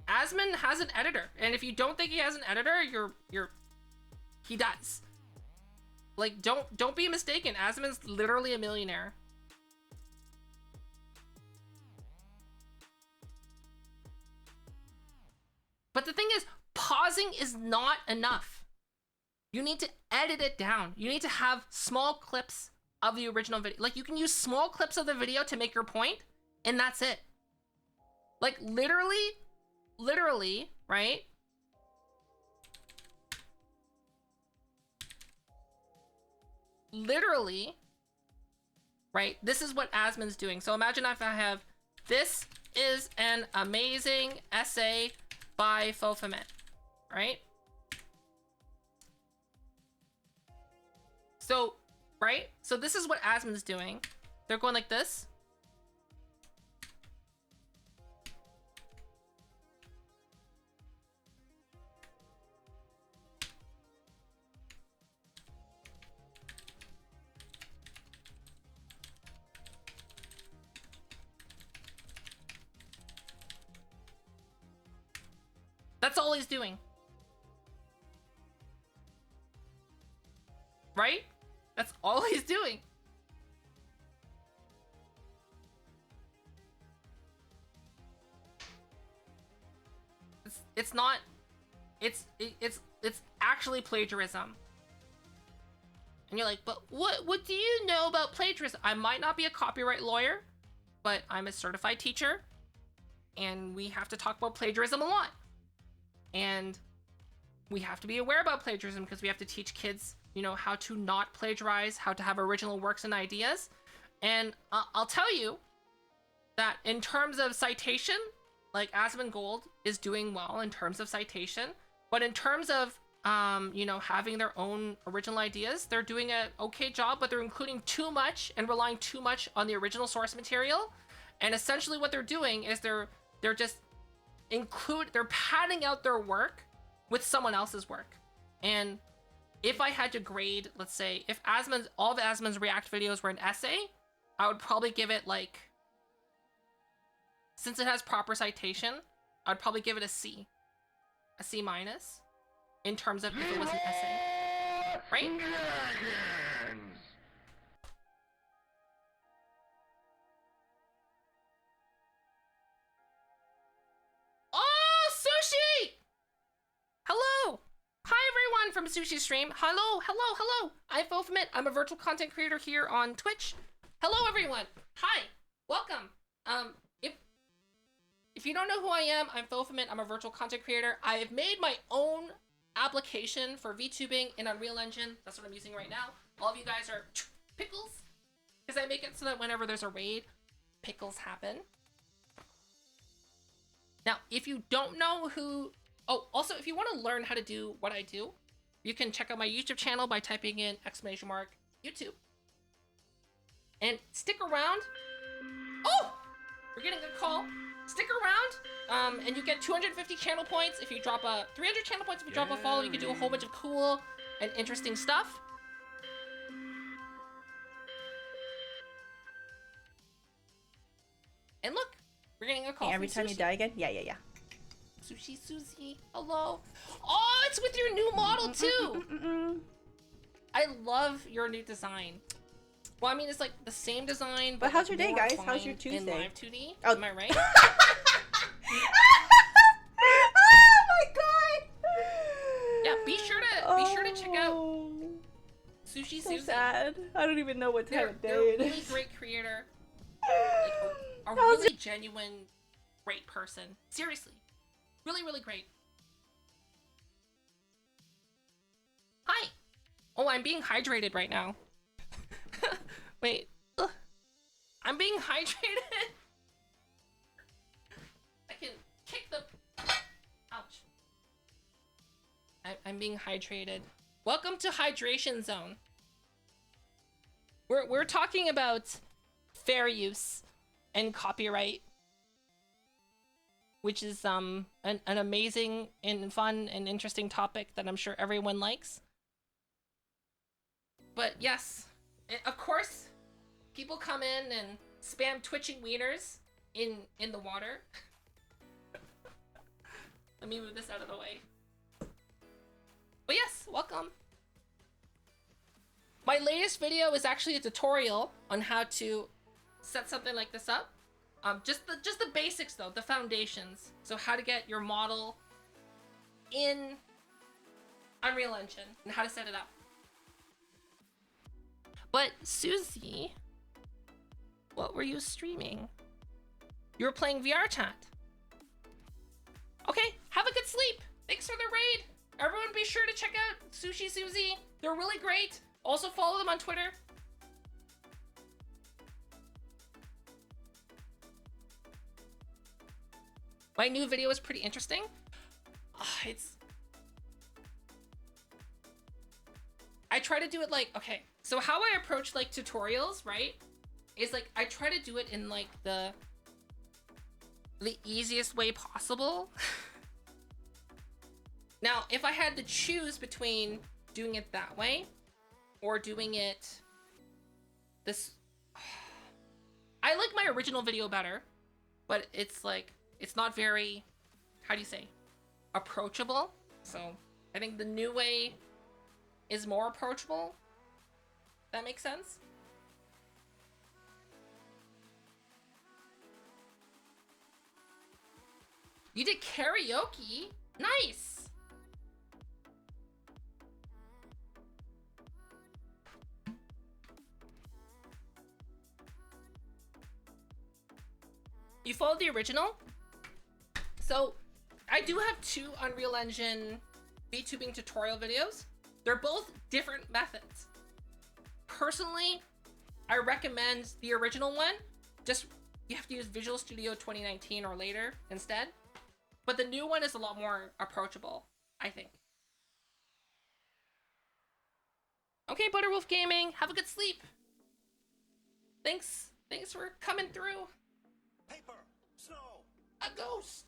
Asmon has an editor, and if you don't think he has an editor, he does. Like, don't be mistaken. Asmon's literally a millionaire. But the thing is, pausing is not enough. You need to edit it down. You need to have small clips of the original video. Like, you can use small clips of the video to make your point, and that's it. Like, literally, right? Literally, right? This is what Asmon's doing. So imagine if I have, this is an amazing essay by Fofamet, right? So, right? So this is what Asmon's doing. They're going like this. That's all he's doing. Right? That's all he's doing. It's not, it's actually plagiarism. And you're like, but what do you know about plagiarism? I might not be a copyright lawyer, but I'm a certified teacher, and we have to talk about plagiarism a lot. And we have to be aware about plagiarism because we have to teach kids, you know, how to not plagiarize, how to have original works and ideas. And I'll tell you that in terms of citation, like Asmon Gold is doing well in terms of citation, but in terms of, you know, having their own original ideas, they're doing an okay job, but they're including too much and relying too much on the original source material. And essentially what they're doing is they're just they're padding out their work with someone else's work. And if I had to grade, let's say, if all of Asmon's React videos were an essay, I would probably give it, like, since it has proper citation, I'd probably give it a C minus, in terms of if it was an essay, right? Oh, from Sushi Stream. Hello, hello, hello. I'm Fofamit. I'm a virtual content creator here on Twitch. Hello, everyone. Hi, welcome. If you don't know who I am, I'm Fofamit. I'm a virtual content creator. I've made my own application for VTubing in Unreal Engine. That's what I'm using right now. All of you guys are pickles, because I make it so that whenever there's a raid, pickles happen. Now, if you don't know who... Oh, also, if you want to learn how to do what I do, you can check out my YouTube channel by typing in !YouTube. And stick around. Oh! We're getting a call. Stick around, and you get 250 channel points if you drop 300 channel points if you drop a follow. You can do a whole bunch of cool and interesting stuff. And look, we're getting a call. Every time you die again? Yeah. Sushi Susie, hello. Oh, it's with your new model too. I love your new design. Well, I mean, it's like the same design. But how's your day, guys? How's your Tuesday? In live 2D. Oh. Am I right? Oh my god! Yeah, be sure to check out Sushi So Susie. sad. I don't even know what time of day They're a it really is. great creator. Like, a really genuine, great person. Seriously. Really, really great. Hi. Oh, I'm being hydrated right now. Wait. Ugh. I'm being hydrated. I can kick the... Ouch. I'm being hydrated. Welcome to Hydration Zone. We're talking about fair use and copyright, which is an amazing and fun and interesting topic that I'm sure everyone likes. But yes, of course, people come in and spam twitching wieners in the water. Let me move this out of the way. But yes, welcome. My latest video is actually a tutorial on how to set something like this up. Just the basics though, the foundations. So how to get your model in Unreal Engine and how to set it up. But Susie, what were you streaming? You were playing VR chat. Okay, have a good sleep. Thanks for the raid. Everyone be sure to check out Sushi Susie. They're really great. Also follow them on Twitter. My new video is pretty interesting. I try to do it like, okay, so how I approach like tutorials, right, is like I try to do it in like the easiest way possible. Now, if I had to choose between doing it that way or doing it this, I like my original video better, but it's like, it's not very, how do you say, approachable. So I think the new way is more approachable. That makes sense? You did karaoke? Nice! You followed the original? So, I do have 2 Unreal Engine VTubing tutorial videos. They're both different methods. Personally, I recommend the original one. Just, you have to use Visual Studio 2019 or later instead. But the new one is a lot more approachable, I think. Okay, Butterwolf Gaming, have a good sleep. Thanks for coming through. Paper, snow, a ghost.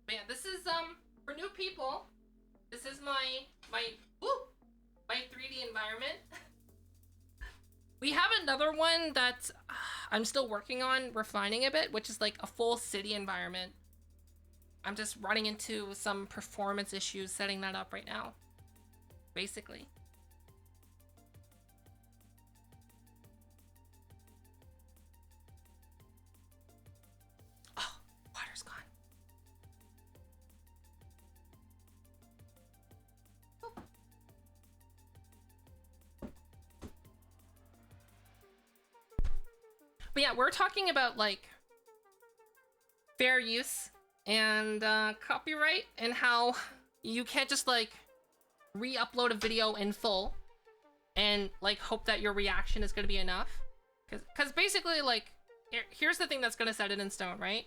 But yeah, this is for new people. This is my 3D environment. We have another one that I'm still working on refining a bit, which is like a full city environment. I'm just running into some performance issues setting that up right now, basically. But yeah, we're talking about like fair use and copyright, and how you can't just like re-upload a video in full and like hope that your reaction is going to be enough. Because basically, like, here's the thing that's going to set it in stone, right?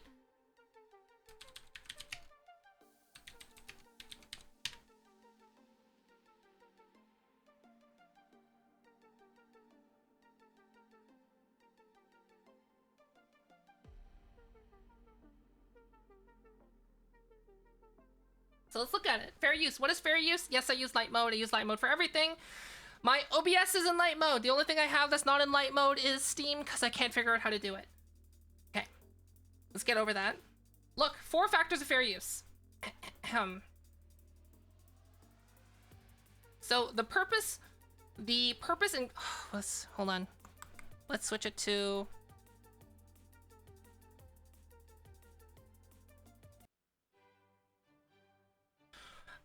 So let's look at it. Fair use. What is fair use? Yes, I use light mode. I use light mode for everything. My OBS is in light mode. The only thing I have that's not in light mode is Steam, because I can't figure out how to do it. Okay. Let's get over that. Look, 4 factors of fair use. So the purpose in... hold on. Let's switch it to...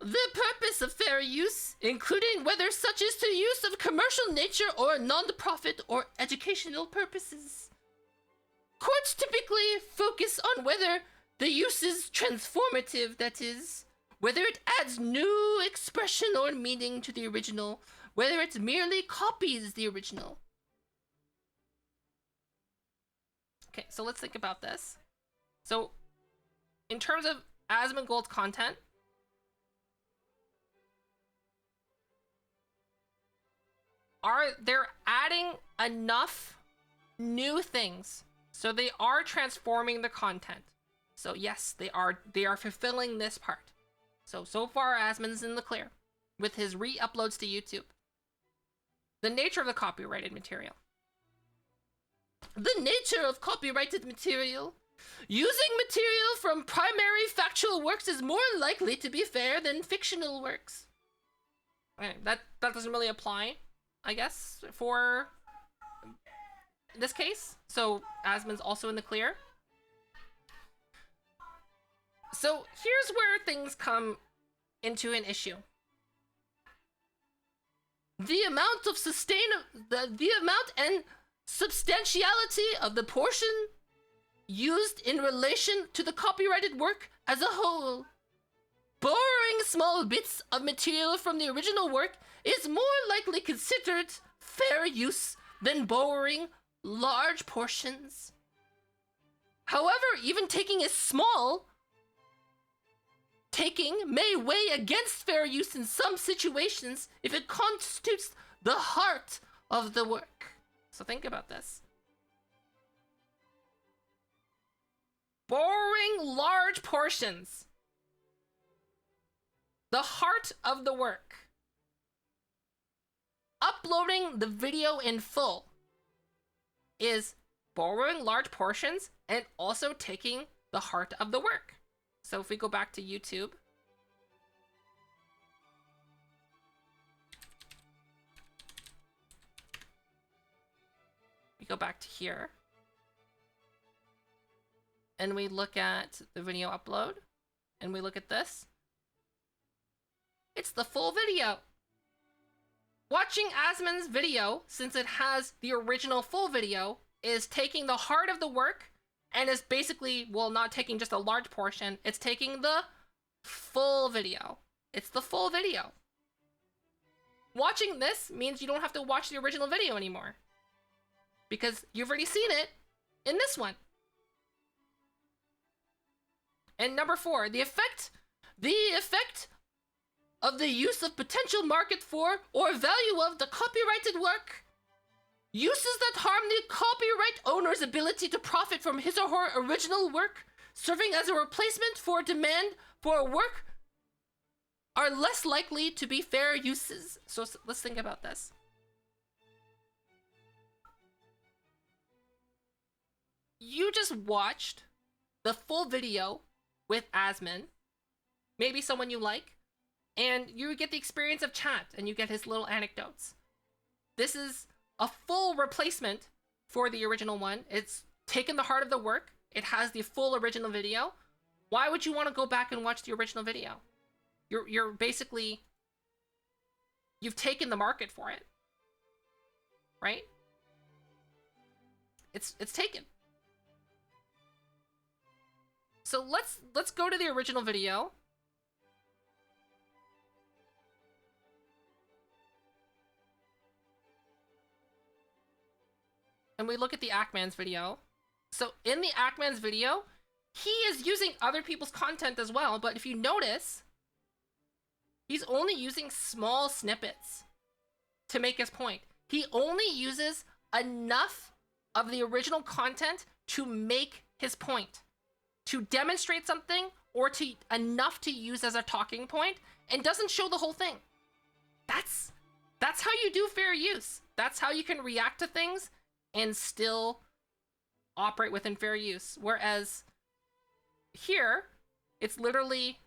The purpose of fair use, including whether such is to use of commercial nature or non-profit or educational purposes. Courts typically focus on whether the use is transformative, that is, whether it adds new expression or meaning to the original, whether it merely copies the original. Okay, so let's think about this. So, in terms of Asmongold's content, they're adding enough new things, so they are transforming the content. So yes, they are fulfilling this part. So far Asmon's in the clear with his re-uploads to YouTube. The nature of the copyrighted material. The nature of copyrighted material. Using material from primary factual works is more likely to be fair than fictional works. Okay, that doesn't really apply, I guess, for this case. So Asmon's also in the clear. So here's where things come into an issue. The amount of the amount and substantiality of the portion used in relation to the copyrighted work as a whole. Borrowing small bits of material from the original work is more likely considered fair use than borrowing large portions. However, even taking a small taking may weigh against fair use in some situations if it constitutes the heart of the work. So think about this. Borrowing large portions. The heart of the work. Uploading the video in full is borrowing large portions and also taking the heart of the work. So if we go back to YouTube, we go back to here, and we look at the video upload, and we look at this. It's the full video. Watching Asmon's video, since it has the original full video, is taking the heart of the work and is basically, well, not taking just a large portion, it's taking the full video. It's the full video. Watching this means you don't have to watch the original video anymore, because you've already seen it in this one. And number 4, the effect of the use of potential market for or value of the copyrighted work. Uses that harm the copyright owner's ability to profit from his or her original work, serving as a replacement for demand for a work, are less likely to be fair uses. So let's think about this. You just watched the full video with Asmon, maybe someone you like, and you get the experience of chat and you get his little anecdotes. This is a full replacement for the original one. It's taken the heart of the work. It has the full original video. Why would you want to go back and watch the original video? You're basically, you've taken the market for it, right? it's taken. So let's go to the original video. And we look at the Ackman's video. So in the Ackman's video, he is using other people's content as well, but if you notice, he's only using small snippets to make his point. He only uses enough of the original content to make his point, to demonstrate something, or to enough to use as a talking point, and doesn't show the whole thing. That's how you do fair use. That's how you can react to things and still operate within fair use. Whereas here, it's literally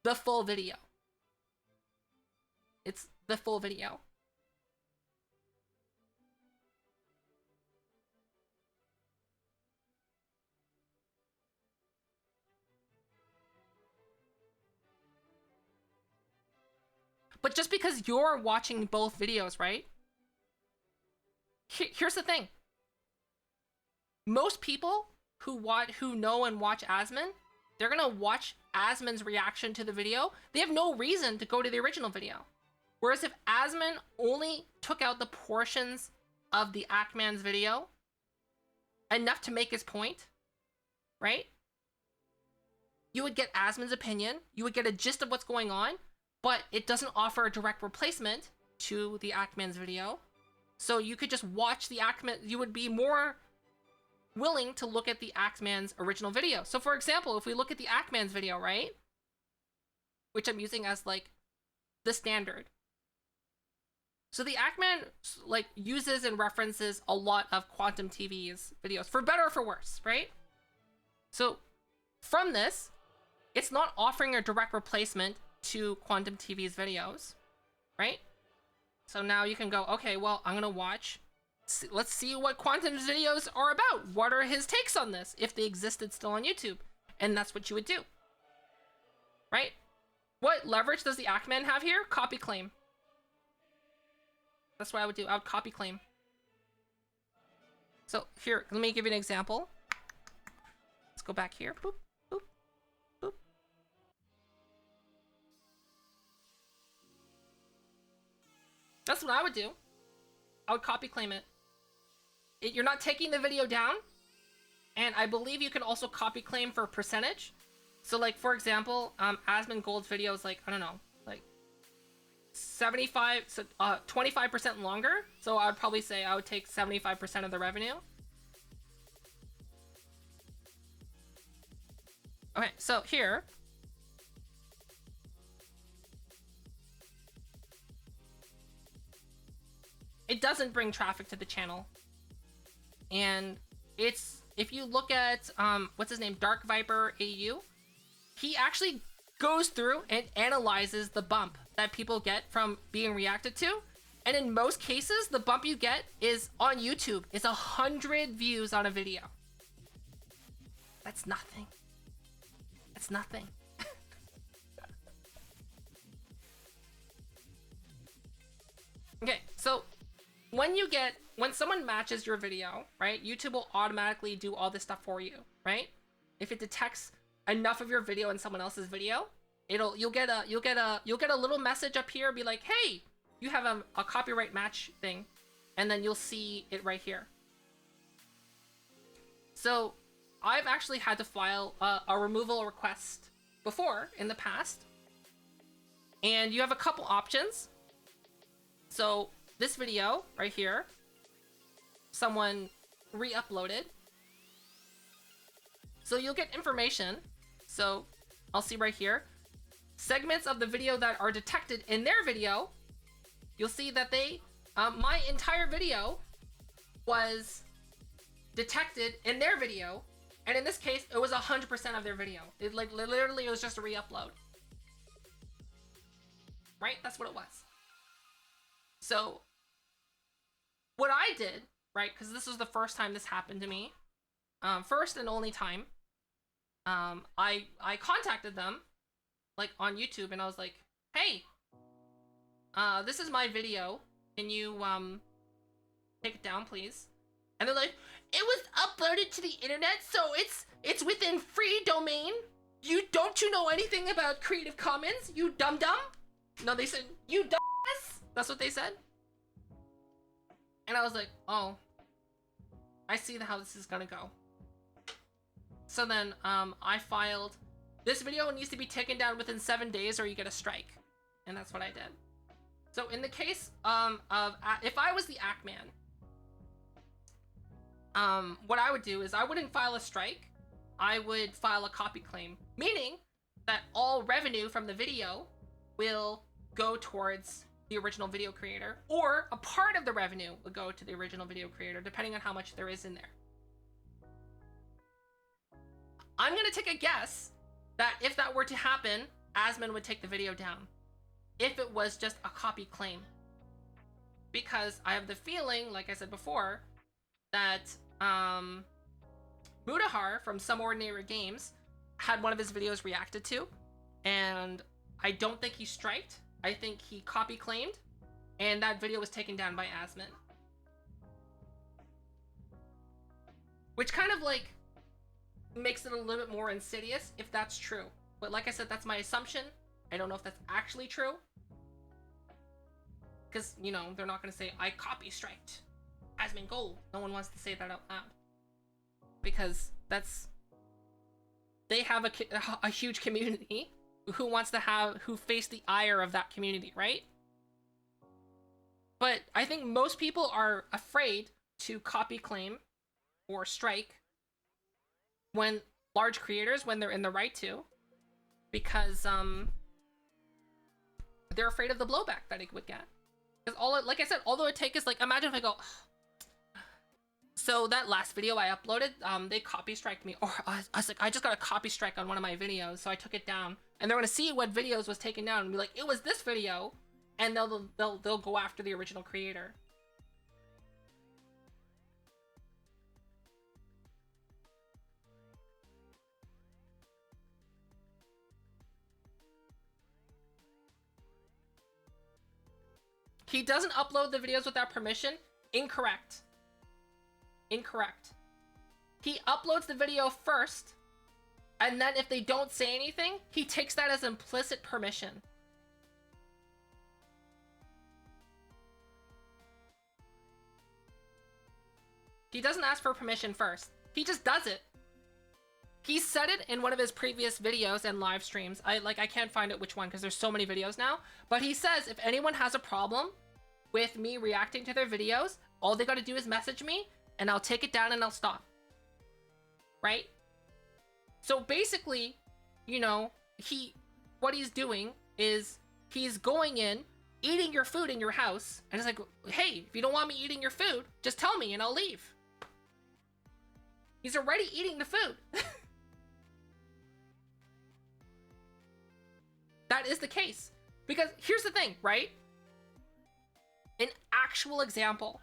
the full video. It's the full video. But just because you're watching both videos, right? Here's the thing. Most people who know and watch Asmon, they're gonna watch Asmon's reaction to the video. They have no reason to go to the original video. Whereas if Asmon only took out the portions of the Ackman's video, enough to make his point, right? You would get Asmon's opinion, you would get a gist of what's going on, but it doesn't offer a direct replacement to the Ackman's video. So you could just watch the Ackman, you would be more willing to look at the Ackman's original video. So for example, if we look at the Ackman's video, right? Which I'm using as like the standard. So the Ackman like uses and references a lot of Quantum TV's videos, for better or for worse, right? So from this, it's not offering a direct replacement to Quantum TV's videos, right? So now you can go, okay, well, I'm gonna watch, let's see what Quantum's videos are about. What are his takes on this, if they existed still on YouTube? And that's what you would do, right? What leverage does the Ackman have here? Copy claim. That's what I would do. I would copy claim. So here, let me give you an example. Let's go back here. Boop, boop, boop. That's what I would do. I would copy claim it. You're not taking the video down. And I believe you can also copy claim for percentage. So like, for example, Asmon Gold's video is like, I don't know, like 75, so 25% longer. So I would probably say I would take 75% of the revenue. Okay, so here. It doesn't bring traffic to the channel. And it's, if you look at, what's his name? Dark Viper AU. He actually goes through and analyzes the bump that people get from being reacted to. And in most cases, the bump you get is on YouTube. It's 100 views on a video. That's nothing. That's nothing. Okay, so when someone matches your video, right? YouTube will automatically do all this stuff for you, right? If it detects enough of your video in someone else's video, you'll get a little message up here, be like, hey, you have a copyright match thing, and then you'll see it right here. So I've actually had to file a removal request before in the past, and you have a couple options. So this video right here, someone re-uploaded. So you'll get information. So I'll see right here, segments of the video that are detected in their video. You'll see that my entire video was detected in their video. And in this case, it was 100% of their video. It like literally it was just a re-upload. Right? That's what it was. So what I did, right, because this was the first time this happened to me, first and only time, I contacted them, like, on YouTube, and I was like, hey, this is my video. Can you, take it down, please? And they're like, it was uploaded to the internet, so it's within free domain. Don't you know anything about Creative Commons, you dum-dum? No, they said, you dumbass. That's what they said. And I was like, oh, I see how this is gonna go. So then, I filed, this video needs to be taken down within 7 days or you get a strike. And that's what I did. So in the case, if I was the Ackman, what I would do is I wouldn't file a strike. I would file a copy claim, meaning that all revenue from the video will go towards the original video creator, or a part of the revenue would go to the original video creator, depending on how much there is in there. I'm gonna take a guess that if that were to happen, Asmon would take the video down, if it was just a copy claim. Because I have the feeling, like I said before, that Mutahar from Some Ordinary Games had one of his videos reacted to, and I don't think he striked. I think he copy claimed, and that video was taken down by Asmon. Which kind of like makes it a little bit more insidious if that's true. But like I said, that's my assumption. I don't know if that's actually true. Because, you know, they're not going to say, I copy striked Asmon Gold. No one wants to say that out loud. Because they have a huge community who face the ire of that community, right? But I think most people are afraid to copy claim or strike when large creators, when they're in the right to, because they're afraid of the blowback that it would get. Because like I said, although it take is like, imagine if I go, so that last video I uploaded, they copy striked me, or I was like, I just got a copy strike on one of my videos, so I took it down, and they're gonna see what videos was taken down and be like, it was this video, and they'll go after the original creator. He doesn't upload the videos without permission. Incorrect. Incorrect. He uploads the video first, and then if they don't say anything, he takes that as implicit permission. He doesn't ask for permission first. He just does it. He said it in one of his previous videos and live streams. I can't find it which one because there's so many videos now. But he says if anyone has a problem with me reacting to their videos, all they gotta do is message me and I'll take it down and I'll stop. Right? So basically, you know, what he's doing is he's going in, eating your food in your house, and it's like, hey, if you don't want me eating your food, just tell me and I'll leave. He's already eating the food. That is the case. Because here's the thing, right? An actual example,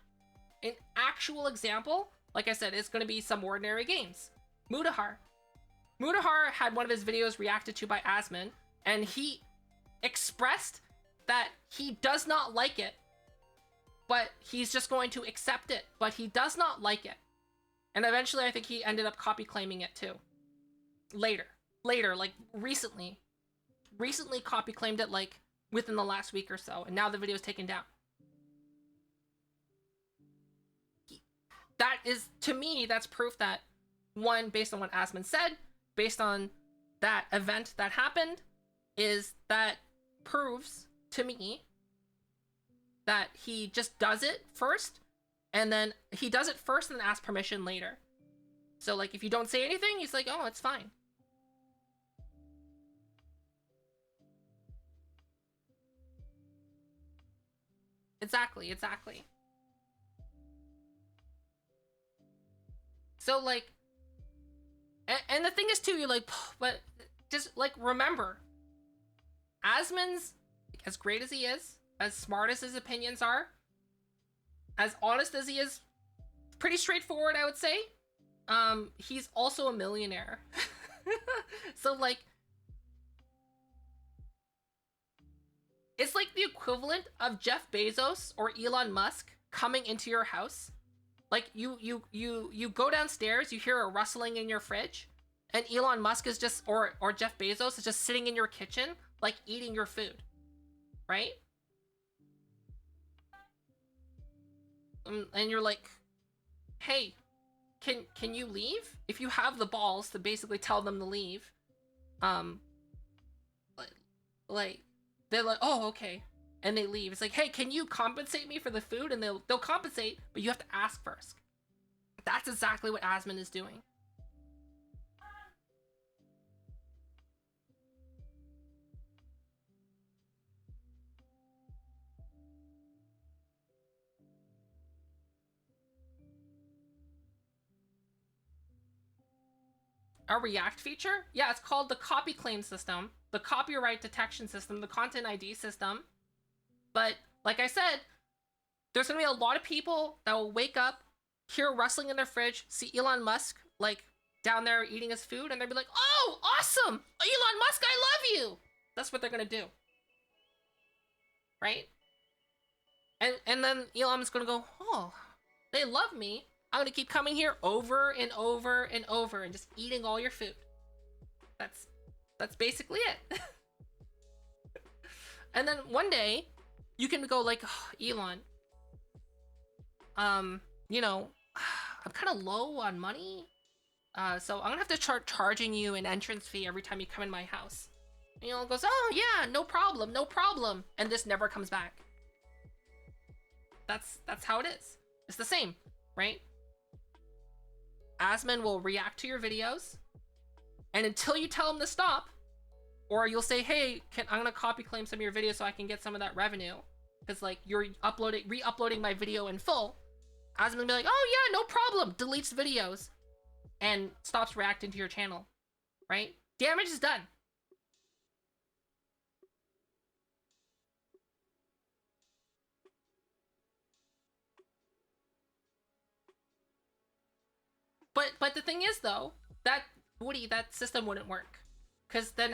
like I said, it's going to be Some Ordinary Games. Mutahar had one of his videos reacted to by Asmon, and he expressed that he does not like it, but he's just going to accept it, but he does not like it. And eventually I think he ended up copy claiming it too. Later, like recently copy claimed it like within the last week or so, and now the video is taken down. That is, to me, that's proof that, one, based on what Asmon said, based on that event that happened, is that proves to me that he just does it first, and then he does it first and then asks permission later. So like if you don't say anything, he's like, oh, it's fine. Exactly. So like, and the thing is too, you're like, but just like remember, Asmon's, as great as he is, as smart as his opinions are, as honest as he is, pretty straightforward, I would say, he's also a millionaire. So like, it's like the equivalent of Jeff Bezos or Elon Musk coming into your house. Like you go downstairs, you hear a rustling in your fridge, and Elon Musk is just or Jeff Bezos is just sitting in your kitchen, like eating your food, right? And you're like, hey, can you leave? If you have the balls to basically tell them to leave, like they're like, oh, okay, and they leave. It's like, hey, can you compensate me for the food? And they'll compensate, but you have to ask first. That's exactly what Asmon is doing. A React feature? Yeah, it's called the copy claim system, the copyright detection system, the content ID system. But like I said, there's gonna be a lot of people that will wake up, hear rustling in their fridge, see Elon Musk like down there eating his food, and they'll be like, oh, awesome! Elon Musk, I love you! That's what they're gonna do. Right? And then Elon's gonna go, oh, they love me. I'm gonna keep coming here over and over and over and just eating all your food. That's basically it. And then one day, you can go like, oh, Elon, you know, I'm kind of low on money, so I'm gonna have to start charging you an entrance fee every time you come in my house. And Elon goes, oh yeah, no problem, no problem, and this never comes back. That's how it is. It's the same, right? Asmon will react to your videos, and until you tell him to stop, or you'll say, hey, I'm gonna copy claim some of your videos so I can get some of that revenue, because like you're re-uploading my video in full, Asmon will be like, oh yeah, no problem, deletes videos, and stops reacting to your channel, right? Damage is done. But the thing is though, that Woody, that system wouldn't work. Because then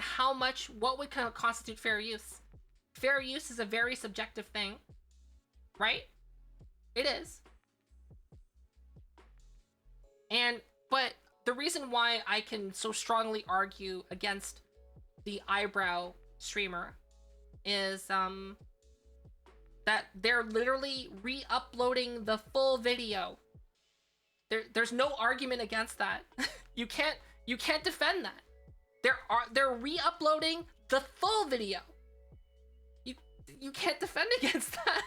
what would kind of constitute fair use? Fair use is a very subjective thing, right? It is. But the reason why I can so strongly argue against the eyebrow streamer is that they're literally re-uploading the full video. There's no argument against that. You can't defend that. They're re-uploading the full video. You can't defend against that.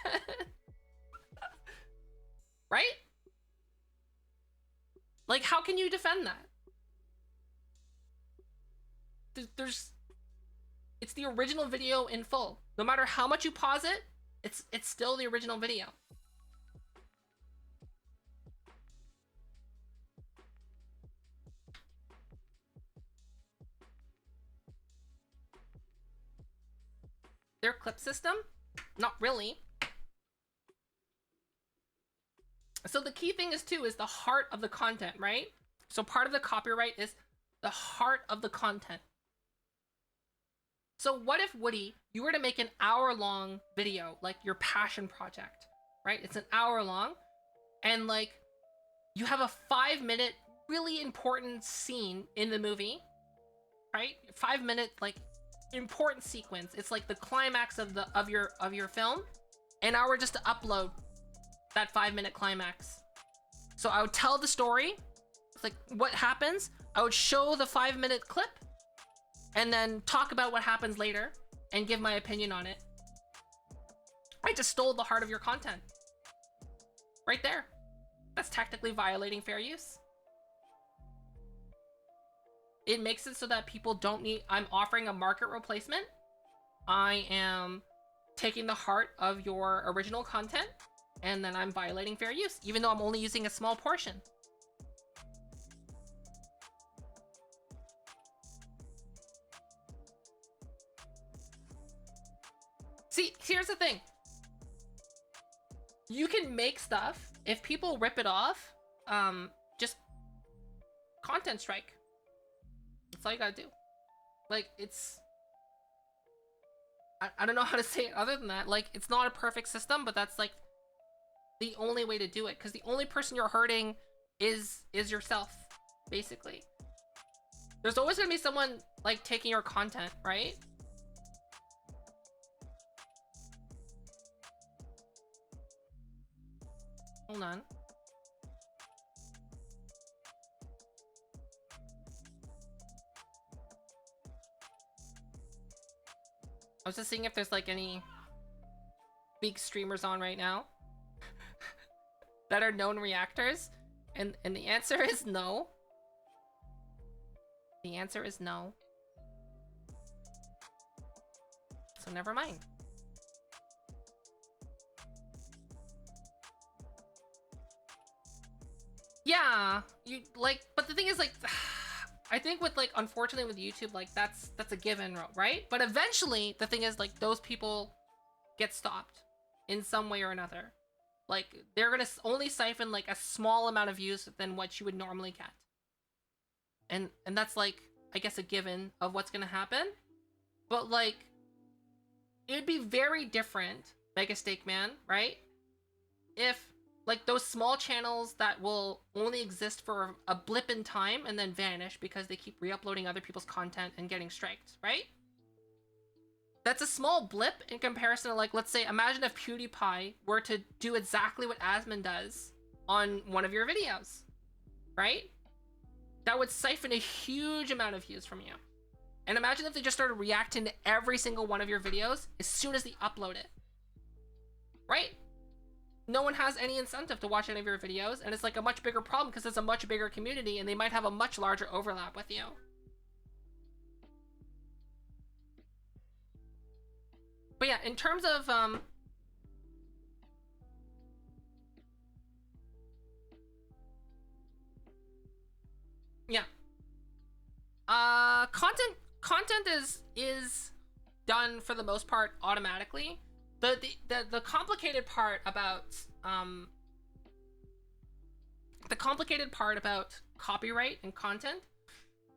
Right? Like, how can you defend that? It's the original video in full. No matter how much you pause it, it's still the original video. Their clip system? Not really. So the key thing is too is the heart of the content, right? So part of the copyright is the heart of the content. So what if, Woody, you were to make an hour-long video, like your passion project, right? It's an hour long, and like you have a 5-minute really important scene in the movie, right? 5-minute like important sequence. It's like the climax of your film, and I were just to upload that 5-minute climax. So I would tell the story. It's like what happens. I would show the 5-minute clip, and then talk about what happens later, and give my opinion on it. I just stole the heart of your content. Right there. That's technically violating fair use. It makes it so that people don't need... I'm offering a market replacement. I am taking the heart of your original content, and then I'm violating fair use, even though I'm only using a small portion. See, here's the thing. You can make stuff. If people rip it off, just content strike. That's all you gotta do. Like, it's... I don't know how to say it other than that. Like, it's not a perfect system, but that's like the only way to do it, because the only person you're hurting is yourself, basically. There's always gonna be someone like taking your content, right? Hold on. I was just seeing if there's like any big streamers on right now that are known reactors, and the answer is no. The answer is no. So never mind. Yeah, you like, but the thing is like, I think with like, unfortunately with YouTube, like that's a given, right? But eventually the thing is like, those people get stopped in some way or another. Like they're gonna only siphon like a small amount of views than what you would normally get. And that's like, I guess, a given of what's gonna happen. But like, it'd be very different, Mega Steak Man, right? If like those small channels that will only exist for a blip in time and then vanish because they keep re-uploading other people's content and getting striked, right? That's a small blip in comparison to like, let's say, imagine if PewDiePie were to do exactly what Asmon does on one of your videos, right? That would siphon a huge amount of views from you. And imagine if they just started reacting to every single one of your videos as soon as they upload it, right? No one has any incentive to watch any of your videos, and it's like a much bigger problem because it's a much bigger community and they might have a much larger overlap with you. But yeah, in terms of content is done for the most part automatically. The complicated part about copyright and content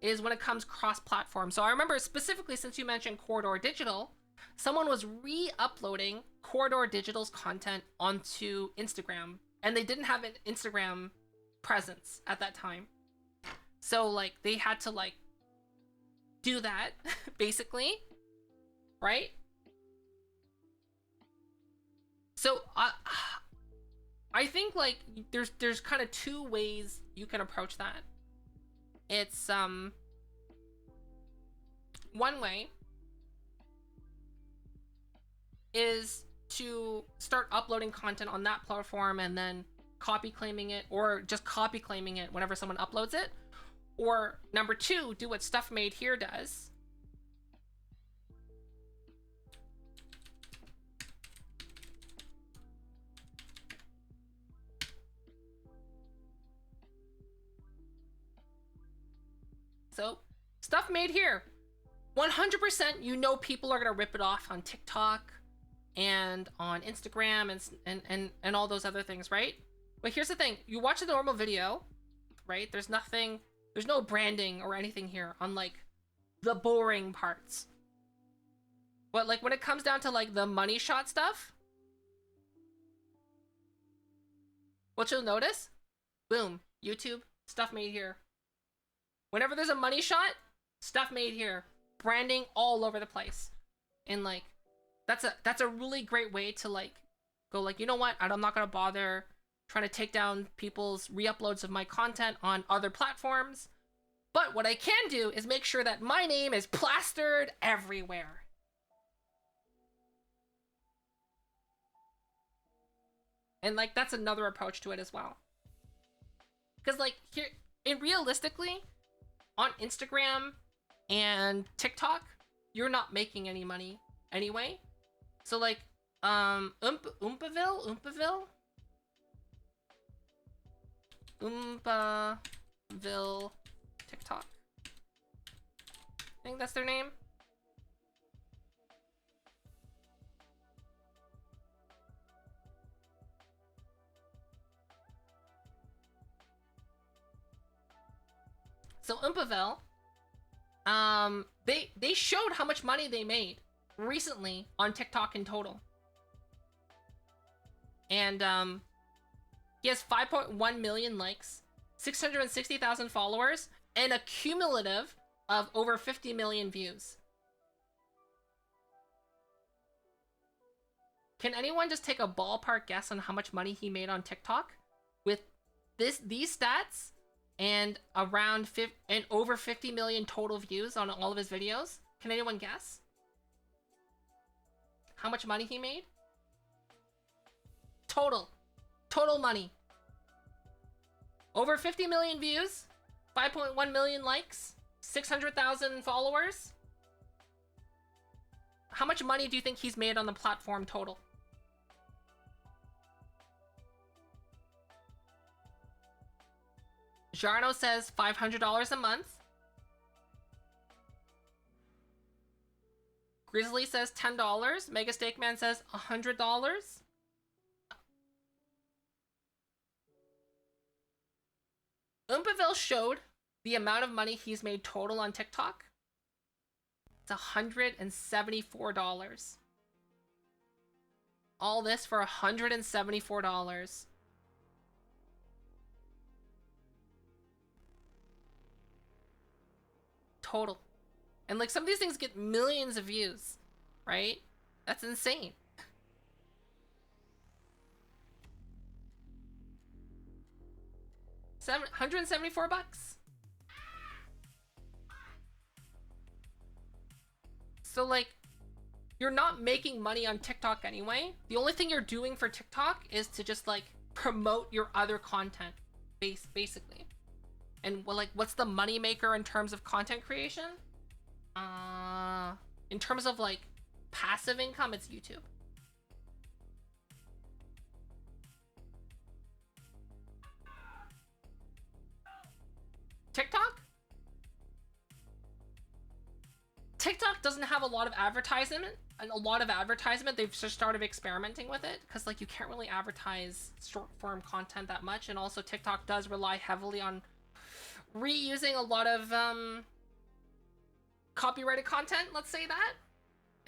is when it comes cross-platform. So I remember specifically, since you mentioned Corridor Digital, someone was re-uploading Corridor Digital's content onto Instagram, and they didn't have an Instagram presence at that time. So like they had to like do that basically, right? So I think like there's kind of two ways you can approach that. It's one way is to start uploading content on that platform and then copy claiming it, or just copy claiming it whenever someone uploads it. Or number two, do what Stuff Made Here does. So, Stuff Made Here. 100% you know people are gonna rip it off on TikTok and on Instagram and all those other things, right? But here's the thing, you watch a normal video, right? There's no branding or anything here on like the boring parts. But like when it comes down to like the money shot stuff, what you'll notice, boom, YouTube, Stuff Made Here. Whenever there's a money shot, Stuff Made Here. Branding all over the place. And like, that's a really great way to like, go like, you know what, I'm not gonna bother trying to take down people's re-uploads of my content on other platforms. But what I can do is make sure that my name is plastered everywhere. And like, that's another approach to it as well. Because like, here, and realistically, on Instagram and TikTok, you're not making any money anyway. So like, Oompaville TikTok. I think that's their name. So Oompaville, they showed how much money they made recently on TikTok in total. And He has 5.1 million likes, 660,000 followers, and a cumulative of over 50 million views. Can anyone just take a ballpark guess on how much money he made on TikTok with these stats and around over 50 million total views on all of his videos? Can anyone guess how much money he made? Total money. Over 50 million views, 5.1 million likes, 600,000 followers. How much money do you think he's made on the platform total? Jarno says $500 a month. Grizzly says $10. Mega Steakman says $100. Oompaville showed the amount of money he's made total on TikTok. It's $174. All this for $174. Total. And like some of these things get millions of views, right? That's insane. $174. So like, you're not making money on TikTok anyway. The only thing you're doing for TikTok is to just like promote your other content, basically. And well, like, what's the money maker in terms of content creation? In terms of like passive income, it's YouTube. TikTok doesn't have a lot of advertisement, they've just started experimenting with it because like you can't really advertise short form content that much, and also TikTok does rely heavily on reusing a lot of copyrighted content, let's say that,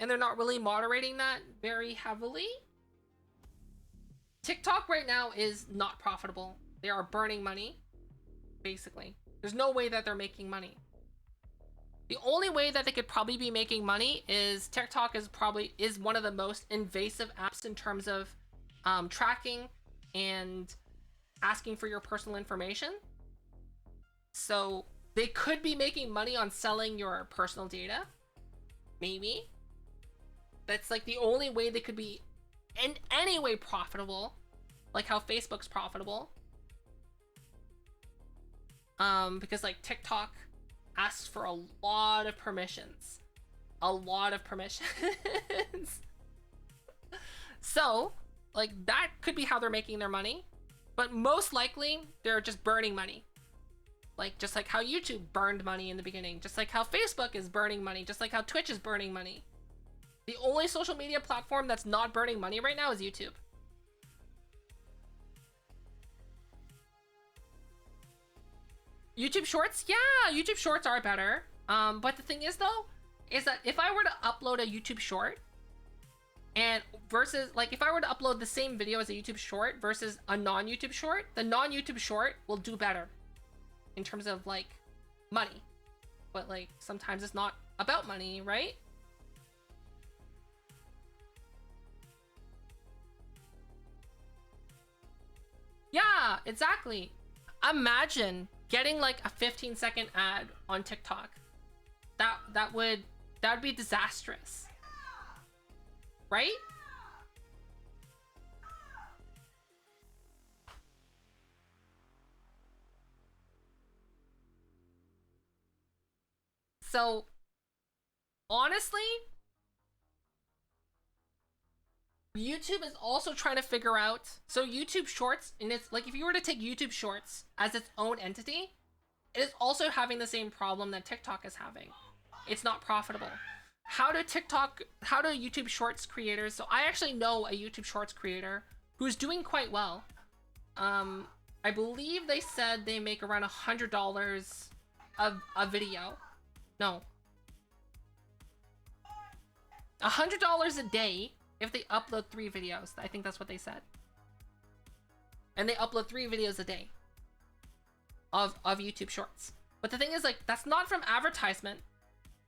and they're not really moderating that very heavily. TikTok right now is not profitable. They are burning money, basically. There's no way that they're making money. The only way that they could probably be making money is TikTok is one of the most invasive apps in terms of tracking and asking for your personal information. So they could be making money on selling your personal data. Maybe. That's like the only way they could be in any way profitable. Like how Facebook's profitable. Because like TikTok asks for a lot of permissions. So, like, that could be how they're making their money. But most likely, they're just burning money. Like, just like how YouTube burned money in the beginning. Just like how Facebook is burning money. Just like how Twitch is burning money. The only social media platform that's not burning money right now is YouTube. YouTube Shorts? Yeah, YouTube Shorts are better. But the thing is, though, is that if I were to upload a YouTube Short, and versus, like, if I were to upload the same video as a YouTube Short versus a non-YouTube Short, the non-YouTube Short will do better in terms of, like, money. But, like, sometimes it's not about money, right? Yeah, exactly. Imagine getting like a 15-second ad on TikTok. That would be disastrous. Right? So honestly, YouTube is also trying to figure out, so YouTube Shorts, and it's like if you were to take YouTube Shorts as its own entity, it is also having the same problem that TikTok is having. It's not profitable. How do YouTube Shorts creators, so I actually know a YouTube Shorts creator who's doing quite well. I believe they said they make around $100 a video. No. $100 a day if they upload 3 videos. I think that's what they said. and they upload 3 videos a day of YouTube Shorts. But the thing is, like, that's not from advertisement.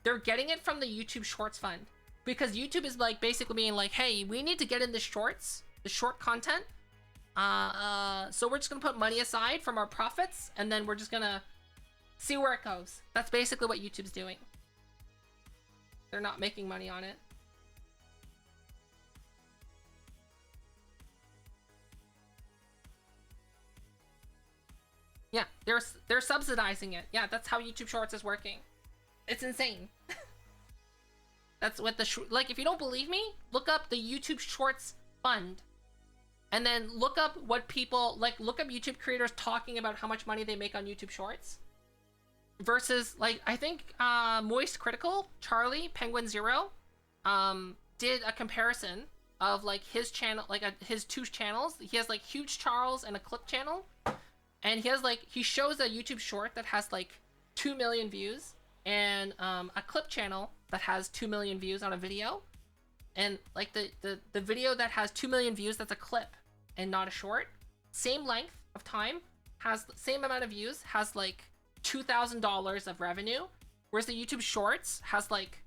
They're getting it from the YouTube Shorts fund, because YouTube is like basically being like, hey, we need to get in the shorts, the short content. So we're just gonna put money aside from our profits, and then we're just gonna see where it goes. That's basically what YouTube's doing. They're not making money on it. Yeah, they're subsidizing it. Yeah, that's how YouTube Shorts is working. It's insane. That's what like, if you don't believe me, look up the YouTube Shorts fund. And then look up what people, like, look up YouTube creators talking about how much money they make on YouTube Shorts. Versus, like, I think Moist Critical, Charlie, Penguin Zero, did a comparison of, like, his channel, like, his 2 channels. He has, like, Huge Charles and a Clip channel. And he has, like, he shows a YouTube short that has, like, 2 million views. And a Clip channel that has 2 million views on a video. And, like, the video that has 2 million views, that's a clip and not a short. Same length of time, has the same amount of views, has, like, $2,000 of revenue. Whereas the YouTube Shorts has, like,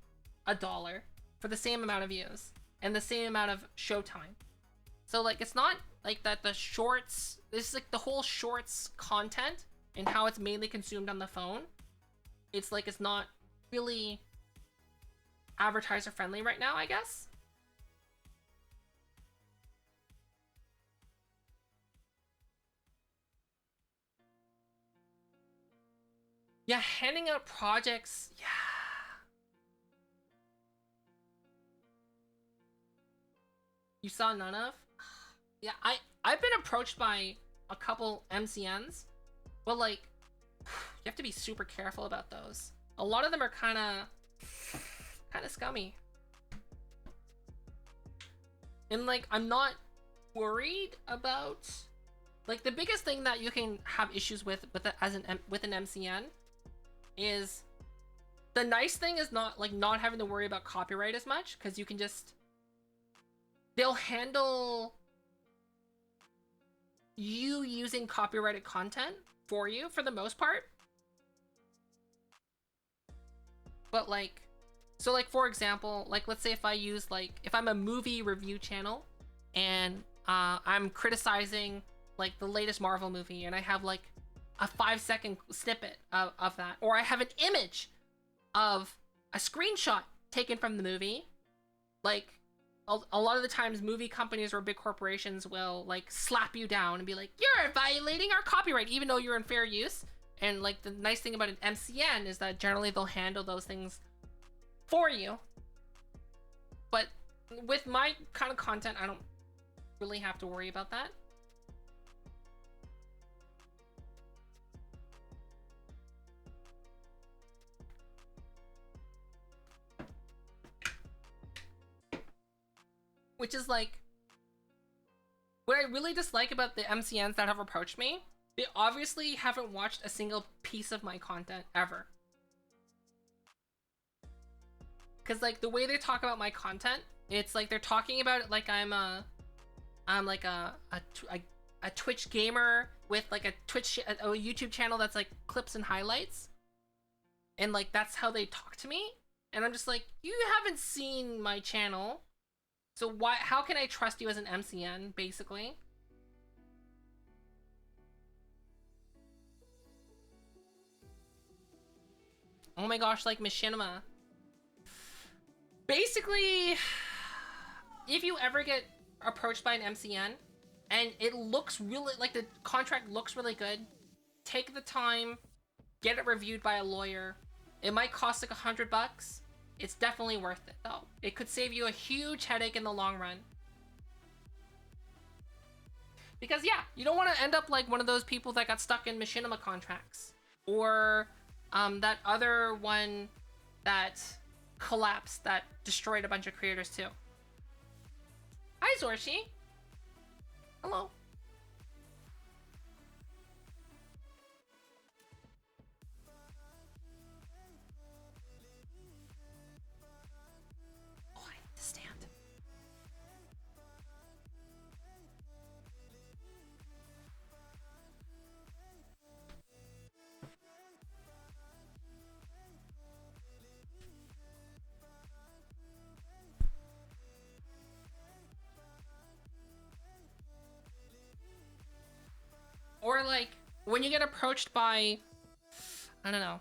$1 for the same amount of views and the same amount of show time. So, like, it's not like that the shorts, this is like the whole shorts content and how it's mainly consumed on the phone. It's like, it's not really advertiser friendly right now, I guess. Yeah, handing out projects, yeah. You saw none of? Yeah, I've been approached by a couple MCNs, but, like, you have to be super careful about those. A lot of them are kind of scummy. And, like, I'm not worried about, like, the biggest thing that you can have issues with an MCN is, the nice thing is not, like, not having to worry about copyright as much, because you can just, they'll handle you using copyrighted content for you for the most part. But, like, so, like, for example, like, let's say if I use, like, if I'm a movie review channel and I'm criticizing, like, the latest Marvel movie, and I have, like, a 5-second snippet of that, or I have an image of a screenshot taken from the movie, like, a lot of the times movie companies or big corporations will, like, slap you down and be like, you're violating our copyright, even though you're in fair use. And, like, the nice thing about an MCN is that generally they'll handle those things for you. But with my kind of content, I don't really have to worry about that. Which is, like, what I really dislike about the MCNs that have approached me, they obviously haven't watched a single piece of my content ever. Because, like, the way they talk about my content, it's like they're talking about it like I'm like a Twitch gamer with, like, a YouTube channel that's, like, clips and highlights. And, like, that's how they talk to me. And I'm just like, you haven't seen my channel. So how can I trust you as an MCN, basically? Oh my gosh, like Machinima. Basically, if you ever get approached by an MCN and it looks really, like, the contract looks really good, take the time, get it reviewed by a lawyer. It might cost like $100. It's definitely worth it, though. It could save you a huge headache in the long run. Because, yeah, you don't want to end up like one of those people that got stuck in Machinima contracts. Or that other one that collapsed, that destroyed a bunch of creators, too. Hi, Zorshi. Hello. when you get approached by, I don't know.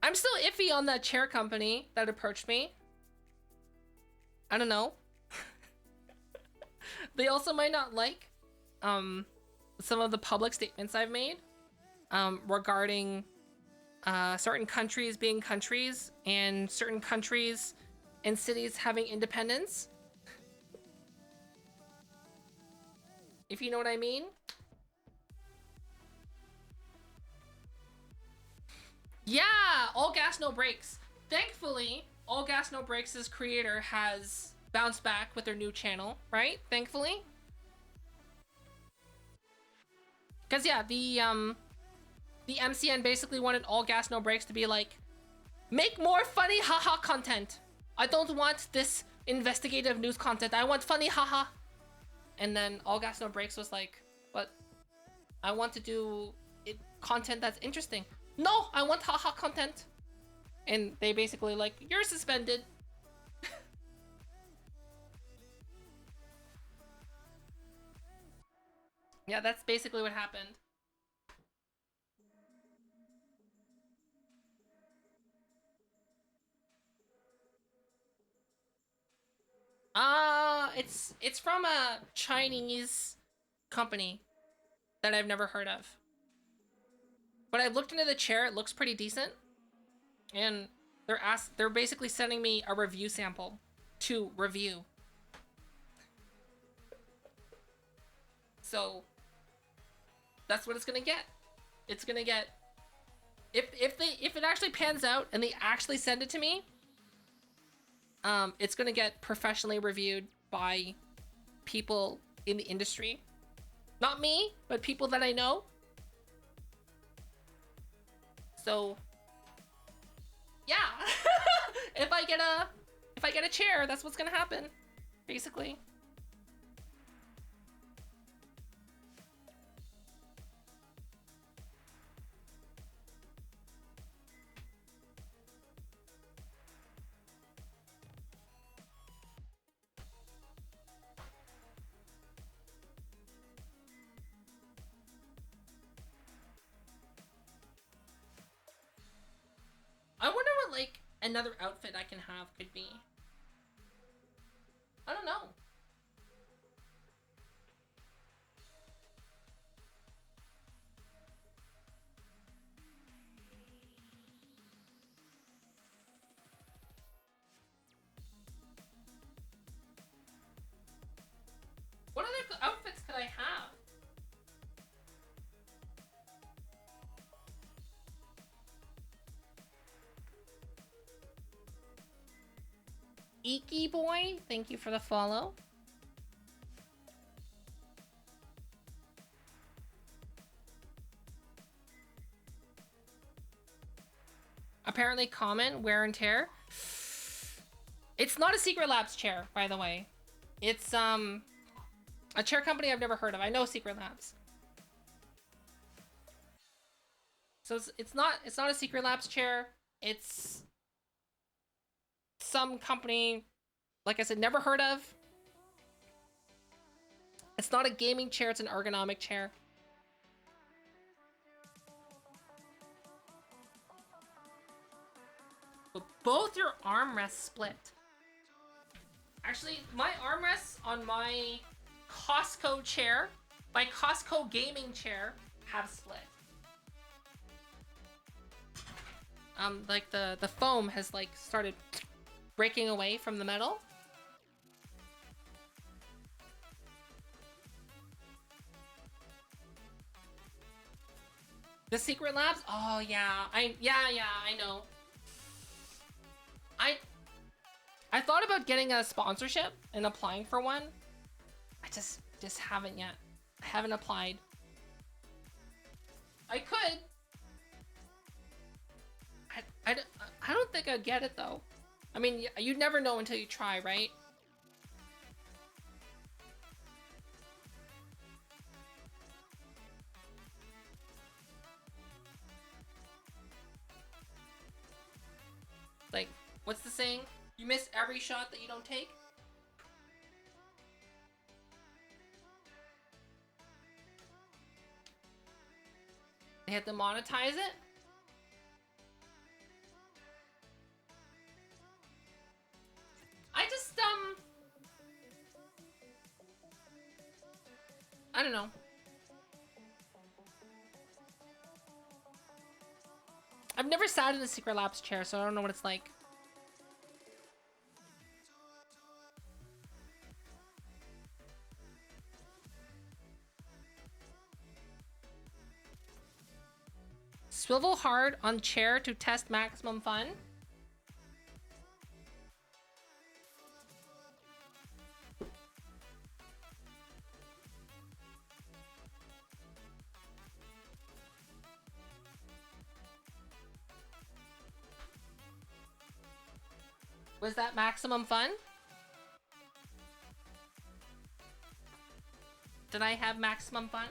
I'm still iffy on that chair company that approached me. I don't know. They also might not like some of the public statements I've made regarding certain countries being countries and certain countries and cities having independence. If you know what I mean. Yeah, All Gas No Brakes. Thankfully, All Gas No Brakes' creator has bounced back with their new channel, right? Thankfully. Because yeah, the MCN basically wanted All Gas No Brakes to be like, make more funny haha content. I don't want this investigative news content. I want funny haha. And then All Gas No Brakes was like, but I want to do content that's interesting. No, I want haha content. And they basically like, you're suspended. Yeah, that's basically what happened. It's from a Chinese company that I've never heard of. But I looked into the chair, it looks pretty decent. And they're basically sending me a review sample to review. So that's what it's gonna get. It's gonna get, if it actually pans out and they actually send it to me, it's gonna get professionally reviewed by people in the industry. Not me, but people that I know. So yeah. if I get a chair, that's what's gonna happen, basically. I wonder what, like, another outfit I can have could be. I don't know. What other outfits could I have? Iki Boy, thank you for the follow. Apparently common, wear and tear. It's not a Secret Labs chair, by the way. It's a chair company I've never heard of. I know Secret Labs. So it's not a Secret Labs chair. It's some company, like I said, never heard of. It's not a gaming chair, it's an ergonomic chair. But both your armrests split. Actually, my armrests on my Costco chair, my Costco gaming chair, have split. Like the foam has like started breaking away from the metal. The Secret Labs? Oh yeah, I know. I thought about getting a sponsorship and applying for one. I just haven't yet. I haven't applied. I could. I don't think I'd get it though. I mean, you never know until you try, right? Like, what's the saying? You miss every shot that you don't take? They had to monetize it. I just, I don't know. I've never sat in a Secret Labs chair, so I don't know what it's like. Swivel hard on chair to test maximum fun. Was that maximum fun? Did I have maximum fun?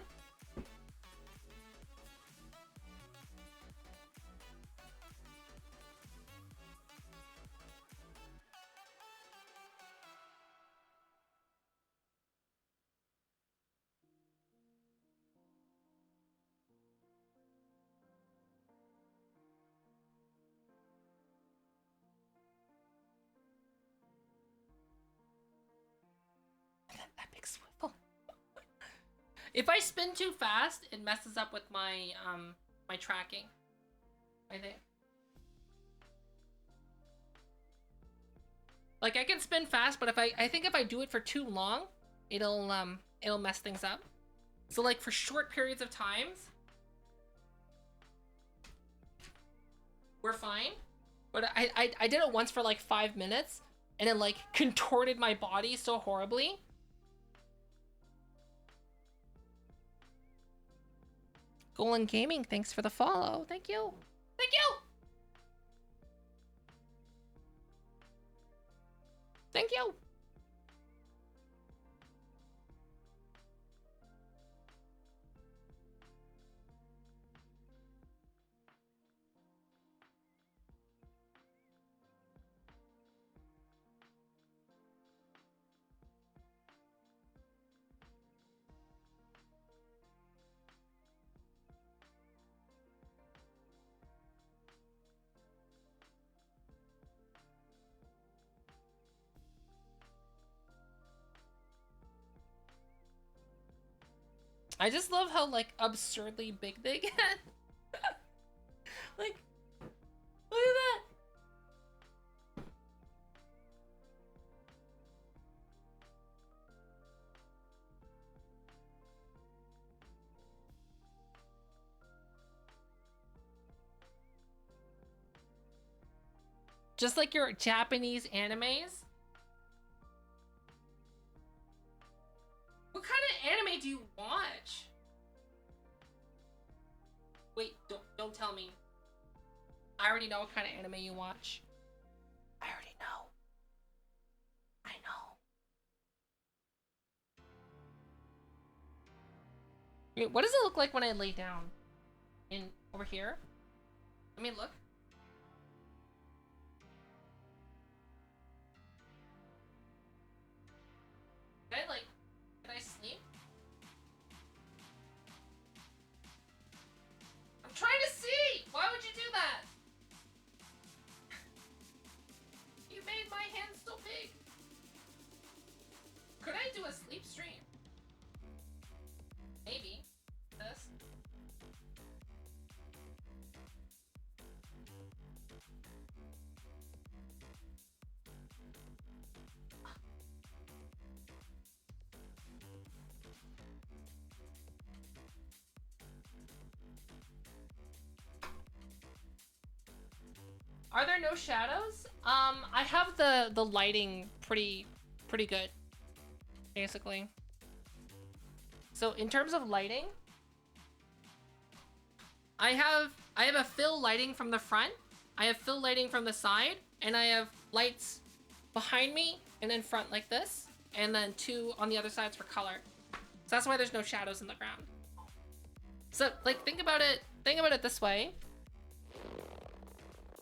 Epic swivel. If I spin too fast, it messes up with my my tracking, I think. Like I can spin fast, but I think if I do it for too long, it'll mess things up. So like for short periods of times, we're fine. But I did it once for like 5 minutes, and it like contorted my body so horribly. Golan Gaming, thanks for the follow. Thank you. Thank you. Thank you. I just love how like absurdly big they get. Like, look at that. Just like your Japanese animes. What kind of anime do you watch? Wait, don't tell me. I already know what kind of anime you watch. I already know. I know. Wait, what does it look like when I lay down? In over here? Let me look. Can I sleep? I'm trying to see! Why would you do that? You made my hands so big. Could I do a sleep stream? Maybe. This. Are there no shadows? I have the lighting pretty good, basically. So in terms of lighting, I have a fill lighting from the front, I have fill lighting from the side, and I have lights behind me and in front like this, and then 2 on the other sides for color. So that's why there's no shadows in the ground. So like think about it this way.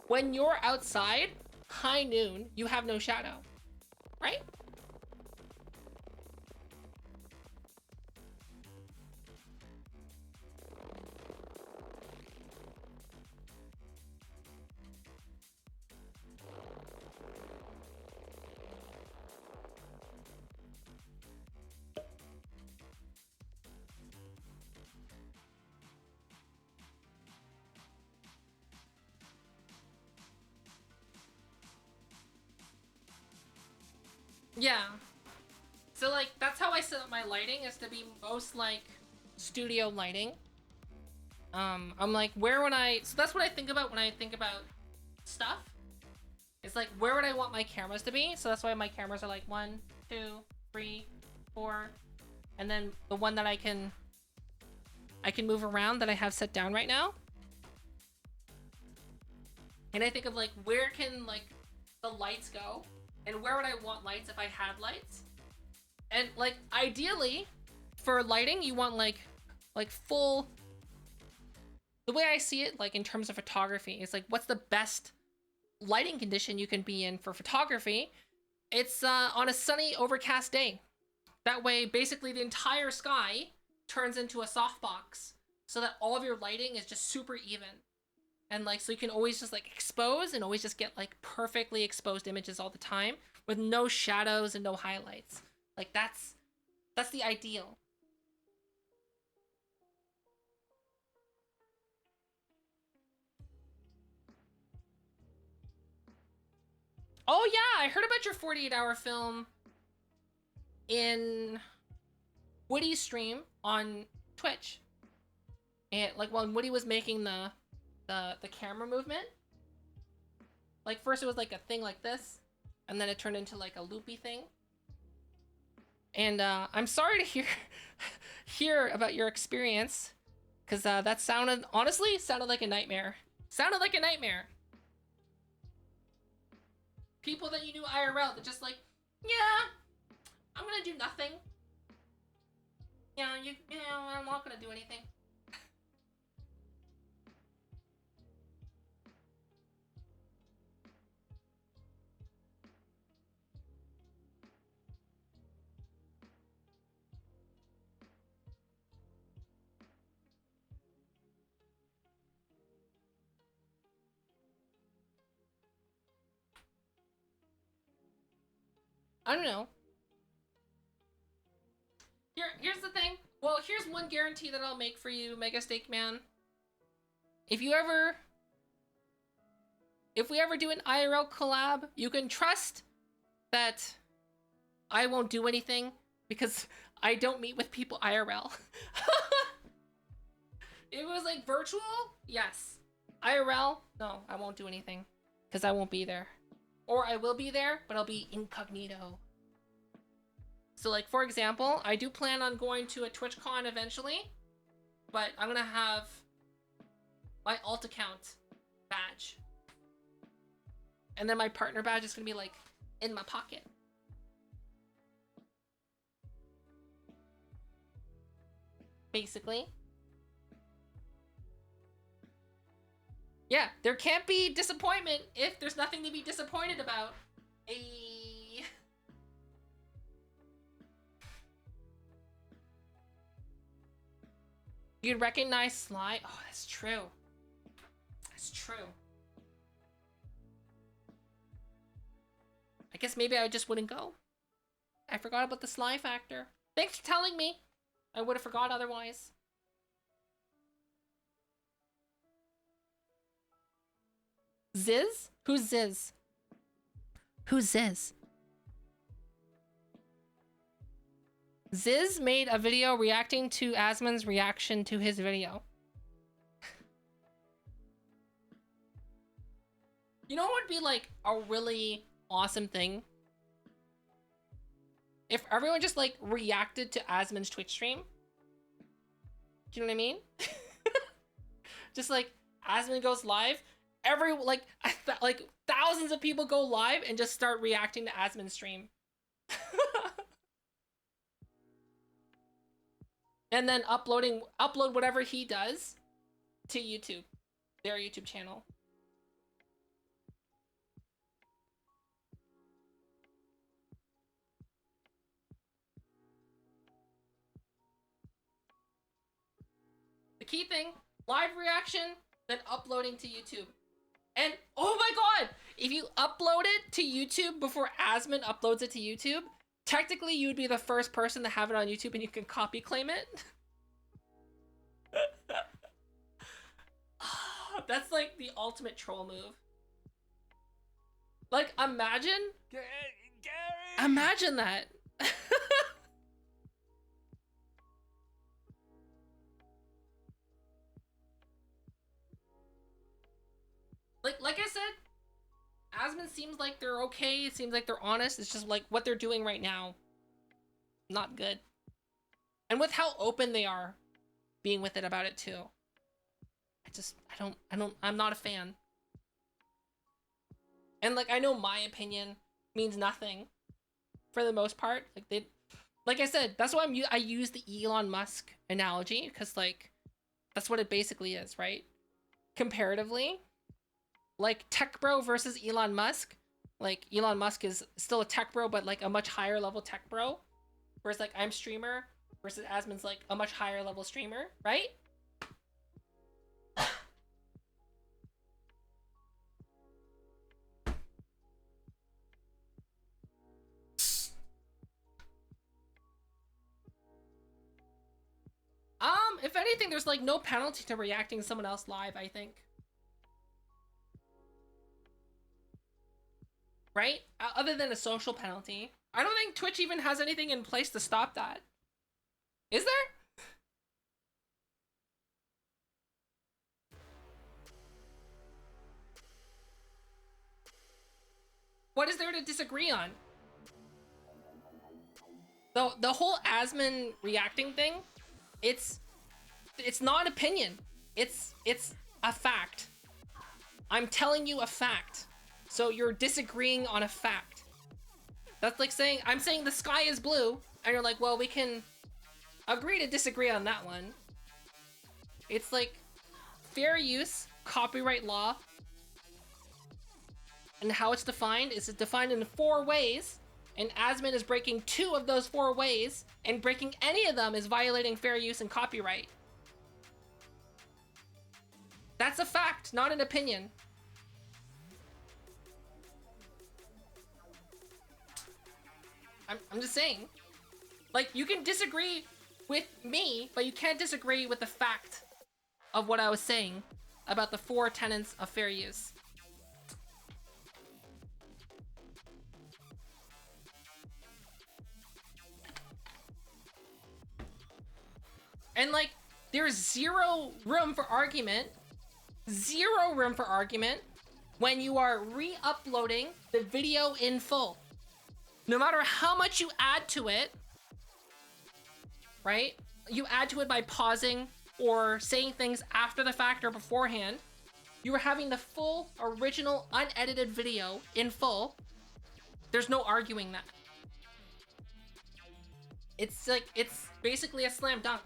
When you're outside, high noon, you have no shadow, right? Yeah. So like that's how I set up my lighting, is to be most like studio lighting. I'm like, where would I, so that's what I think about when I think about stuff. It's like, where would I want my cameras to be? So that's why my cameras are like 1, 2, 3, 4, and then the one that I can move around that I have set down right now. And I think of like, where can like the lights go, and where would I want lights if I had lights? And like ideally for lighting, you want like full, the way I see it, like in terms of photography, is like, what's the best lighting condition you can be in for photography? It's on a sunny, overcast day. That way, basically the entire sky turns into a softbox, so that all of your lighting is just super even. And like, so you can always just like expose and always just get like perfectly exposed images all the time with no shadows and no highlights. Like that's the ideal. Oh yeah, I heard about your 48-hour film in Woody's stream on Twitch. And like when Woody was making the camera movement, like first it was like a thing like this, and then it turned into like a loopy thing. And I'm sorry to hear about your experience, because that honestly sounded like a nightmare. Sounded like a nightmare. People that you knew IRL, they're just like, yeah, I'm gonna do nothing. You know, I'm not gonna do anything. I don't know. Here's the thing. Well, here's one guarantee that I'll make for you, Mega Steak Man. If we ever do an IRL collab, you can trust that I won't do anything, because I don't meet with people IRL. If it was like virtual, yes. IRL, no, I won't do anything, because I won't be there. Or I will be there, but I'll be incognito. So like, for example, I do plan on going to a TwitchCon eventually, but I'm gonna have my alt account badge. And then my partner badge is gonna be like in my pocket. Basically. Yeah, there can't be disappointment if there's nothing to be disappointed about. You'd recognize Sly? Oh, that's true. That's true. I guess maybe I just wouldn't go. I forgot about the Sly factor. Thanks for telling me. I would have forgot otherwise. Ziz? Who's Ziz? Who's Ziz? Ziz made a video reacting to Asmon's reaction to his video. You know what would be like a really awesome thing? If everyone just like reacted to Asmon's Twitch stream. Do you know what I mean? Just like Asmon goes live, like thousands of people go live and just start reacting to Asmon's stream. And then upload whatever he does to YouTube, their YouTube channel. The key thing, live reaction, then uploading to YouTube. And oh my god, if you upload it to YouTube before Asmon uploads it to YouTube, technically you would be the first person to have it on YouTube and you can copy claim it. That's like the ultimate troll move. Like, imagine Gary! Imagine that. Like I said, Asmon seems like they're okay. It seems like they're honest. It's just like what they're doing right now, not good. And with how open they are being with it about it too. I'm not a fan. And like, I know my opinion means nothing for the most part. Like I said, that's why I use the Elon Musk analogy, because like, that's what it basically is, right? Comparatively, like tech bro versus Elon Musk. Like Elon Musk is still a tech bro, but like a much higher level tech bro. Whereas like I'm streamer versus Asmon's like a much higher level streamer, right? If anything, there's like no penalty to reacting to someone else live, I think. Right? Other than a social penalty. I don't think Twitch even has anything in place to stop that. Is there? What is there to disagree on? The whole Asmon reacting thing, it's not an opinion. It's a fact. I'm telling you a fact. So you're disagreeing on a fact. That's like saying, I'm saying the sky is blue, and you're like, well, we can agree to disagree on that one. It's like fair use, copyright law, and how it's defined is defined in 4 ways, and Asmon is breaking 2 of those 4 ways, and breaking any of them is violating fair use and copyright. That's a fact, not an opinion. I'm just saying. Like, you can disagree with me, but you can't disagree with the fact of what I was saying about the 4 tenets of fair use. And like, there's zero room for argument when you are re-uploading the video in full. No matter how much you add to it, right? You add to it by pausing or saying things after the fact or beforehand. You are having the full, original, unedited video in full. There's no arguing that. It's like, it's basically a slam dunk.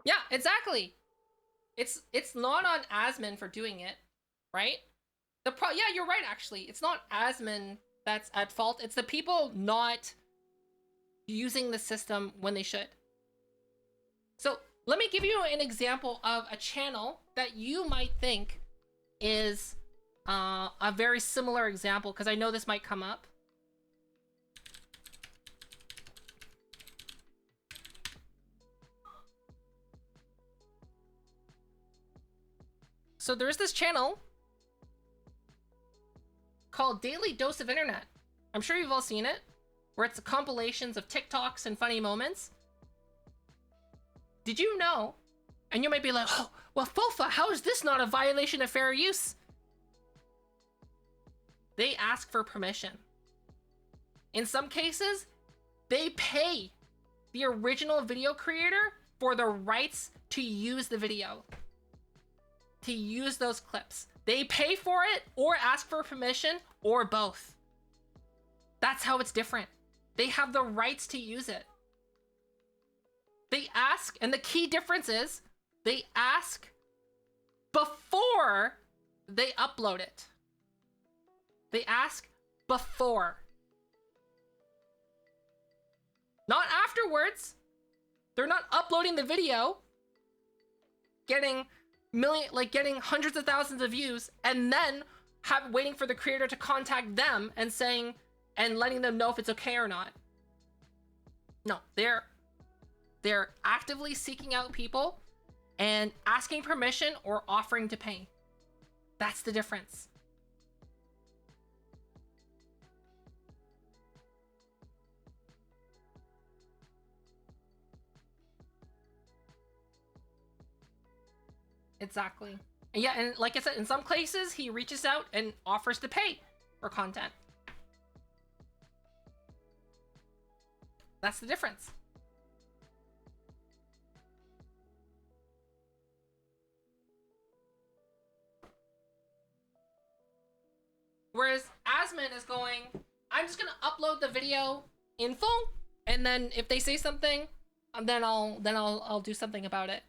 Yeah, exactly. It's not on Asmon for doing it, right? Yeah, you're right, actually. It's not Asmon that's at fault. It's the people not using the system when they should. So let me give you an example of a channel that you might think is a very similar example, because I know this might come up. So there's this channel called Daily Dose of Internet. I'm sure you've all seen it, where it's compilations of TikToks and funny moments. Did you know? And you might be like, oh, well, Fofa, how is this not a violation of fair use? They ask for permission. In some cases, they pay the original video creator for the rights to use the video. To use those clips. They pay for it or ask for permission or both. That's how it's different. They have the rights to use it. They ask, and the key difference is they ask before they upload it. They ask before. Not afterwards. They're not uploading the video, getting hundreds of thousands of views, and then waiting for the creator to contact them and saying, and letting them know if it's okay or not. No, they're actively seeking out people and asking permission or offering to pay. That's the difference. Exactly. And yeah, and like I said, in some cases, he reaches out and offers to pay for content. That's the difference. Whereas Asmon is going, I'm just gonna upload the video in full, and then if they say something, then I'll do something about it.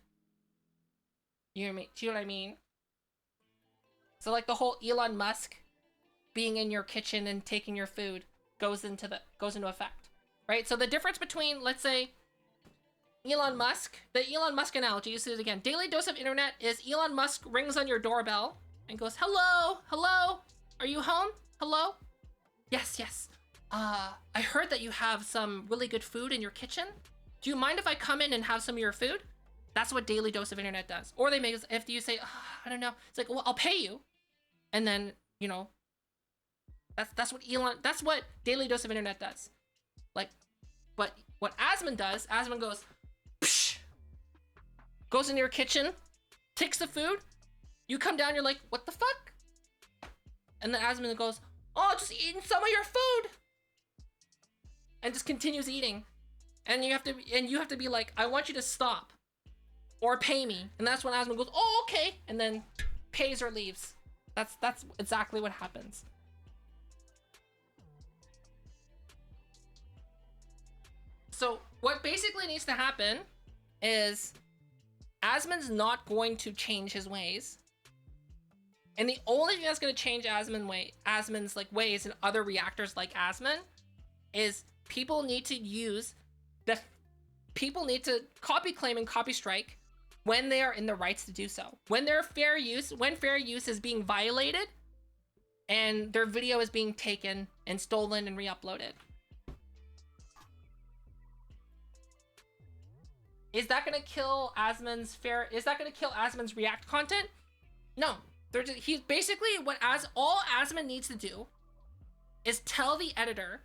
You know what I mean? So like the whole Elon Musk being in your kitchen and taking your food goes into effect, right? So the difference between, let's say, Elon Musk, the Elon Musk analogy, you see it again. Daily dose of internet is Elon Musk rings on your doorbell and goes, hello, hello, are you home? Hello? Yes, yes. I heard that you have some really good food in your kitchen. Do you mind if I come in and have some of your food? That's what daily dose of internet does. Or they make, if you say, I don't know, it's like, well, I'll pay you. And then, you know, that's what daily dose of internet does. Like, but what Asmon does, Asmon goes, psh, goes into your kitchen, takes the food, you come down, you're like, what the fuck? And then Asmon goes, oh, just eating some of your food. And just continues eating. And you have to be like, I want you to stop. Or pay me. And that's when Asmon goes, oh, okay. And then pays or leaves. That's exactly what happens. So what basically needs to happen is Asmon's not going to change his ways. And the only thing that's going to change Asmon's like ways and other reactors like Asmon is people need to copy claim and copy strike when they are in the rights to do so. When fair use is being violated and their video is being taken and stolen and re-uploaded. Is that going to kill Asmon's React content? No. He's basically all Asmon needs to do is tell the editor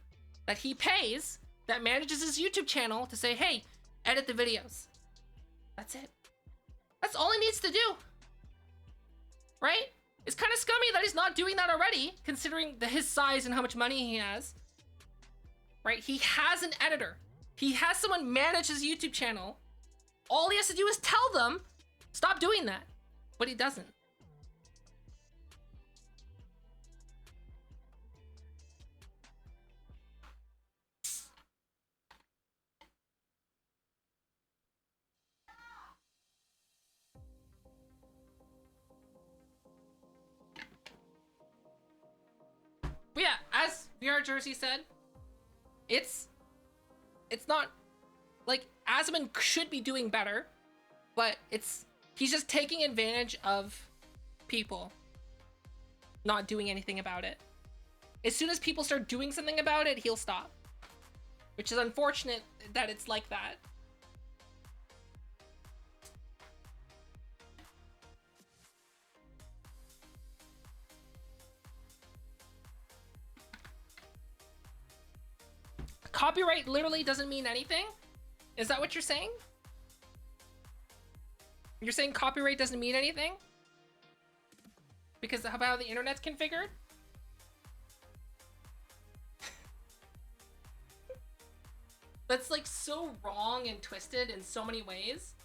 that he pays, that manages his YouTube channel, to say, hey, edit the videos. That's it. That's all he needs to do. Right? It's kind of scummy that he's not doing that already, considering his size and how much money he has. Right? He has an editor. He has someone manage his YouTube channel. All he has to do is tell them, stop doing that. But he doesn't. But yeah, as VR Jersey said, it's not like Asmon should be doing better, but he's just taking advantage of people not doing anything about it. As soon as people start doing something about it, he'll stop. Which is unfortunate that it's like that. Copyright literally doesn't mean anything? Is that what you're saying? You're saying copyright doesn't mean anything? Because of how the internet's configured? That's like so wrong and twisted in so many ways.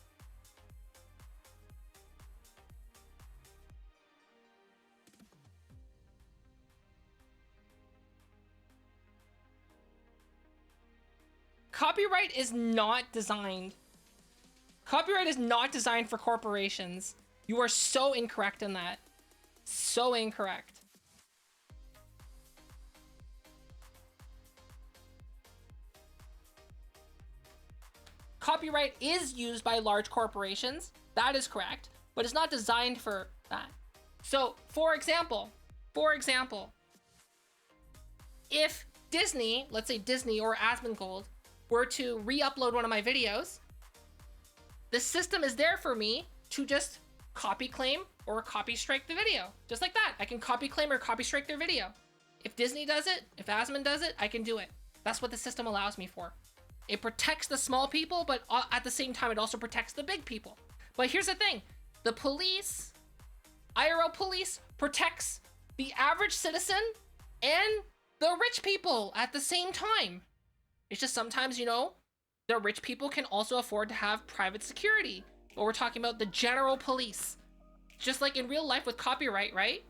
Copyright is not designed for corporations. You are so incorrect in that. So incorrect. Copyright is used by large corporations. That is correct, but it's not designed for that. So, for example, if Disney, let's say Disney or Asmongold, were to re-upload one of my videos, the system is there for me to just copy claim or copy strike the video. Just like that. I can copy claim or copy strike their video. If Disney does it, if Asmon does it, I can do it. That's what the system allows me for. It protects the small people, but at the same time, it also protects the big people. But here's the thing. The police, IRL police, protects the average citizen and the rich people at the same time. It's just sometimes, you know, the rich people can also afford to have private security. But we're talking about the general police. Just like in real life with copyright, right?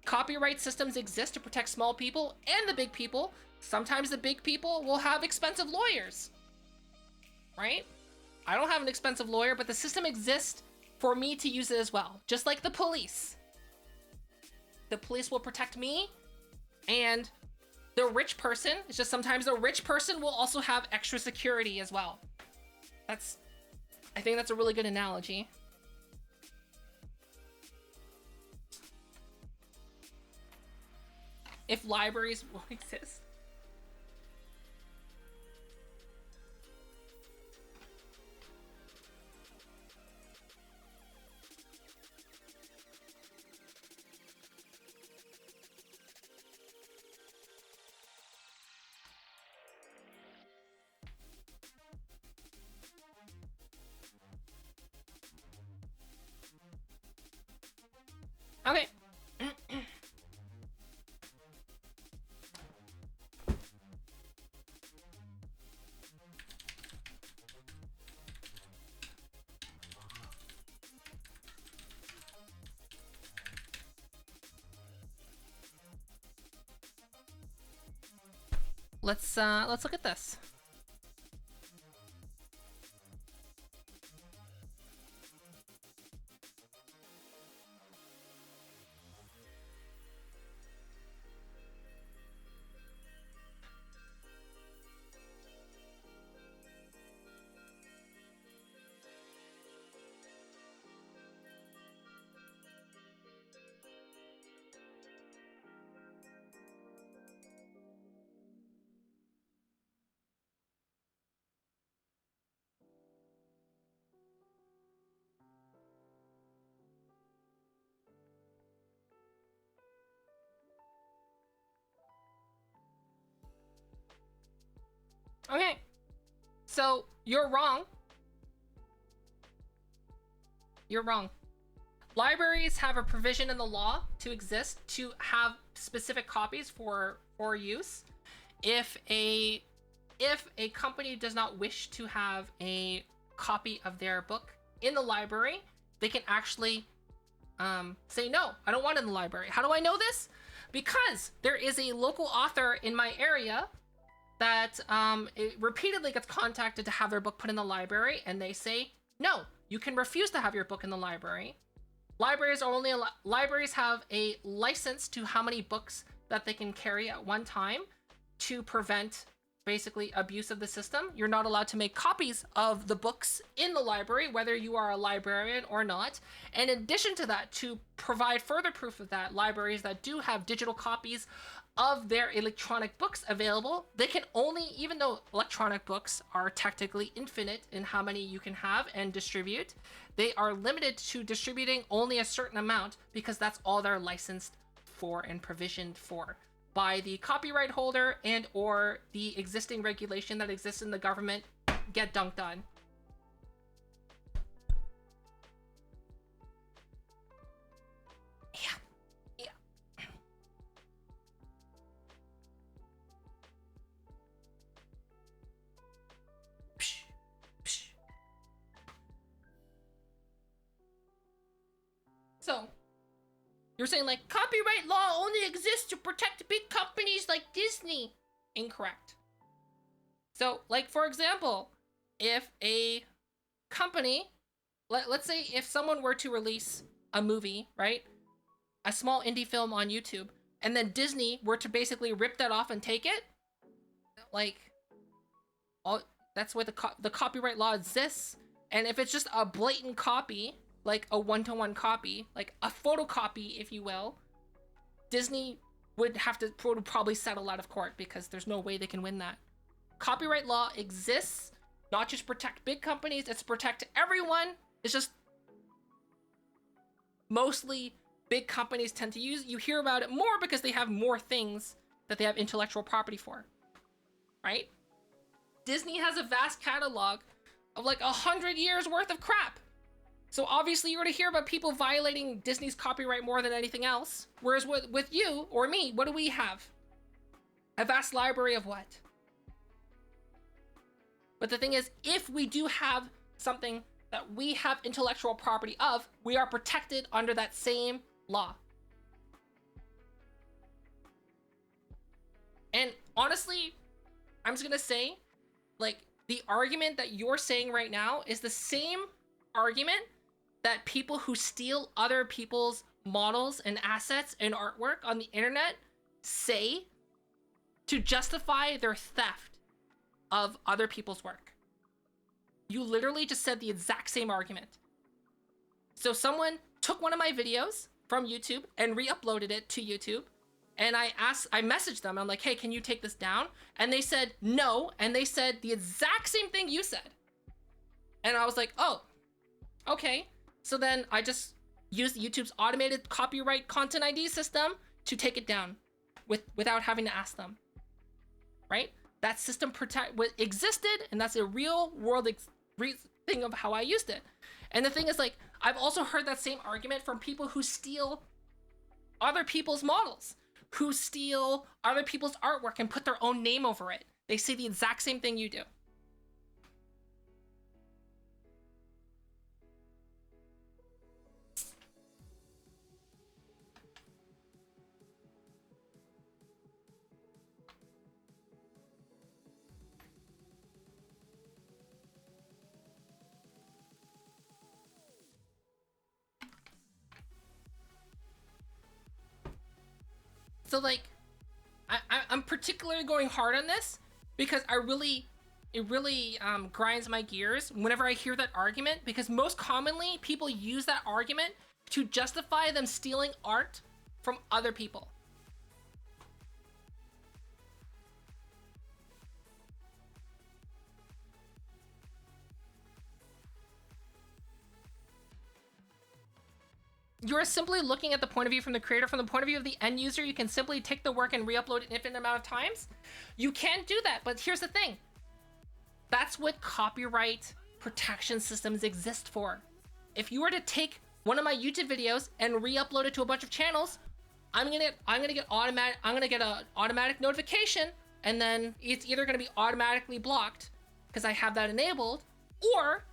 Copyright systems exist to protect small people and the big people. Sometimes the big people will have expensive lawyers, right? I don't have an expensive lawyer, but the system exists for me to use it as well. Just like the police. The police will protect me and the rich person. It's just sometimes the rich person will also have extra security as well. I think that's a really good analogy. If libraries won't exist. Okay. Let's look at this. Okay, so you're wrong. You're wrong. Libraries have a provision in the law to exist to have specific copies for use. If a company does not wish to have a copy of their book in the library, they can actually say, no, I don't want it in the library. How do I know this? Because there is a local author in my area that it repeatedly gets contacted to have their book put in the library, and they say, no, you can refuse to have your book in the library. Libraries have a license to how many books that they can carry at one time to prevent basically abuse of the system. You're not allowed to make copies of the books in the library, whether you are a librarian or not. And in addition to that, to provide further proof of that, libraries that do have digital copies of their electronic books available, they can only, even though electronic books are technically infinite in how many you can have and distribute, they are limited to distributing only a certain amount because that's all they're licensed for and provisioned for by the copyright holder and or the existing regulation that exists in the government. Get dunked on. So, you're saying like copyright law only exists to protect big companies like Disney. Incorrect. So, like for example, if a company, let's say if someone were to release a movie, right? A small indie film on YouTube, and then Disney were to basically rip that off and take it, like, that's where the copyright law exists. And if it's just a blatant copy, like a one-to-one copy, like a photocopy, if you will, Disney would probably settle out of court because there's no way they can win that. Copyright law exists not just to protect big companies, it's to protect everyone. It's just mostly big companies tend to use. You hear about it more because they have more things that they have intellectual property for, right? Disney has a vast catalog of like 100 years worth of crap. So obviously you're going to hear about people violating Disney's copyright more than anything else. Whereas with you or me, what do we have? A vast library of what? But the thing is, if we do have something that we have intellectual property of, we are protected under that same law. And honestly, I'm just gonna say, like, the argument that you're saying right now is the same argument that people who steal other people's models and assets and artwork on the internet say to justify their theft of other people's work. You literally just said the exact same argument. So someone took one of my videos from YouTube and re-uploaded it to YouTube, and I messaged them, I'm like, hey, can you take this down? And they said no, and they said the exact same thing you said. And I was like, oh, okay. So then I just used YouTube's automated copyright content ID system to take it down without having to ask them, right? That system existed, and that's a real world thing of how I used it. And the thing is, like, I've also heard that same argument from people who steal other people's models, who steal other people's artwork and put their own name over it. They say the exact same thing you do. So like, I'm particularly going hard on this because it really grinds my gears whenever I hear that argument, because most commonly people use that argument to justify them stealing art from other people. You're simply looking at the point of view from the creator. From the point of view of the end user, you can simply take the work and re-upload it an infinite amount of times. You can do that, but here's the thing. That's what copyright protection systems exist for. If you were to take one of my YouTube videos and re-upload it to a bunch of channels, I'm gonna get an automatic notification, and then it's either gonna be automatically blocked because I have that enabled, or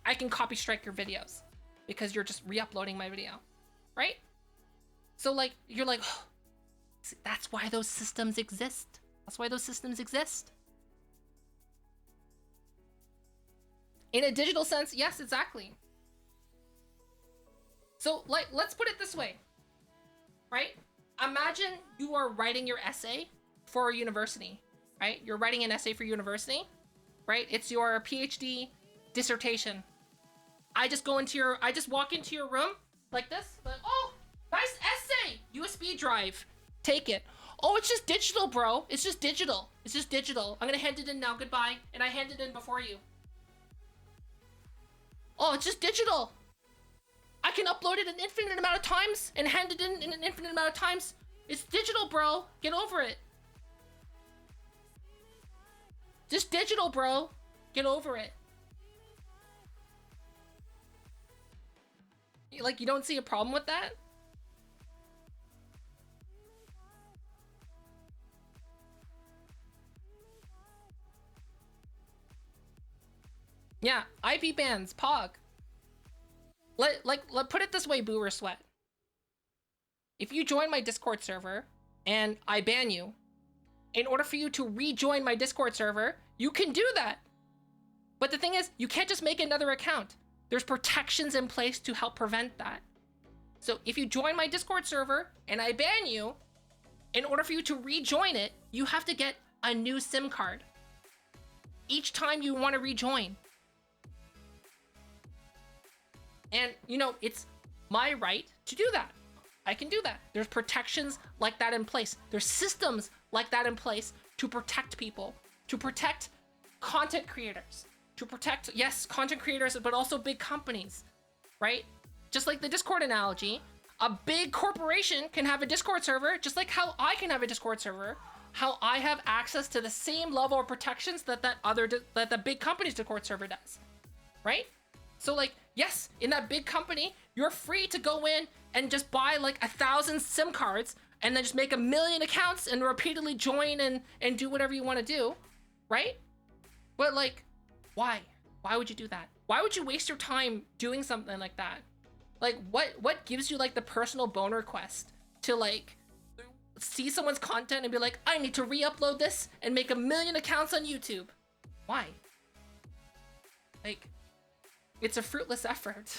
I can copy strike your videos because you're just re-uploading my video, right? So like, you're like, oh, that's why those systems exist. That's why those systems exist. In a digital sense, yes, exactly. So like, let's put it this way, right? Imagine you are writing your essay for a university, right? You're writing an essay for university, right? It's your PhD dissertation. I just walk into your room like this, like, oh, nice essay, USB drive, take it. Oh, it's just digital, bro. It's just digital. It's just digital. I'm gonna hand it in now, goodbye. And I hand it in before you. Oh, it's just digital. I can upload it an infinite amount of times and hand it in an infinite amount of times. It's digital, bro. Get over it. Just digital, bro. Get over it. Like, you don't see a problem with that? Yeah, IP bans, POG. Let put it this way, Boomer Sweat. If you join my Discord server and I ban you, in order for you to rejoin my Discord server, you can do that. But the thing is, you can't just make another account. There's protections in place to help prevent that. So if you join my Discord server and I ban you, in order for you to rejoin it, you have to get a new SIM card each time you want to rejoin. And, you know, it's my right to do that. I can do that. There's protections like that in place. There's systems like that in place to protect people, to protect content creators, to protect, yes, content creators, but also big companies, right? Just like the Discord analogy, a big corporation can have a Discord server, just like how I can have a Discord server, how I have access to the same level of protections that that the big company's Discord server does, right? So like, yes, in that big company, you're free to go in and just buy like 1,000 SIM cards and then just make 1 million accounts and repeatedly join and do whatever you want to do, right? But like, why? Why would you do that? Why would you waste your time doing something like that? Like, what gives you like the personal boner quest to like see someone's content and be like, I need to re-upload this and make 1 million accounts on YouTube? Why? Like, it's a fruitless effort.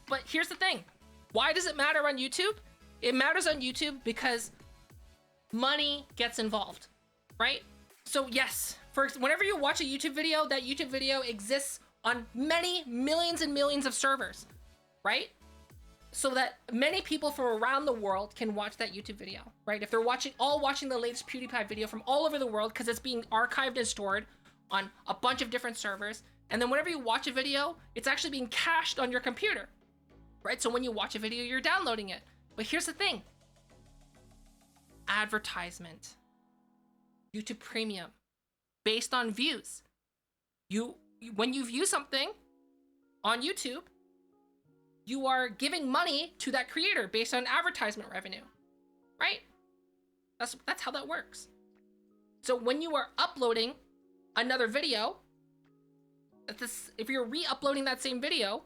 But here's the thing. Why does it matter on YouTube? It matters on YouTube because money gets involved, right? So yes, whenever you watch a YouTube video, that YouTube video exists on many millions and millions of servers, right? So that many people from around the world can watch that YouTube video, right? If they're watching the latest PewDiePie video from all over the world because it's being archived and stored on a bunch of different servers, and then whenever you watch a video, it's actually being cached on your computer, right? So when you watch a video, you're downloading it. But here's the thing. Advertisement. YouTube Premium. Based on views. When you view something on YouTube, you are giving money to that creator based on advertisement revenue, right? That's how that works. So when you are uploading another video, if you're re-uploading that same video,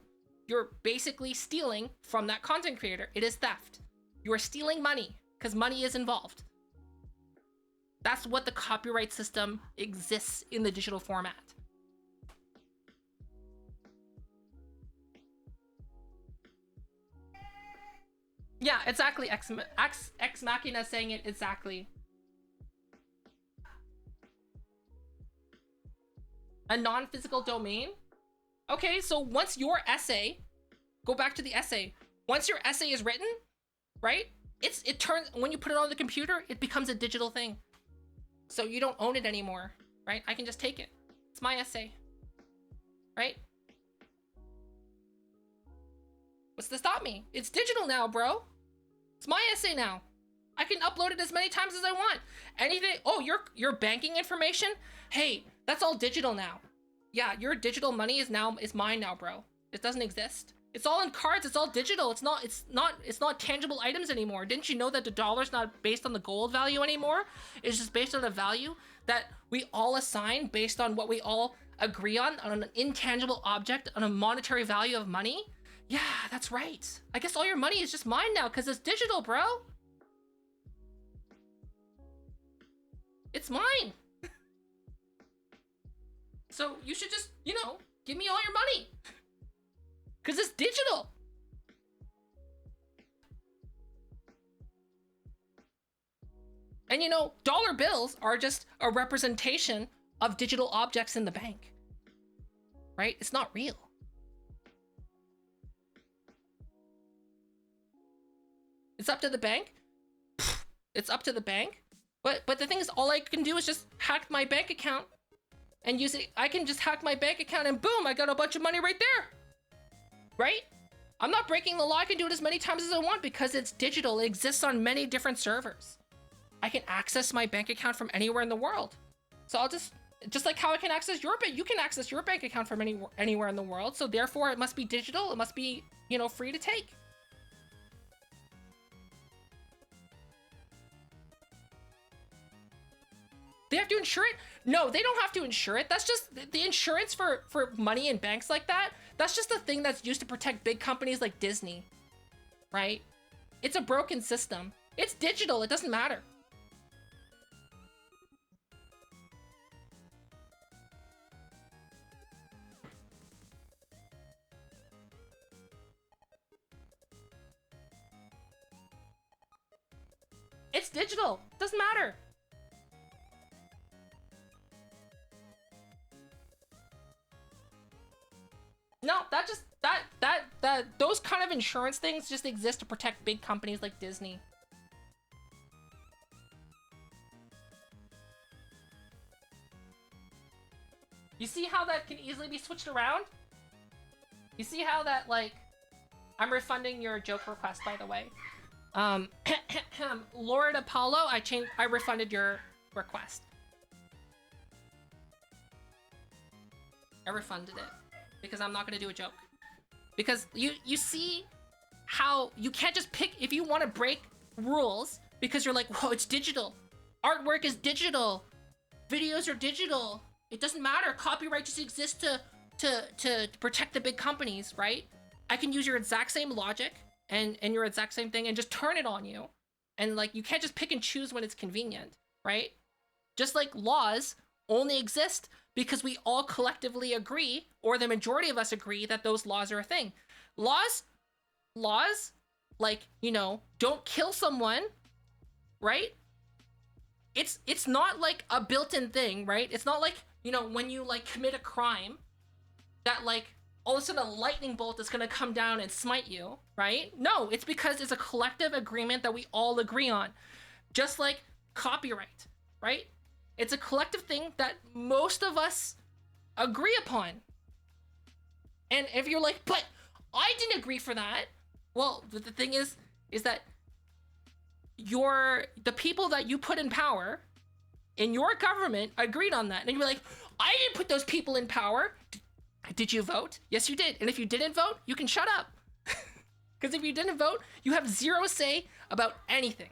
you're basically stealing from that content creator. It is theft. You are stealing money because money is involved. That's what the copyright system exists in the digital format. Yeah, exactly. Ex Machina saying it exactly. A non-physical domain? Okay, so once your essay, go back to the essay. Once your essay is written, right? It turns, when you put it on the computer, it becomes a digital thing. So you don't own it anymore, right? I can just take it. It's my essay, right? What's to stop me? It's digital now, bro. It's my essay now. I can upload it as many times as I want. Anything, oh, your banking information? Hey, that's all digital now. Yeah, your digital money is mine now, bro. It doesn't exist. It's all in cards, it's all digital. It's not tangible items anymore. Didn't you know that the dollar's not based on the gold value anymore? It's just based on a value that we all assign based on what we all agree on an intangible object, on a monetary value of money? Yeah, that's right. I guess all your money is just mine now because it's digital, bro. It's mine. So you should just, give me all your money. Because it's digital. And dollar bills are just a representation of digital objects in the bank. Right? It's not real. It's up to the bank. It's up to the bank. But the thing is, all I can do is just hack my bank account and use it. I can just hack my bank account and boom, I got a bunch of money right there. Right? I'm not breaking the law. I can do it as many times as I want because it's digital. It exists on many different servers. I can access my bank account from anywhere in the world. So I'll just like how I can access your bank, you can access your bank account from anywhere in the world. So therefore it must be digital. It must be, free to take. They have to insure it? No, they don't have to insure it. That's just the insurance for money in banks like that. That's just a thing that's used to protect big companies like Disney, right? It's a broken system. It's digital. It doesn't matter. It's digital. It doesn't matter. those kind of insurance things just exist to protect big companies like Disney. You see how that can easily be switched around? You see how that, like... I'm refunding your joke request, by the way. Lord Apollo, I refunded your request. I refunded it. Because I'm not gonna do a joke. Because you see how you can't just pick... If you want to break rules, because you're like, whoa, it's digital. Artwork is digital. Videos are digital. It doesn't matter. Copyright just exists to protect the big companies, right? I can use your exact same logic and your exact same thing and just turn it on you. And like, you can't just pick and choose when it's convenient, right? Just like laws only exist because we all collectively agree, or the majority of us agree, that those laws are a thing. Laws, like, you know, don't kill someone, right? It's not like a built-in thing, right? It's not like, you know, when you like commit a crime that like all of a sudden a lightning bolt is gonna come down and smite you, right? No, it's because it's a collective agreement that we all agree on. Just like copyright, right? It's a collective thing that most of us agree upon. And if you're like, but I didn't agree for that. Well, the thing is that the people that you put in power in your government agreed on that. And you're like, I didn't put those people in power. Did you vote? Yes, you did. And if you didn't vote, you can shut up. Because if you didn't vote, you have zero say about anything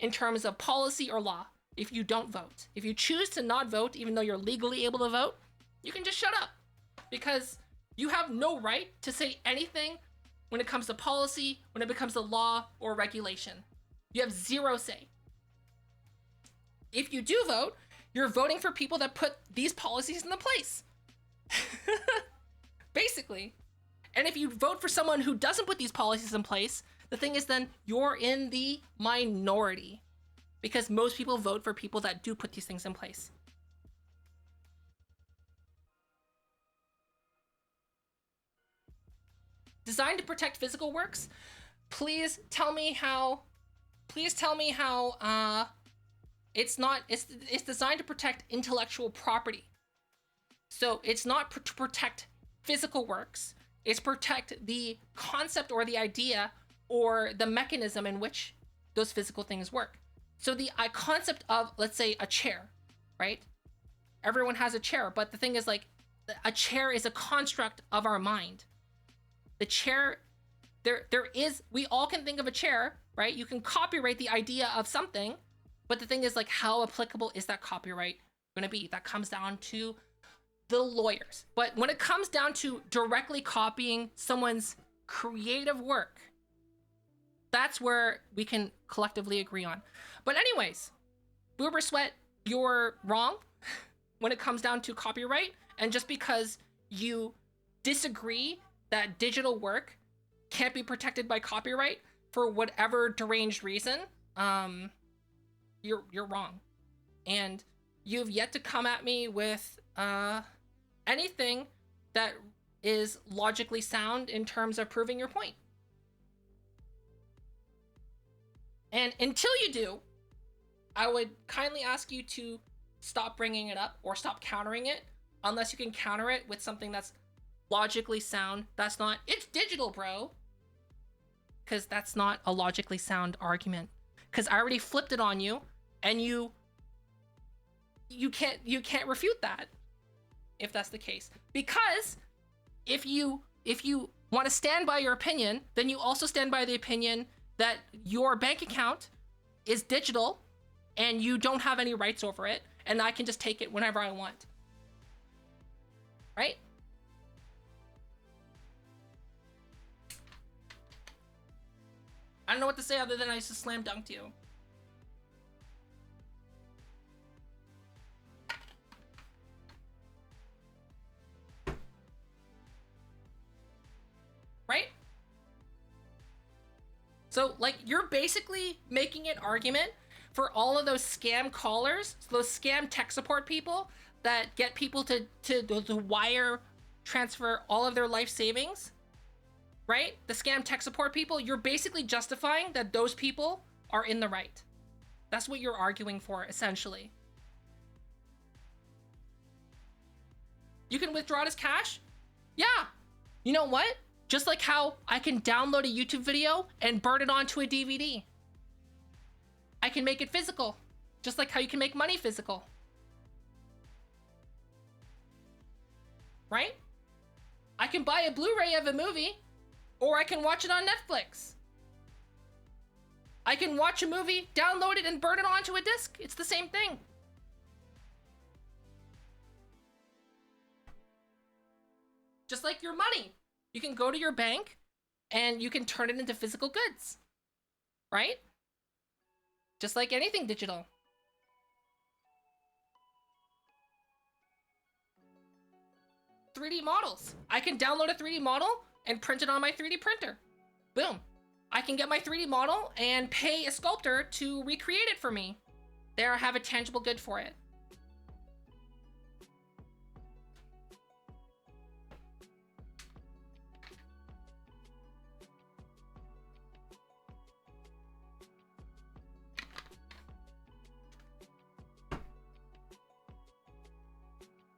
in terms of policy or law. If you don't vote, if you choose to not vote, even though you're legally able to vote, you can just shut up, because you have no right to say anything when it comes to policy, when it becomes to law or regulation. You have zero say. If you do vote, you're voting for people that put these policies into place. Basically. And if you vote for someone who doesn't put these policies in place, the thing is then you're in the minority. Because most people vote for people that do put these things in place. Designed to protect physical works? Please tell me how it's designed to protect intellectual property. So it's not to protect physical works, it's protect the concept or the idea or the mechanism in which those physical things work. So the concept of, let's say, a chair, right? Everyone has a chair, but the thing is, like, a chair is a construct of our mind. The chair, we all can think of a chair, right? You can copyright the idea of something, but the thing is, like, how applicable is that copyright going to be? That comes down to the lawyers. But when it comes down to directly copying someone's creative work, that's where we can collectively agree on. But anyways, Boober Sweat, you're wrong when it comes down to copyright. And just because you disagree that digital work can't be protected by copyright for whatever deranged reason, you're wrong. And you've yet to come at me with anything that is logically sound in terms of proving your point. And until you do, I would kindly ask you to stop bringing it up or stop countering it, unless you can counter it with something that's logically sound. That's not, it's digital, bro. Because that's not a logically sound argument. Because I already flipped it on you, and you can't refute that if that's the case. Because if you want to stand by your opinion, then you also stand by the opinion that your bank account is digital and you don't have any rights over it, and I can just take it whenever I want. Right? I don't know what to say other than I just slam dunked you. Right? So, like, you're basically making an argument for all of those scam callers, those scam tech support people that get people to wire transfer all of their life savings, right? The scam tech support people, you're basically justifying that those people are in the right. That's what you're arguing for, essentially. You can withdraw it as cash? Yeah. You know what? Just like how I can download a YouTube video and burn it onto a DVD. I can make it physical. Just like how you can make money physical. Right? I can buy a Blu-ray of a movie, or I can watch it on Netflix. I can watch a movie, download it, and burn it onto a disc. It's the same thing. Just like your money. You can go to your bank and you can turn it into physical goods. Right? Just like anything digital. .3D models. I can download a 3D model and print it on my 3D printer. Boom. I can get my 3D model and pay a sculptor to recreate it for me. There, I have a tangible good for it.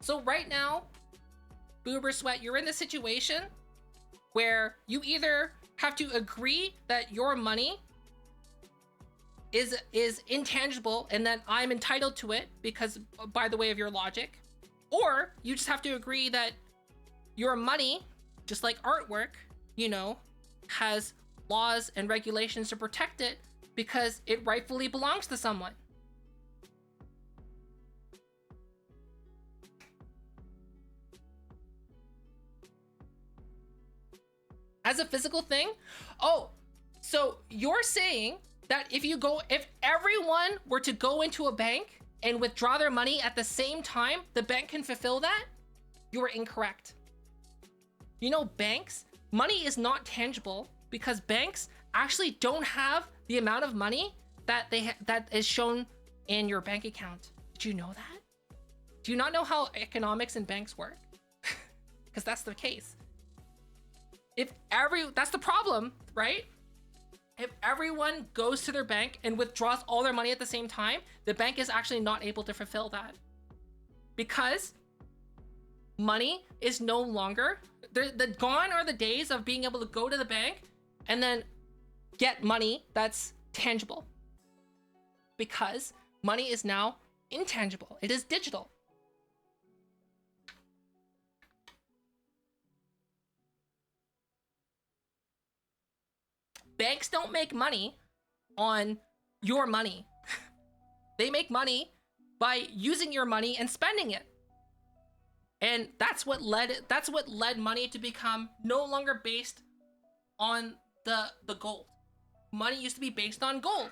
So right now, Boober Sweat, you're in the situation where you either have to agree that your money is intangible and that I'm entitled to it because by the way of your logic, or you just have to agree that your money, just like artwork, you know, has laws and regulations to protect it because it rightfully belongs to someone. As a physical thing? Oh, so you're saying that if everyone were to go into a bank and withdraw their money at the same time, the bank can fulfill that? You are incorrect. You know, banks, money is not tangible because banks actually don't have the amount of money that that is shown in your bank account. Did you know that? Do you not know how economics and banks work? Because that's the case. That's the problem, right? If everyone goes to their bank and withdraws all their money at the same time, the bank is actually not able to fulfill that. Because money is no longer, gone are the days of being able to go to the bank and then get money that's tangible. Because money is now intangible. It is digital. Banks don't make money on your money. They make money by using your money and spending it. And that's what led money to become no longer based on the gold. Money used to be based on gold.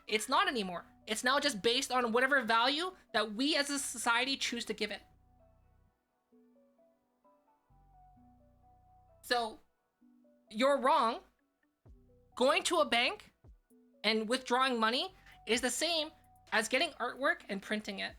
It's not anymore. It's now just based on whatever value that we as a society choose to give it. So you're wrong. Going to a bank and withdrawing money is the same as getting artwork and printing it.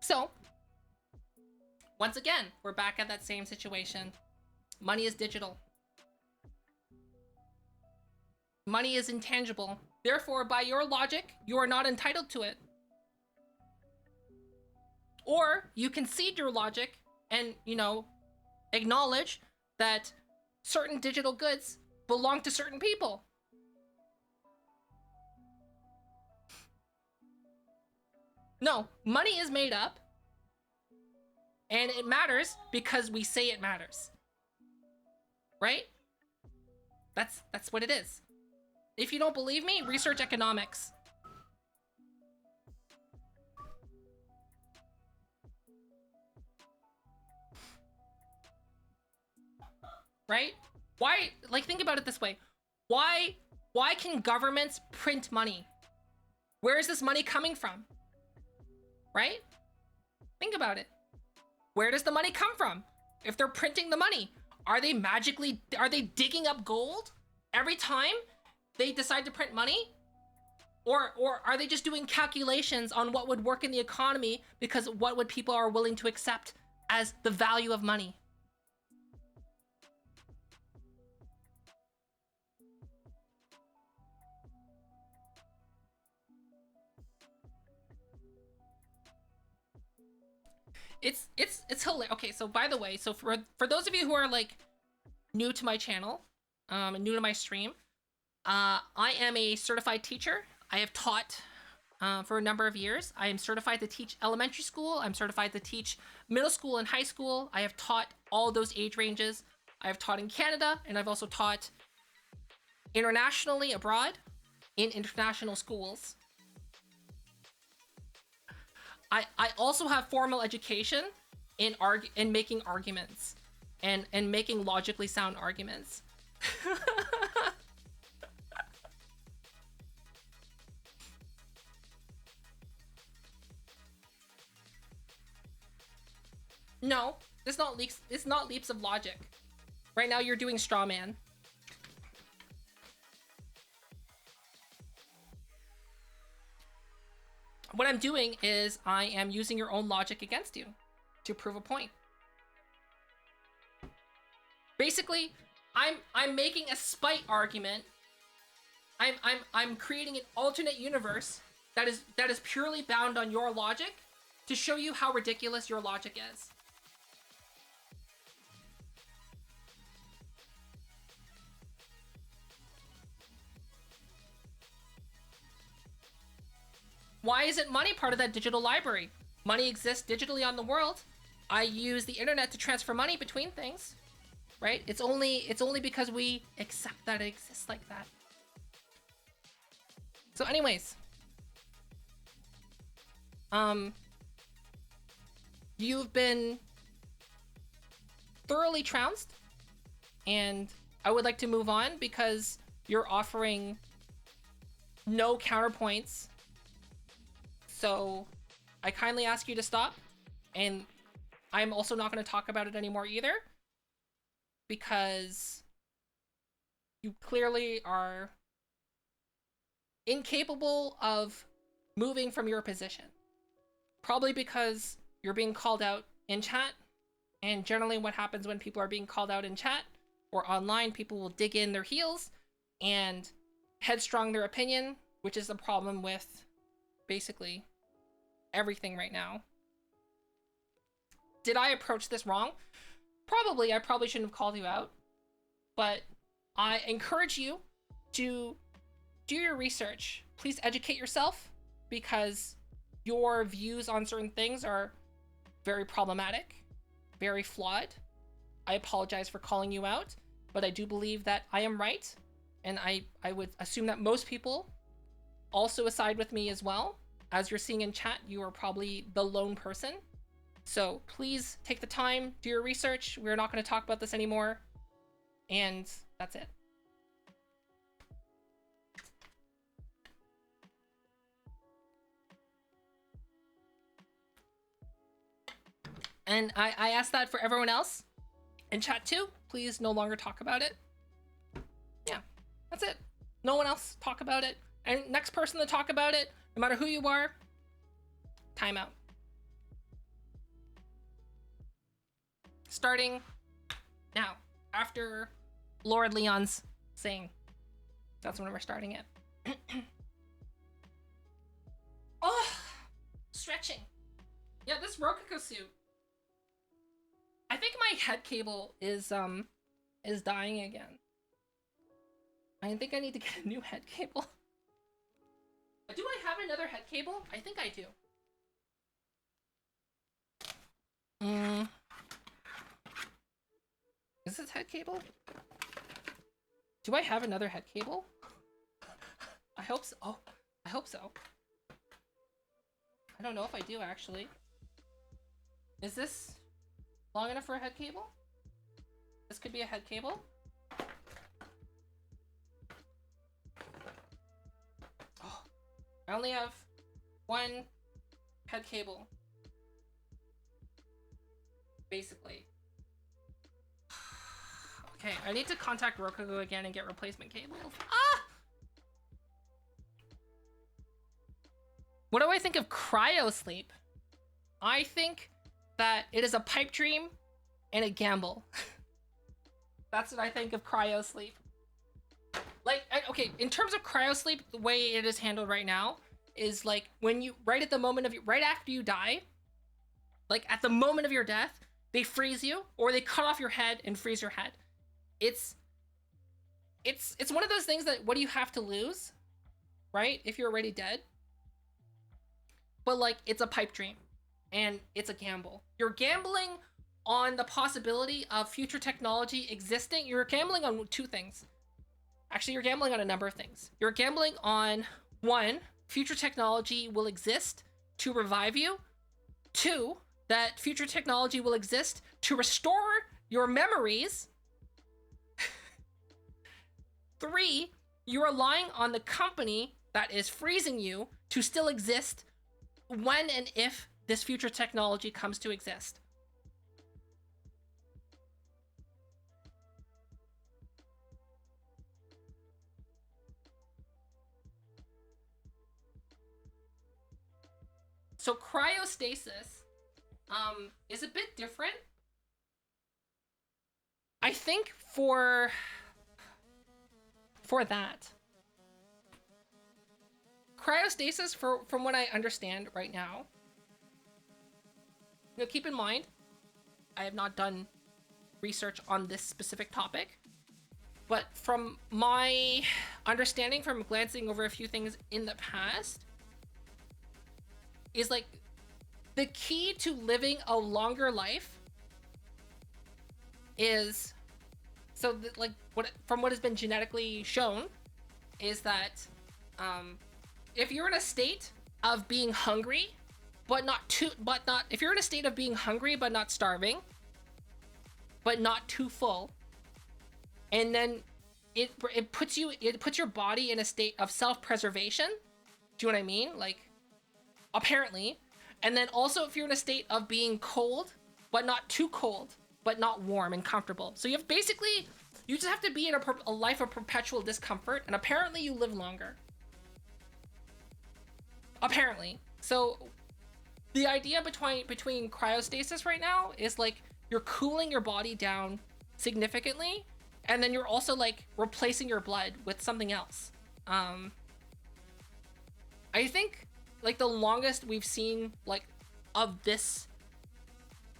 So, once again, we're back at that same situation. Money is digital. Money is intangible. Therefore, by your logic, you are not entitled to it. Or you concede your logic and, you know, acknowledge that certain digital goods belong to certain people. No, money is made up. And it matters because we say it matters. Right? That's what it is. If you don't believe me, research economics. Right? Why, like, think about it this way. Why can governments print money? Where is this money coming from? Right? Think about it. Where does the money come from? if they're printing the money? Are they digging up gold every time they decide to print money? Or are they just doing calculations on what would work in the economy because what would people are willing to accept as the value of money? It's hilarious. Okay, so by the way, so for those of you who are like new to my channel, and new to my stream, I am a certified teacher. I have taught for a number of years. I am certified to teach elementary school. I'm certified to teach middle school and high school. I have taught all those age ranges. I have taught in Canada, and I've also taught internationally abroad in international schools. I also have formal education in making arguments and making logically sound arguments. No, it's not leaks. It's not leaps of logic. Right now, you're doing straw man. What I'm doing is I am using your own logic against you to prove a point. Basically, I'm making a spite argument. I'm creating an alternate universe that is purely bound on your logic to show you how ridiculous your logic is. Why isn't money part of that digital library? Money exists digitally on the world. I use the internet to transfer money between things, right? It's only because we accept that it exists like that. So anyways, you've been thoroughly trounced, and I would like to move on because you're offering no counterpoints. So I kindly ask you to stop, and I'm also not going to talk about it anymore either, because you clearly are incapable of moving from your position. Probably because you're being called out in chat, and generally what happens when people are being called out in chat or online, people will dig in their heels and headstrong their opinion, which is the problem with basically everything right now. Did I approach this wrong? Probably. I probably shouldn't have called you out, but I encourage you to do your research. Please educate yourself, because your views on certain things are very problematic, very flawed. I apologize for calling you out, but I do believe that I am right, and I would assume that most people also side with me as well. As you're seeing in chat, you are probably the lone person. So please take the time, do your research. We're not going to talk about this anymore. And that's it. And I ask that for everyone else in chat too. Please no longer talk about it. Yeah, that's it. No one else talk about it. And next person to talk about it, no matter who you are, timeout. Starting now, after Lord Leon's saying. That's when we're starting it. Oh, stretching. Yeah, this Rococo suit. I think my head cable is dying again. I think I need to get a new head cable. Do I have another head cable? I think I do. Is this head cable? Do I have another head cable? I hope so. Oh, I hope so. I don't know if I do, actually. Is this long enough for a head cable? This could be a head cable. Oh, I only have one head cable. Basically. Okay, I need to contact Rokugo again and get replacement cables. Ah! What do I think of Cryosleep? I think that it is a pipe dream and a gamble. That's what I think of Cryosleep. Like, okay, in terms of Cryosleep, the way it is handled right now is like when you, right after you die, like at the moment of your death, they freeze you or they cut off your head and freeze your head. It's one of those things that what do you have to lose, right? If you're already dead. But like, it's a pipe dream and it's a gamble. You're gambling on the possibility of future technology existing. You're gambling on two things. Actually, you're gambling on a number of things. You're gambling on, one, future technology will exist to revive you. Two, that future technology will exist to restore your memories. Three, you're relying on the company that is freezing you to still exist when and if this future technology comes to exist. So cryostasis is a bit different. I think for that. Cryostasis, from what I understand right now, you know, keep in mind, I have not done research on this specific topic, but from my understanding from glancing over a few things in the past, is like the key to living a longer life is like what has been genetically shown is that if you're in a state of being hungry if you're in a state of being hungry but not starving but not too full, and then it puts your body in a state of self-preservation. Do you know what I mean? Like, apparently. And then also if you're in a state of being cold but not too cold but not warm and comfortable, so you just have to be in a life of perpetual discomfort, and apparently you live longer, apparently. So the idea between cryostasis right now is like you're cooling your body down significantly, and then you're also like replacing your blood with something else. I think like the longest we've seen like of this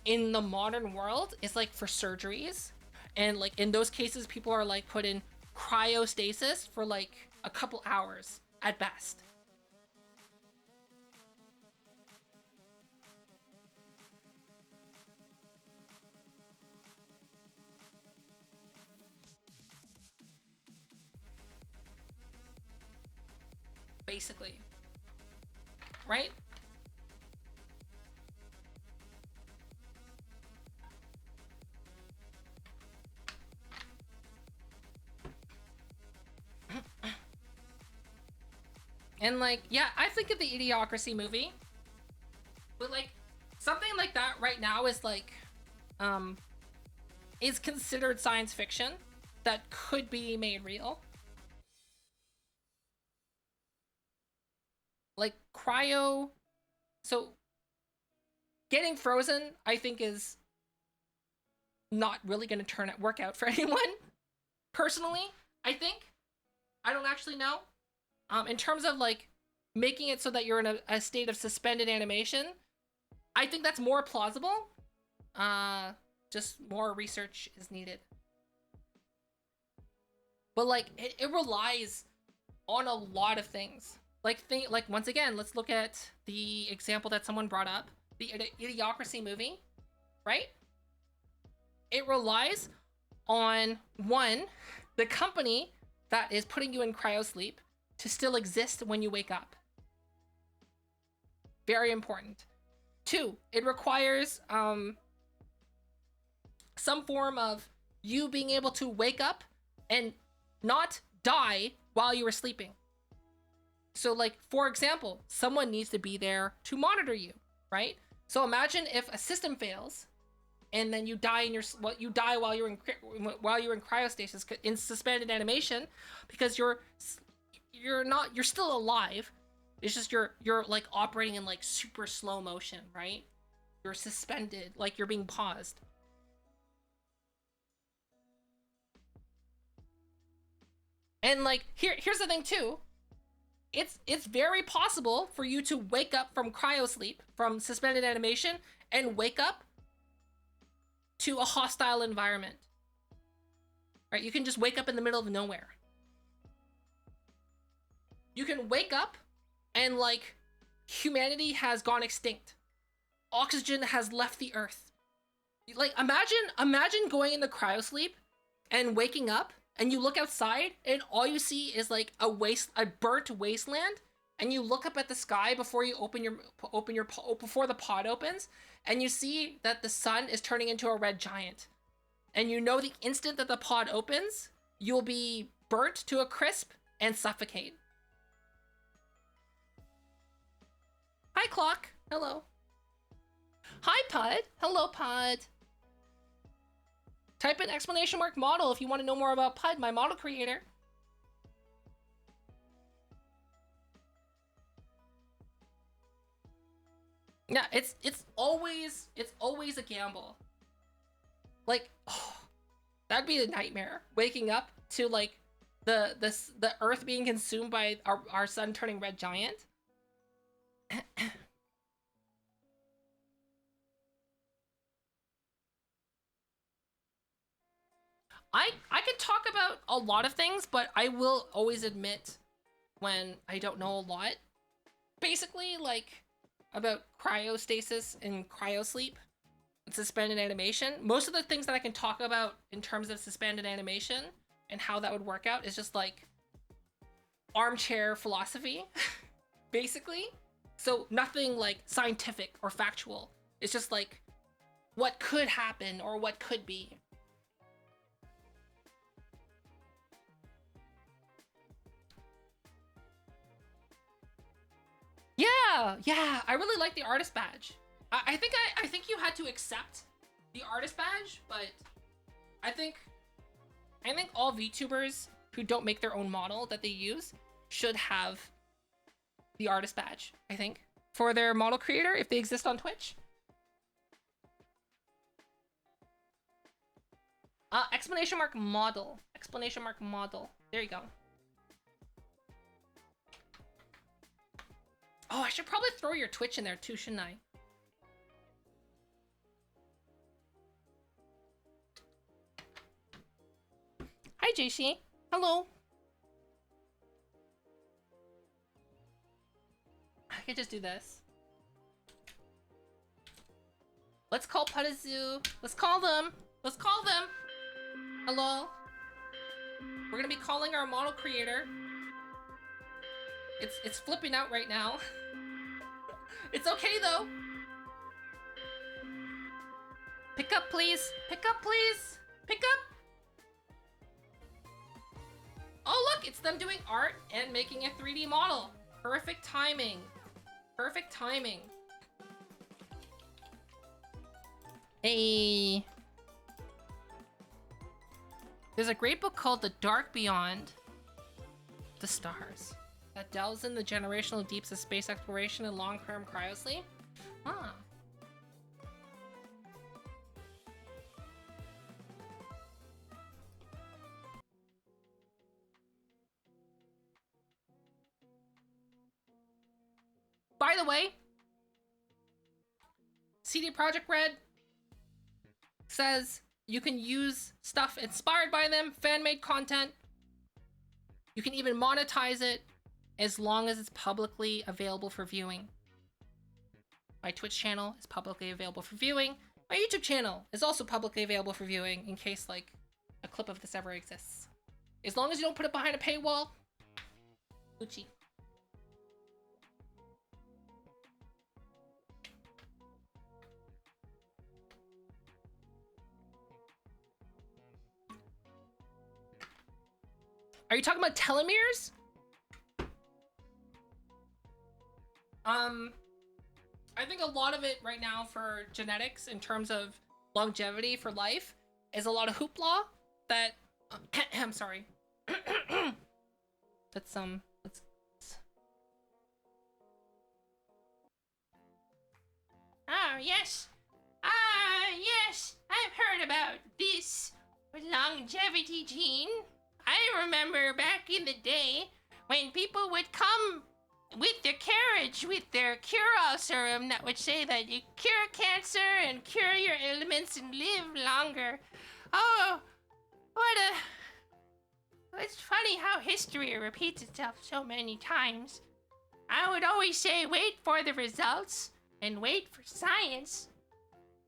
in the modern world is like for surgeries, and like in those cases people are like put in cryostasis for like a couple hours at best. Basically, right? And like, yeah, I think of the Idiocracy movie, but like something like that right now is like is considered science fiction that could be made real. Like so getting frozen, I think, is not really going to work out for anyone. Personally, I think. I don't actually know. In terms of like making it so that you're in a state of suspended animation, I think that's more plausible. Just more research is needed. But like it relies on a lot of things. Like once again, let's look at the example that someone brought up, the Idiocracy movie, right? It relies on, one, the company that is putting you in cryosleep to still exist when you wake up. Very important. Two, it requires some form of you being able to wake up and not die while you were sleeping. So like, for example, someone needs to be there to monitor you, right? So imagine if a system fails and then you die you die while you're in cryostasis in suspended animation, because you're still alive. It's just you're like operating in like super slow motion, right? You're suspended, like you're being paused. And like here's the thing too. It's very possible for you to wake up from cryosleep, from suspended animation, and wake up to a hostile environment. Right? You can just wake up in the middle of nowhere. You can wake up and like humanity has gone extinct. Oxygen has left the earth. Like imagine going into cryosleep and waking up and you look outside and all you see is like a burnt wasteland, and you look up at the sky before you before the pod opens, and you see that the sun is turning into a red giant. And you know the instant that the pod opens, you'll be burnt to a crisp and suffocate. Hi, Clock. Hello. Hi, Pod. Hello, Pod. Type in ! model if you want to know more about Pod, my model creator. Yeah, it's always a gamble. Like, oh, that'd be a nightmare. Waking up to like the Earth being consumed by our sun turning red giant. I could talk about a lot of things, but I will always admit when I don't know a lot. Basically, like, about cryostasis and cryosleep and suspended animation. Most of the things that I can talk about in terms of suspended animation and how that would work out is just like armchair philosophy, basically. So nothing like scientific or factual. It's just like what could happen or what could be. Yeah, I really like the artist badge. I think you had to accept the artist badge, but I think all VTubers who don't make their own model that they use should have the artist badge, I think, for their model creator if they exist on Twitch. ! Model. There you go. Oh, I should probably throw your Twitch in there too, shouldn't I? Hi, JC. Hello. I could just do this. Let's call Putazoo. Let's call them. Let's call them. Hello. We're gonna be calling our model creator. It's flipping out right now. It's okay though. Pick up, please. Pick up, please. Pick up. Oh, look, it's them doing art and making a 3D model. Perfect timing. Perfect timing. Hey. There's a great book called The Dark Beyond the Stars that delves in the generational deeps of space exploration and long-term cryosleep. Huh. By the way, CD Projekt Red says you can use stuff inspired by them, fan-made content. You can even monetize it as long as it's publicly available for viewing. My Twitch channel is publicly available for viewing. My YouTube channel is also publicly available for viewing in case like a clip of this ever exists. As long as you don't put it behind a paywall, Gucci. Are you talking about telomeres? I think a lot of it right now for genetics in terms of longevity for life is a lot of hoopla that I'm sorry. That's Ah, yes. Yes. I've heard about this longevity gene. I remember back in the day when people would come with their carriage with their cure-all serum that would say that you cure cancer and cure your ailments and live longer. Oh, it's funny how history repeats itself so many times. I would always say wait for the results and wait for science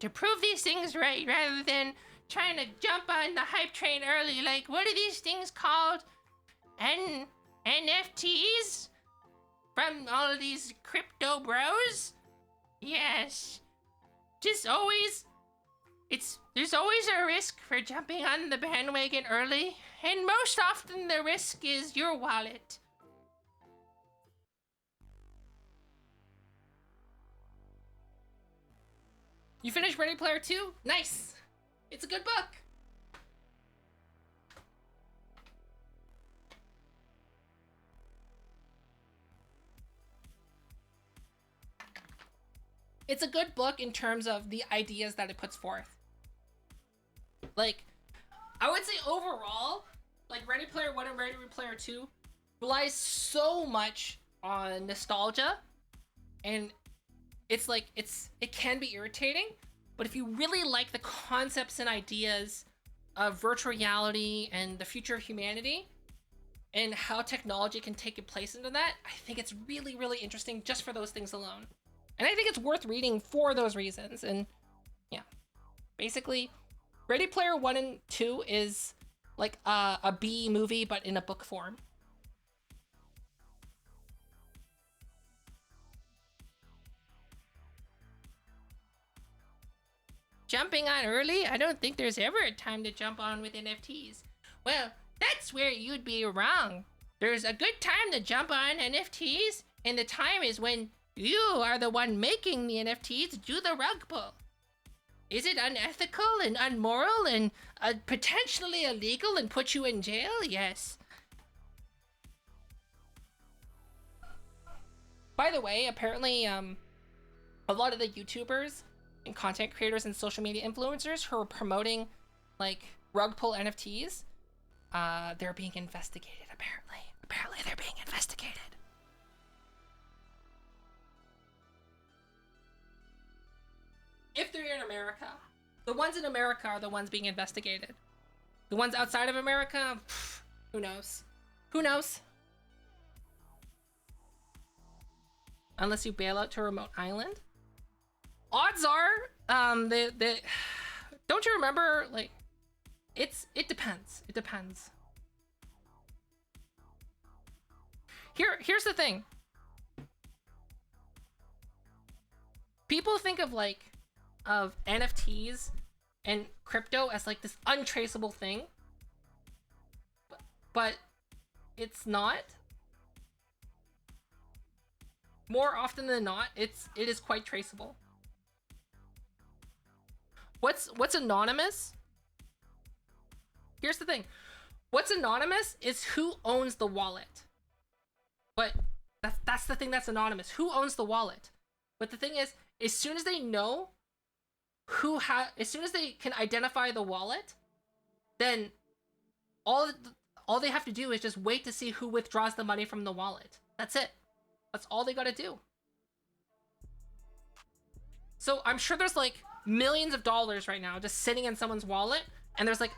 to prove these things right rather than trying to jump on the hype train early. Like, what are these things called? NFTs? From all of these crypto bros? Yes. Just always, there's always a risk for jumping on the bandwagon early, and most often the risk is your wallet. You finished Ready Player 2? Nice. It's a good book. It's a good book in terms of the ideas that it puts forth. Like, I would say overall, like Ready Player 1 and Ready Player 2 relies so much on nostalgia, and it's like, it can be irritating, but if you really like the concepts and ideas of virtual reality and the future of humanity and how technology can take a place into that, I think it's really, really interesting just for those things alone. And I think it's worth reading for those reasons. And yeah, basically, Ready Player 1 and 2 is like a B movie, but in a book form. Jumping on early? I don't think there's ever a time to jump on with NFTs. Well, that's where you'd be wrong. There's a good time to jump on NFTs, and the time is when you are the one making the NFTs do the rug pull. Is it unethical and unmoral and potentially illegal and put you in jail? Yes. By the way, apparently, a lot of the YouTubers and content creators and social media influencers who are promoting like rug pull NFTs, they're being investigated. Apparently, they're being investigated. If they're in America, the ones in America are the ones being investigated. The ones outside of America, who knows? Who knows? Unless you bail out to a remote island. Odds are, they don't you remember, like, it depends. It depends. Here's the thing. People think of NFTs and crypto as like this untraceable thing, but it's not. More often than not, it is quite traceable. What's anonymous? Here's the thing. What's anonymous is who owns the wallet. But that's the thing that's anonymous. Who owns the wallet? But the thing is, as soon as they know as soon as they can identify the wallet, then all they have to do is just wait to see who withdraws the money from the wallet. That's it. That's all they gotta do. So I'm sure there's like millions of dollars right now just sitting in someone's wallet, and there's like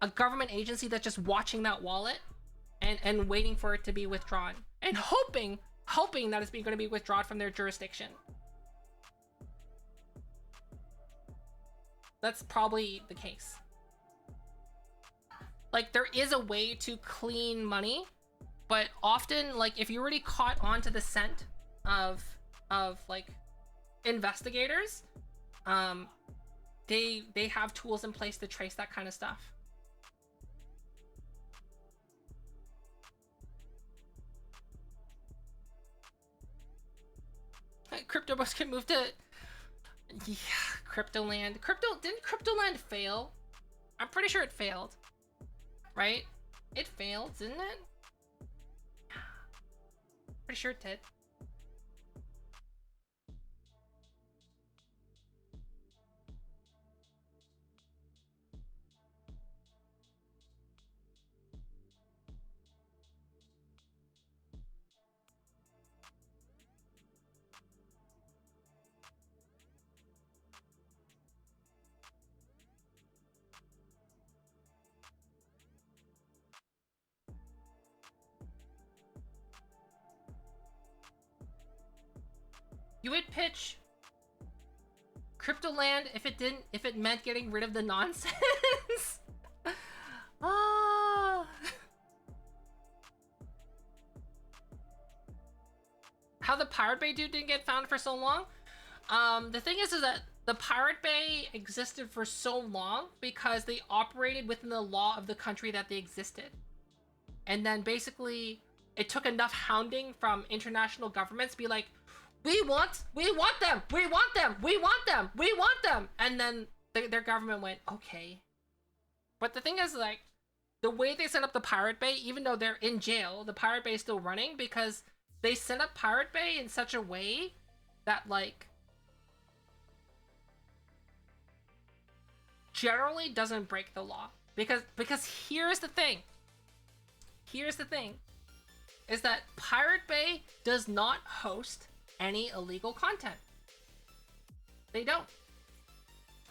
a government agency that's just watching that wallet and waiting for it to be withdrawn and hoping that it's going to be withdrawn from their jurisdiction. That's probably the case. Like, there is a way to clean money, but often, like, if you're already caught onto the scent of like investigators, they have tools in place to trace that kind of stuff. Crypto bucks can move to, yeah, Cryptoland. Didn't Cryptoland fail? I'm pretty sure it failed. Right? It failed, didn't it? Pretty sure it did. You would pitch Cryptoland if it meant getting rid of the nonsense. Ah. How the Pirate Bay dude didn't get found for so long? The thing is that the Pirate Bay existed for so long because they operated within the law of the country that they existed. And then basically it took enough hounding from international governments to be like, we want them, and then their government went, okay. But the thing is, like, the way they set up the Pirate Bay, even though they're in jail, the Pirate Bay is still running because they set up Pirate Bay in such a way that, like, generally doesn't break the law. Because here's the thing, is that Pirate Bay does not host any illegal content. They don't.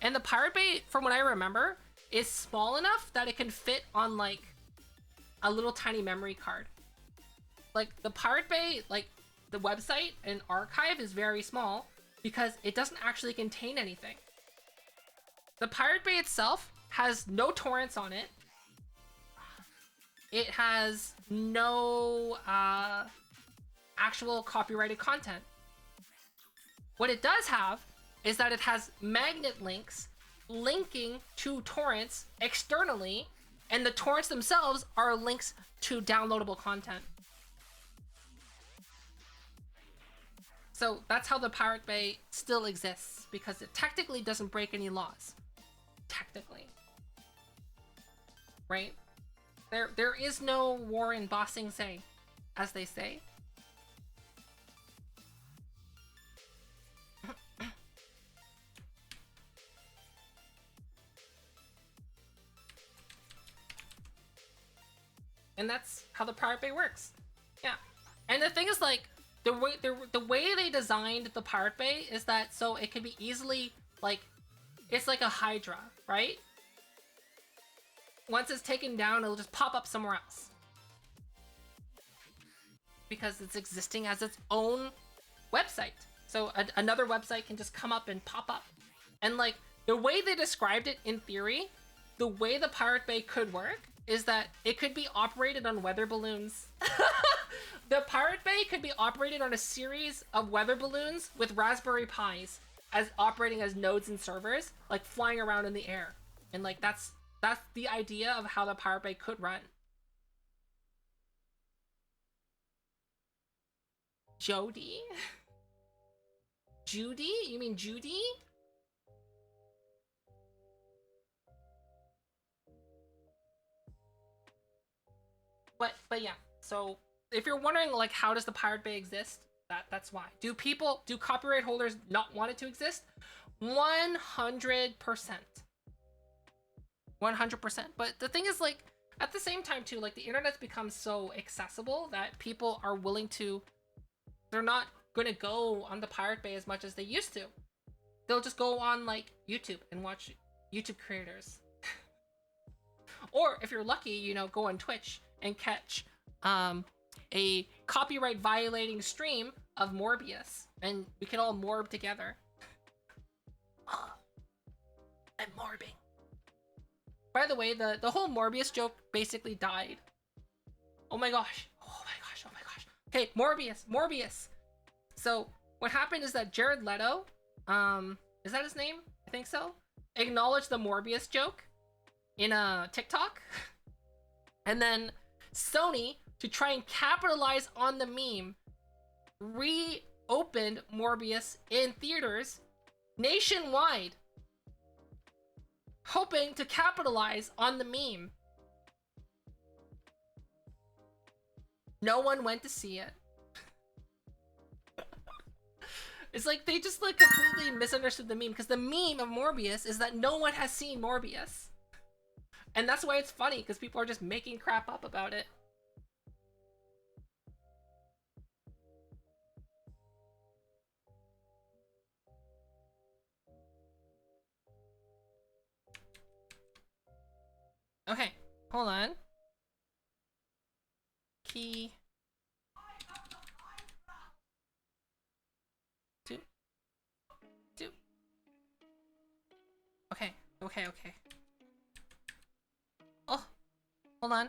And the Pirate Bay, from what I remember, is small enough that it can fit on like a little tiny memory card. Like the Pirate Bay, like the website and archive is very small because it doesn't actually contain anything. The Pirate Bay itself has no torrents on it. It has no actual copyrighted content. What it does have is that it has magnet links linking to torrents externally, and the torrents themselves are links to downloadable content. So that's how the Pirate Bay still exists, because it technically doesn't break any laws. Technically. Right? There is no war in Ba Sing Se, as they say. And that's how the Pirate Bay works. Yeah. And the thing is, like, the way they designed the Pirate Bay is that so it can be easily, like, it's like a Hydra, right? Once it's taken down, it'll just pop up somewhere else. Because it's existing as its own website. So another website can just come up and pop up. And, like, the way they described it in theory, the way the Pirate Bay could work is that it could be operated on weather balloons. The Pirate Bay could be operated on a series of weather balloons with Raspberry Pis as operating as nodes and servers, like flying around in the air. And like that's the idea of how the Pirate Bay could run. Jody? Judy? You mean Judy? But yeah, so if you're wondering, like, how does the Pirate Bay exist, that's why. Do copyright holders not want it to exist? 100%. 100%. But the thing is, like, at the same time too, like, the internet's become so accessible that people are willing to, they're not gonna go on the Pirate Bay as much as they used to. They'll just go on, like, YouTube and watch YouTube creators. Or if you're lucky, you know, go on Twitch and catch a copyright violating stream of Morbius, and we can all morb together. I'm morbing. By the way, the whole Morbius joke basically died. Oh my gosh. Okay, Morbius. So what happened is that Jared Leto, is that his name? I think so. Acknowledged the Morbius joke in a TikTok. And then Sony, to try and capitalize on the meme, reopened Morbius in theaters nationwide hoping to capitalize on the meme. No one went to see it. It's like they just like completely misunderstood the meme, because the meme of Morbius is that no one has seen Morbius. And that's why it's funny, because people are just making crap up about it. Okay, hold on. Key. Two. Okay. Oh, hold on.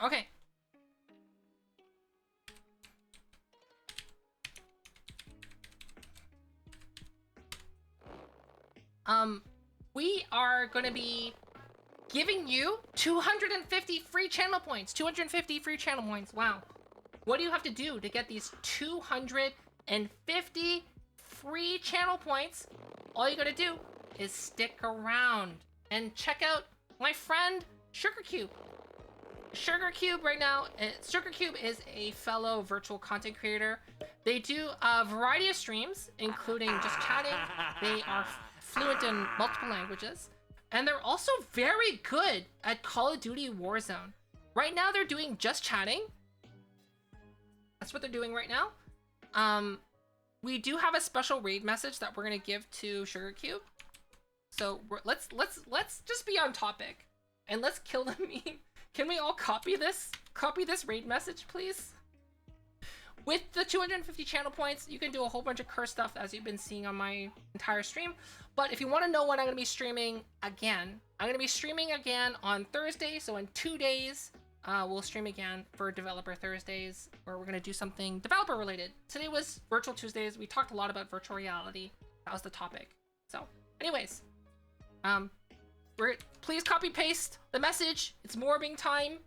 Okay. We are gonna be giving you 250 free channel points. 250 free channel points. Wow. What do you have to do to get these 250 free channel points? All you gotta do is stick around and check out my friend SugarCube. SugarCube right now, SugarCube is a fellow virtual content creator. They do a variety of streams, including just chatting. They are fluent in multiple languages. And they're also very good at Call of Duty Warzone. Right now they're doing just chatting. That's what they're doing right now. We do have a special raid message that we're gonna give to SugarCube. So let's just be on topic and let's kill the meme. Can we all copy this? Copy this raid message, please? With the 250 channel points, you can do a whole bunch of curse stuff as you've been seeing on my entire stream. But if you want to know when I'm going to be streaming again, I'm going to be streaming again on Thursday. So in 2 days, we'll stream again for Developer Thursdays, where we're going to do something developer related. Today was Virtual Tuesdays. We talked a lot about virtual reality. That was the topic. So anyways, please copy paste the message. It's morbing time.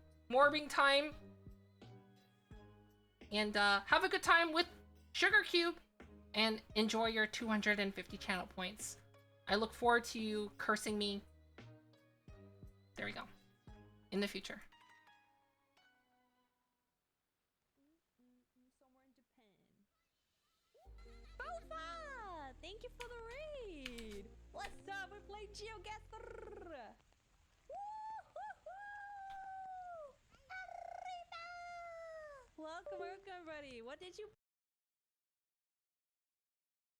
And have a good time with SugarCube and enjoy your 250 channel points. I look forward to you cursing me. There we go. In the future. Somewhere in Japan. Bofa! Thank you for the raid! What's up? We're playing GeoGuessr! Welcome, everybody. What did you